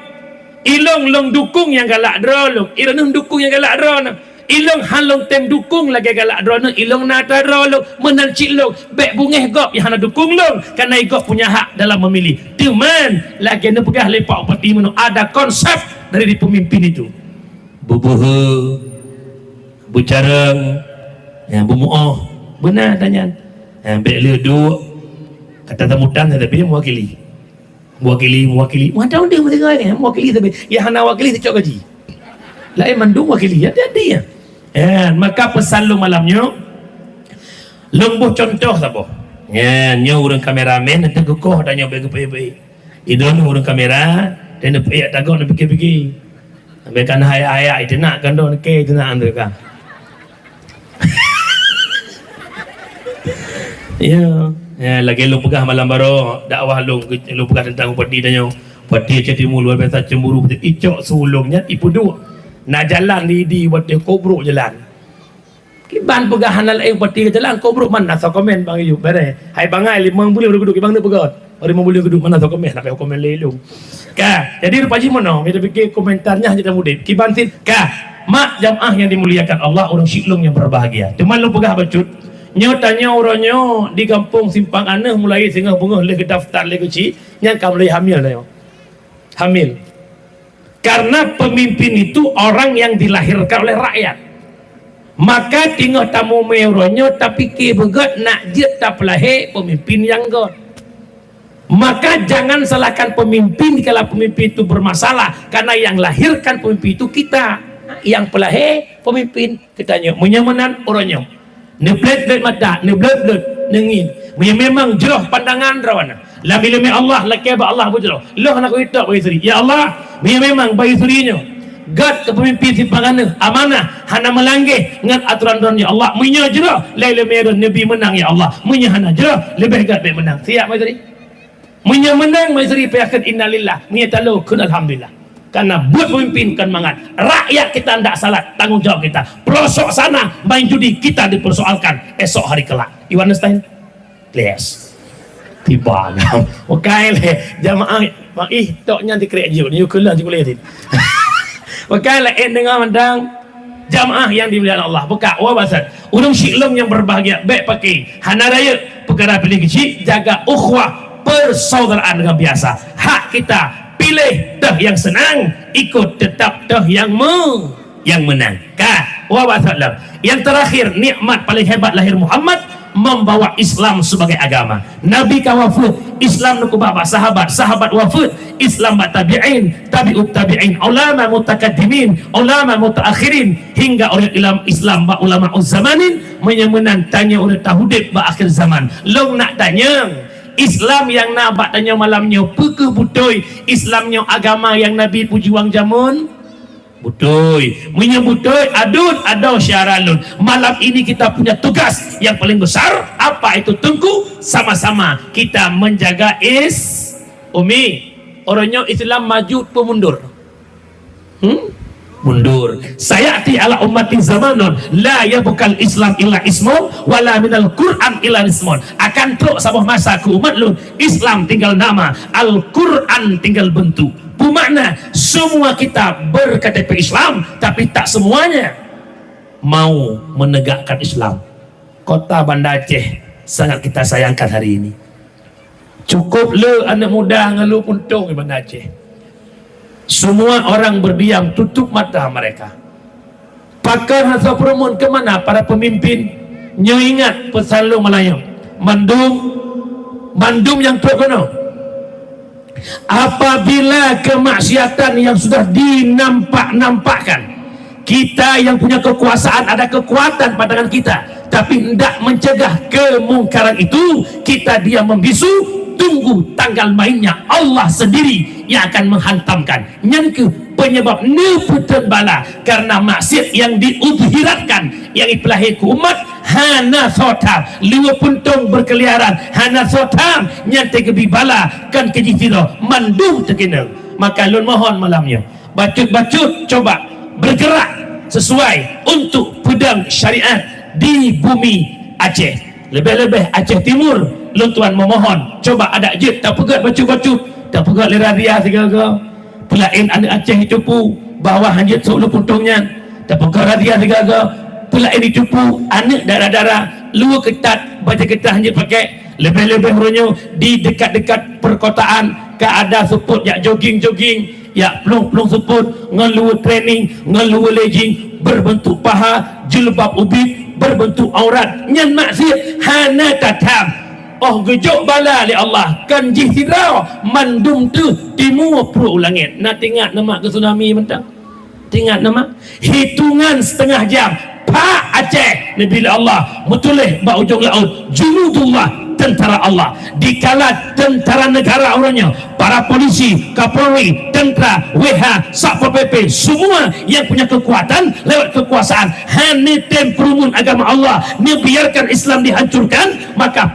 Ilong dukung yang galak drolong, ilong dukung yang galak drolong. Ilong halong tem dukung lagi galak drone ilong nata drone menancik long bek bungeh gop yang hana dukung long karena igop punya hak dalam memilih. Teman lagi ne pegah lepak parti meno ada konsep dari pemimpin itu. Bubuh bucareng yang bumuoh benar tanya. Bek le duk kata tamutan tapi mewakili. Macam dia mewakili tapi ya hana wakili tak gaji. Lain mandung wakili ya dia. Maka pesan lu malamnya Lembuh contoh sabo. Ya, nyo urang kameramen nanti kukuh dan nyo baik-baik. Idon urang kamera dan dia tagok nak fikir-fikir. Ambil kan ayat-ayat itu nak kan don ke itu nak andu kan. Ya, lagi lu pegah malam baru dakwah lu pegah tentang peti dan nyo. Peti cetimu luar biasa cemburu icok sulungnya ipu dua. Nak jalan di peti kobruk jalan. Kiban pegah hanal aing peti ke jalan kobruk mana so komen bang Ayub bare. Hai bangai 50 boleh duduk bang nak pegot. Orang 50 boleh duduk mana so komen nak komen lelung. Ka, jadi rupa jimono kita fikir komentarnya hanya mudik. Kiban sin ka, mak jamaah yang dimuliakan Allah orang syiklung yang berbahagia. Cuma lu pegah bacut. Nyo tanya orangnya di kampung Simpang Aneh mulai singgah bunga le ke daftar le kecil yang kamu mulai hamil dah. Hamil. Karena pemimpin itu orang yang dilahirkan oleh rakyat. Maka tinggal tamu meronyo tapi ke begot nak jet tak pelahir pemimpin yang god. Maka jangan salahkan pemimpin kalau pemimpin itu bermasalah karena yang lahirkan pemimpin itu kita. Yang pelahir pemimpin kitanya menyamanan orangnya. Ni bled mata, ni bled nengin. Memang jeroh pandangan rawana. La bila Allah laki Allah bujro. Loh nak kita bagi suri. Ya Allah, memang bagi surinya. God kepemimpin simpangan amanah hana melangge dengan aturan-aturan ya Allah. Munya jeroh laila merah nabi menang ya Allah. Munya hana jeroh lebih God baik menang. Siap bagi suri. Munya menang bagi suri payakan innalillah. Munya talu kun alhamdulillah. Karena buat pemimpin kan mangat rakyat kita tidak salah, tanggung jawab kita. Pelosok sana main judi kita dipersoalkan esok hari kelak. You understand? Please. Tiba ngam. Wakai le jamaah toknya dikreat je ni kula je boleh tin. Wakai le dengan mandang jamaah yang dimuliakan Allah. Buka wabasan. Urang syiklum yang berbahagia baik pakai hana raya perkara pilih kecil jaga ukhuwah persaudaraan dengan biasa. Hak kita pilih dah yang senang, ikut tetap dah yang menang. Ka, wabasallam. Yang terakhir, nikmat paling hebat lahir Muhammad membawa Islam sebagai agama. Nabi ka wafud, Islam nuku bapa sahabat wafud, Islam ba tabi'in, tabi'ut tabi'in, ulama mutakaddimin, ulama mutaakhirin hingga oleh Islam ba ulama uzzamanin menyemenan tanya oleh tahudib ba akhir zaman. Long nak tanya Islam yang nabak tanya malamnya peke butoi Islamnya agama yang Nabi puji wang jamun butoi punya butoi adun adau syaralun. Malam ini kita punya tugas yang paling besar apa itu tunggu sama-sama kita menjaga Umi orangnya Islam maju pemundur mundur. Sayati ala ummati zamanun la yabukal Islam illa ismun wala minal Quran illa ismun. Akan teruk sabah masa ke umat lu Islam tinggal nama, Al-Quran tinggal bentuk. Bermakna semua kita berKTP Islam tapi tak semuanya mau menegakkan Islam. Kota Banda Aceh sangat kita sayangkan hari ini. Cukup le anak muda ngalu puntung di Banda Aceh. Semua orang berdiam, tutup mata mereka. Pakar Hasa Perumun kemana para pemimpin? Nyo ingat pesan lu Melayu. Mandum yang terkenal. Apabila kemaksiatan yang sudah dinampak-nampakkan, kita yang punya kekuasaan ada kekuatan pada tangan kita, tapi hendak mencegah kemungkaran itu, kita diam membisu. Tunggu tanggal mainnya Allah sendiri yang akan menghantamkan. Yang penyebab neputan bala karena maksiat yang diudhiratkan yang ipelahi ke umat hana sotam liwa puntung berkeliaran hana sotam nyantai kebi bala kan kejitiro mandung terkenal. Maka lun mohon malamnya bacut-bacut coba bergerak sesuai untuk pedang syariat di bumi Aceh, lebih-lebih Aceh Timur. Lun tuan memohon coba ada je tak pegat bacu-bacu tak pegat lera dia segala pelain anak Aceh cupu bawah hanjit sok lu puntungnya tak pegat dia segala pelain dicupu anak darah-darah lu ketat baca ketat hanjit pakai lebih-lebih ronyo di dekat-dekat perkotaan ke ada support ya jogging-jogging ya pelung-pelung support ngeluar training ngeluar legging berbentuk paha jilbab ubit berbentuk aurat nyan maksiat hana tatam. Oh gejok bala li Allah kan jihtirau mandum tu timur pro langit. Nak tingat nama ke tsunami mentang. Tingat nama hitungan setengah jam. Pak Aceh Nabi Allah mutulih ba ujung laut junudullah tentara Allah dikala tentara negara orangnya para polisi Kapolri tentera WH Satpol PP semua yang punya kekuatan lewat kekuasaan hanitem perumun agama Allah ni biarkan Islam dihancurkan maka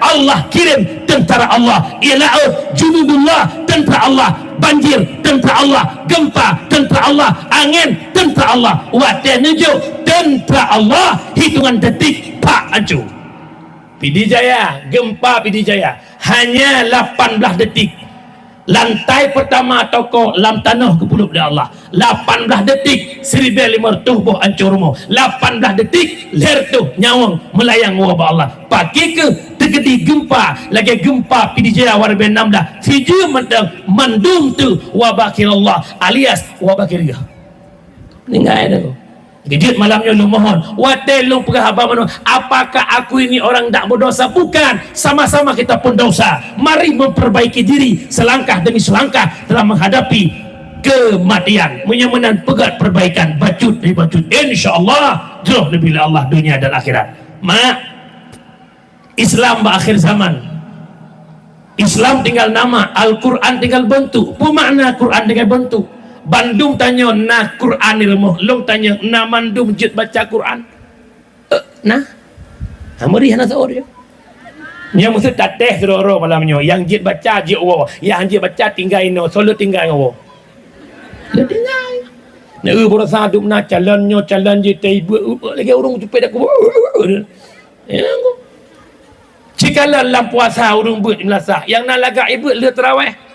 Allah kirim tentara Allah ilaut junudullah tentara Allah banjir tentera Allah gempa tentera Allah angin tentera Allah wate nujuk tentera Allah hitungan detik pak hancur. Pidijaya gempa Pidijaya hanya 18 detik lantai pertama toko lam tanah ke puluh dari Allah 18 detik 1500 buah hancur rumah 18 detik ler tu nyawang melayang wabah Allah pakai ke terjadi gempa lagi gempa Pidijaya warga 16 fiju mandung tu wabakir Allah alias wabakir dia ningai dah Gejit malamnya lu mohon wate lu pegah abang manu apakah aku ini orang tak berdosa bukan sama-sama kita pun dosa mari memperbaiki diri selangkah demi selangkah dalam menghadapi kematian menyamanan pegat perbaikan bacut demi bacut insyaAllah jauh lebih Allah dunia dan akhirat Islam berakhir zaman Islam tinggal nama Al-Quran tinggal bentuk apa makna Quran tinggal bentuk Bandung tanya na Quran ilmu long tanya na mandum jid baca Quran nah amri hana seorang yang mesti tateh seroro malamnya yang jid baca jid wo yang jid baca tinggal ino solo tinggal wo le tinggal na berasa duk na calon je ibu lagi urang cepet aku ya aku jikalau dalam puasa urang buat melasa yang nak lagak ibu le tarawih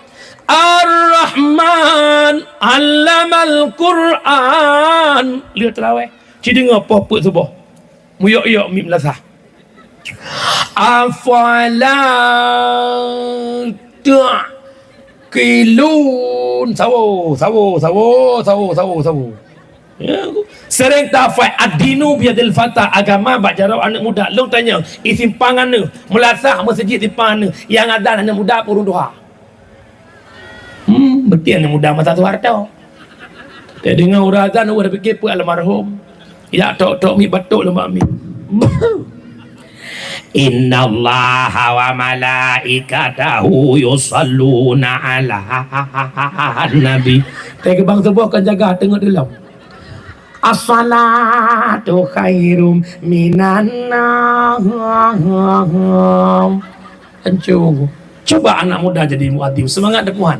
Ar-Rahman Allamal Quran lihat terawih cik dengar apa subuh muyok-yok mim lasah afala ta'qilun sawo ya sering tafai ad-dinu biadil fata agama bak jarau anak muda long tanya isimpangan ni melasah masjid timpangan ni yang ada anak muda purun doa betul anak muda masa tu harta dia dengar urazan orang fikir pun almarhum ya tok mi batuk lemak mi innallaha wa malaikatahu yusalluna ala nabi tega bang sebuah kan jaga tengok dalam as-salatu khairum minan nawm hancur coba anak muda jadi muadzin semangat depan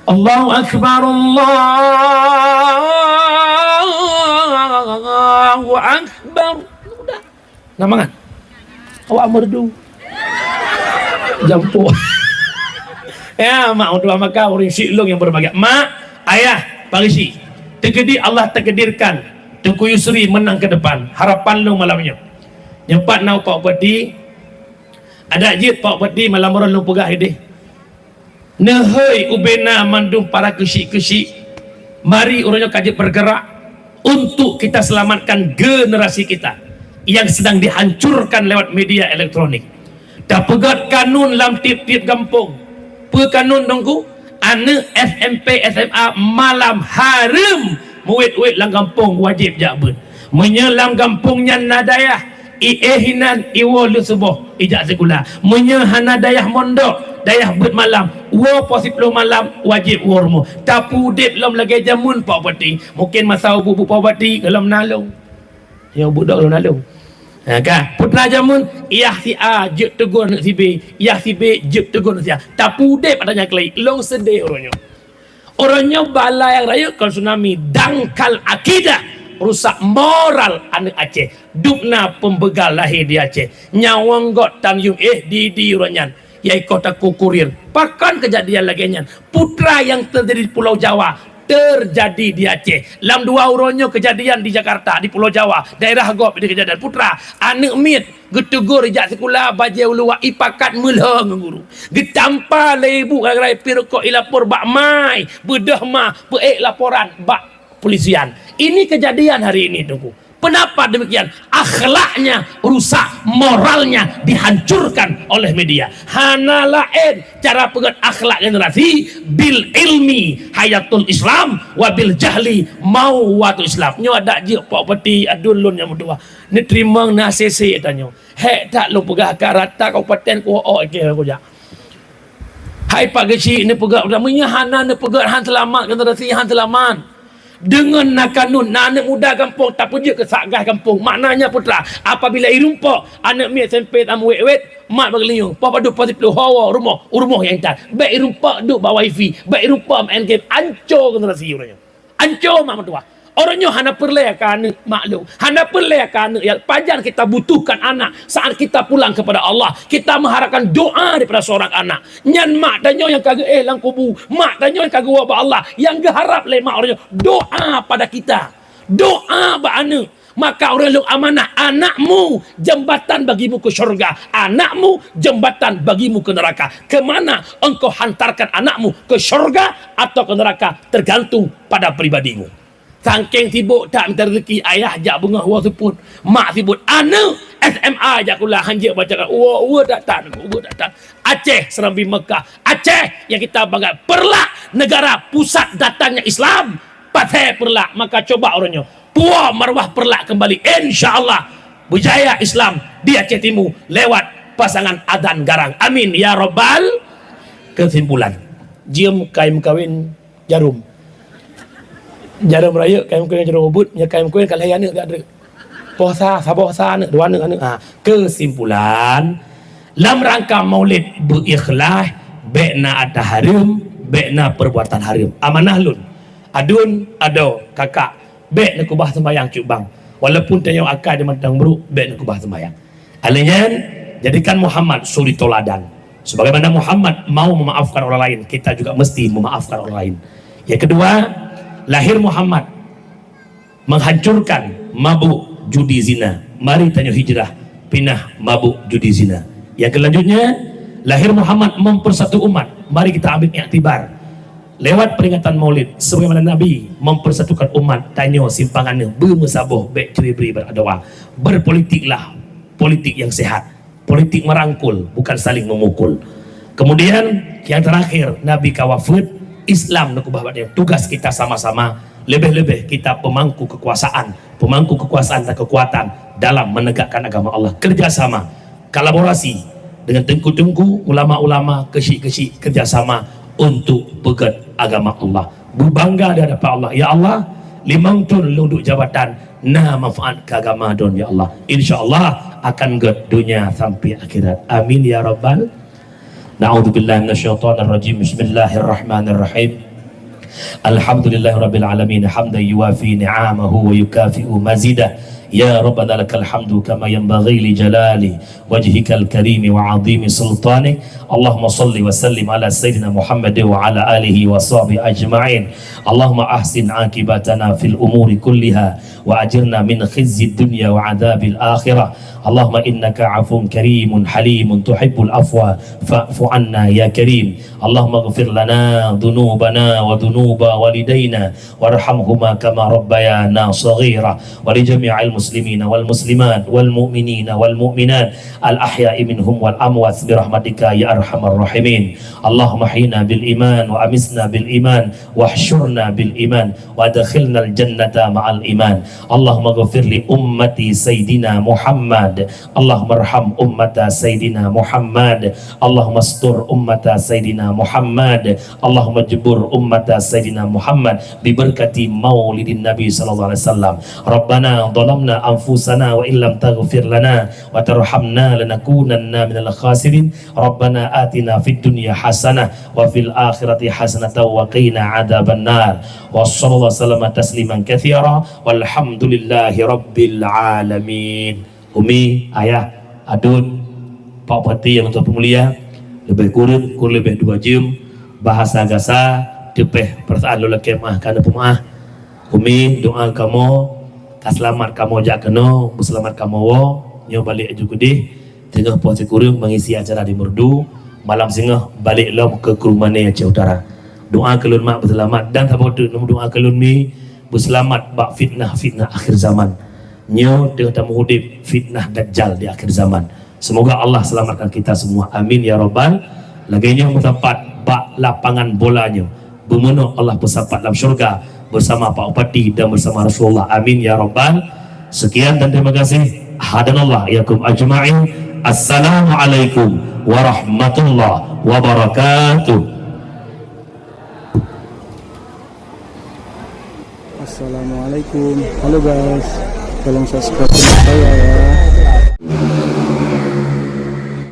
Allahu Akbar Allahu Akbar udah namangan awak merdu jampu ya mak untuk maka orang silong yang berbahagia mak ayah parisi tegedi Allah takdirkan Tengku Yusri menang ke depan harapan lu malamnya nyempat nau pak peti ada jid pak peti malam orang lu pegah ini nehoi ubena mandum para kesik-kesik mari orangnya kaji bergerak untuk kita selamatkan generasi kita yang sedang dihancurkan lewat media elektronik dah pegat kanun dalam tip-tip kampung pekanun dongku anak SMP SMA malam haram murid-murid lang kampung wajib jakben menyelam kampungnya nadayah Ihinan iwolu subuh ijak sekolah menyehana dayah mondok dayah bet malam wo posiplo malam wajib warmu tapu dip lom lagi jamun pak pati mungkin masa bubu pak pati kalau nalung yang budak kalau nalung kan putra jamun iyah si A juk tegur nak si B iyah si B juk tegur nak si A tapu dip adanya kelai long sedih orangnya bala yang raya kalau tsunami dangkal akidah rusak moral anak Aceh dukna pembegal lahir di Aceh nyawang got tan yung di uranyan yai kota kukurir pakan kejadian lagi nyan putra yang terjadi di Pulau Jawa terjadi di Aceh lam dua uronyo kejadian di Jakarta di Pulau Jawa daerah gop di kejadian putra anak mit getugur ijak sekolah baje ulua ipakat mulha nguru getampa lebu garai pirko ilapor bak mai bedah mah peek laporan bak polisian ini kejadian hari ini tunggu Kenapa demikian? Akhlaknya rusak, moralnya dihancurkan oleh media. Hana lain cara pegat akhlak generasi bil ilmi hayatul Islam wa bil jahli mauwatul Islam. Nyo ada je pak peti adun lun yang berdua. Ni terima nasisi tanyo. Hek tak lu pegah akar rata kabupaten ku okey aku jak. Hai pak kecil ni pegak namanya hana ni pegak han selamat generasi han selamat. Dengan nakanun anak muda kampung tak punya kesagah kampung maknanya putra apabila irumpa anak mi SMP tamu wet mak berliung pa padu pati pelu hawa rumah yang tak baik irumpa duk bawa wifi baik irumpa main game ancur generasi orangnya ancur mak mentua orangnya hana perlayakan maklum hana perlayakan ya pajan kita butuhkan anak saat kita pulang kepada Allah kita mengharapkan doa daripada seorang anak nyan mak danyo yang kagak lang kubu mak danyo yang kagak wa Allah yang geharap le mak orangnya doa pada kita doa ba anak maka orang lu amanah anakmu jembatan bagimu ke syurga anakmu jembatan bagimu ke neraka kemana engkau hantarkan anakmu ke syurga atau ke neraka tergantung pada pribadimu. Sangking sibuk tak minta rezeki ayah jak bunga huwa seput mak sibuk anak SMA jak kula hanjak bacakan uwa datang Aceh Serambi Mekah Aceh yang kita bangga Perlak negara pusat datangnya Islam Pathe Perlak maka coba orangnya puah marwah Perlak kembali insyaallah berjaya Islam di Aceh Timur lewat pasangan Adan Garang amin ya rabbal. Kesimpulan jiem kain kawin jarum raya kain kawin jarum ubud nya kain kawin kalau anak tak ada puasa sabosa anak dua anak kesimpulan dalam rangka maulid berikhlas bekna ada harum bekna perbuatan harum amanah lun adun ado kakak bek nak kubah sembayang cubang walaupun tanya akal dia mentang beruk bek nak kubah sembayang alinyan jadikan Muhammad suri toladan sebagaimana Muhammad mau memaafkan orang lain kita juga mesti memaafkan orang lain. Yang kedua lahir Muhammad menghancurkan mabuk judi zina mari tanya hijrah pindah mabuk judi zina. Yang selanjutnya lahir Muhammad mempersatu umat mari kita ambil iktibar lewat peringatan maulid sebagaimana Nabi mempersatukan umat tanya simpangannya bermusaboh baik ceri-beri berdoa berpolitiklah politik yang sehat politik merangkul bukan saling memukul. Kemudian yang terakhir Nabi kawafud Islam nak ubah badan tugas kita sama-sama lebih-lebih kita pemangku kekuasaan dan kekuatan dalam menegakkan agama Allah kerjasama kolaborasi dengan tengku-tengku ulama-ulama kesyik-kesyik kerjasama untuk pegat agama Allah berbangga di hadapan Allah ya Allah limang tun lunduk jabatan na manfaat ke agama don ya Allah insyaallah akan get dunia sampai akhirat amin ya rabbal. Na'udzubillahi minasyaitonir rajim. Bismillahirrahmanirrahim. Alhamdulillahirabbil alamin hamdan yuwafi ni'amahu wa yukafi'u mazidah. Ya rabbana lakal hamdu kama yanbaghi li jalali wajhikal karim wa 'azimi sultanik. Allahumma shalli wa sallim ala sayyidina Muhammad wa ala alihi wa sahbihi ajma'in. Allahumma ahsin 'aqibatana fil umuri kulliha wa ajirna min khizyid dunya wa 'adzabil akhirah. Allahumma innaka 'afuwun karimun halimun tuhibbul afwa fa'fu 'anna ya karim. Allahumma ighfir lana dhunubana wa dhunuba walidayna warhamhuma kama rabbayana shaghira wa li jami'il muslimina wal muslimat wal mu'minina wal mu'minat al ahya'i minhum wal amwat bi rahmatika ya arhamar rahimin. Allahumma hina bil iman wa amisna bil iman wahsyurna bil iman wa adkhilna al jannata ma'al iman. Allahumma ighfir li ummati sayyidina Muhammad. Allahumma arham ummata sayyidina Muhammad. Allahumma astur ummata sayyidina Muhammad. Allahumma jebur ummata sayyidina Muhammad bi berkati maulidin Nabi sallallahu alaihi wasallam. Rabbana dhalamna anfusana wa illam taghfir lana wa tarhamna lanakunanna minal khasirin. Rabbana atina fid dunya hasanah wa fil akhirati hasanatan wa qina adzaban nar. Wa sallallahu alaihi tasliman katsira walhamdulillahi rabbil alamin. Umi, ayah, adun, pak pati yang untuk pemulia lebih kurang lebih 2 jam bahasa gasa depeh perasaan lo laki mah kana pemaah. Umi doa kamu selamat kamu jak keno selamat kamu wo nyo balik juga deh tengah puasa kurang mengisi acara di Merdu malam singah balik lo ke Kurmane Aceh Utara. Doa kelun mak berselamat dan sabotu doa kelun mi berselamat bak fitnah akhir zaman. nyo dengan tamu hudib fitnah dajjal di akhir zaman. Semoga Allah selamatkan kita semua, amin ya rabbal. Lagainya mutapat bak lapangan bolanya bermenuk Allah bersapat dalam syurga bersama Pak Upati dan bersama Rasulullah, amin ya rabbal. Sekian dan terima kasih. Hadanallah yakum ajma'in. Assalamualaikum warahmatullahi wabarakatuh. Assalamualaikum. Halo guys, tolong subscribe channel saya ya.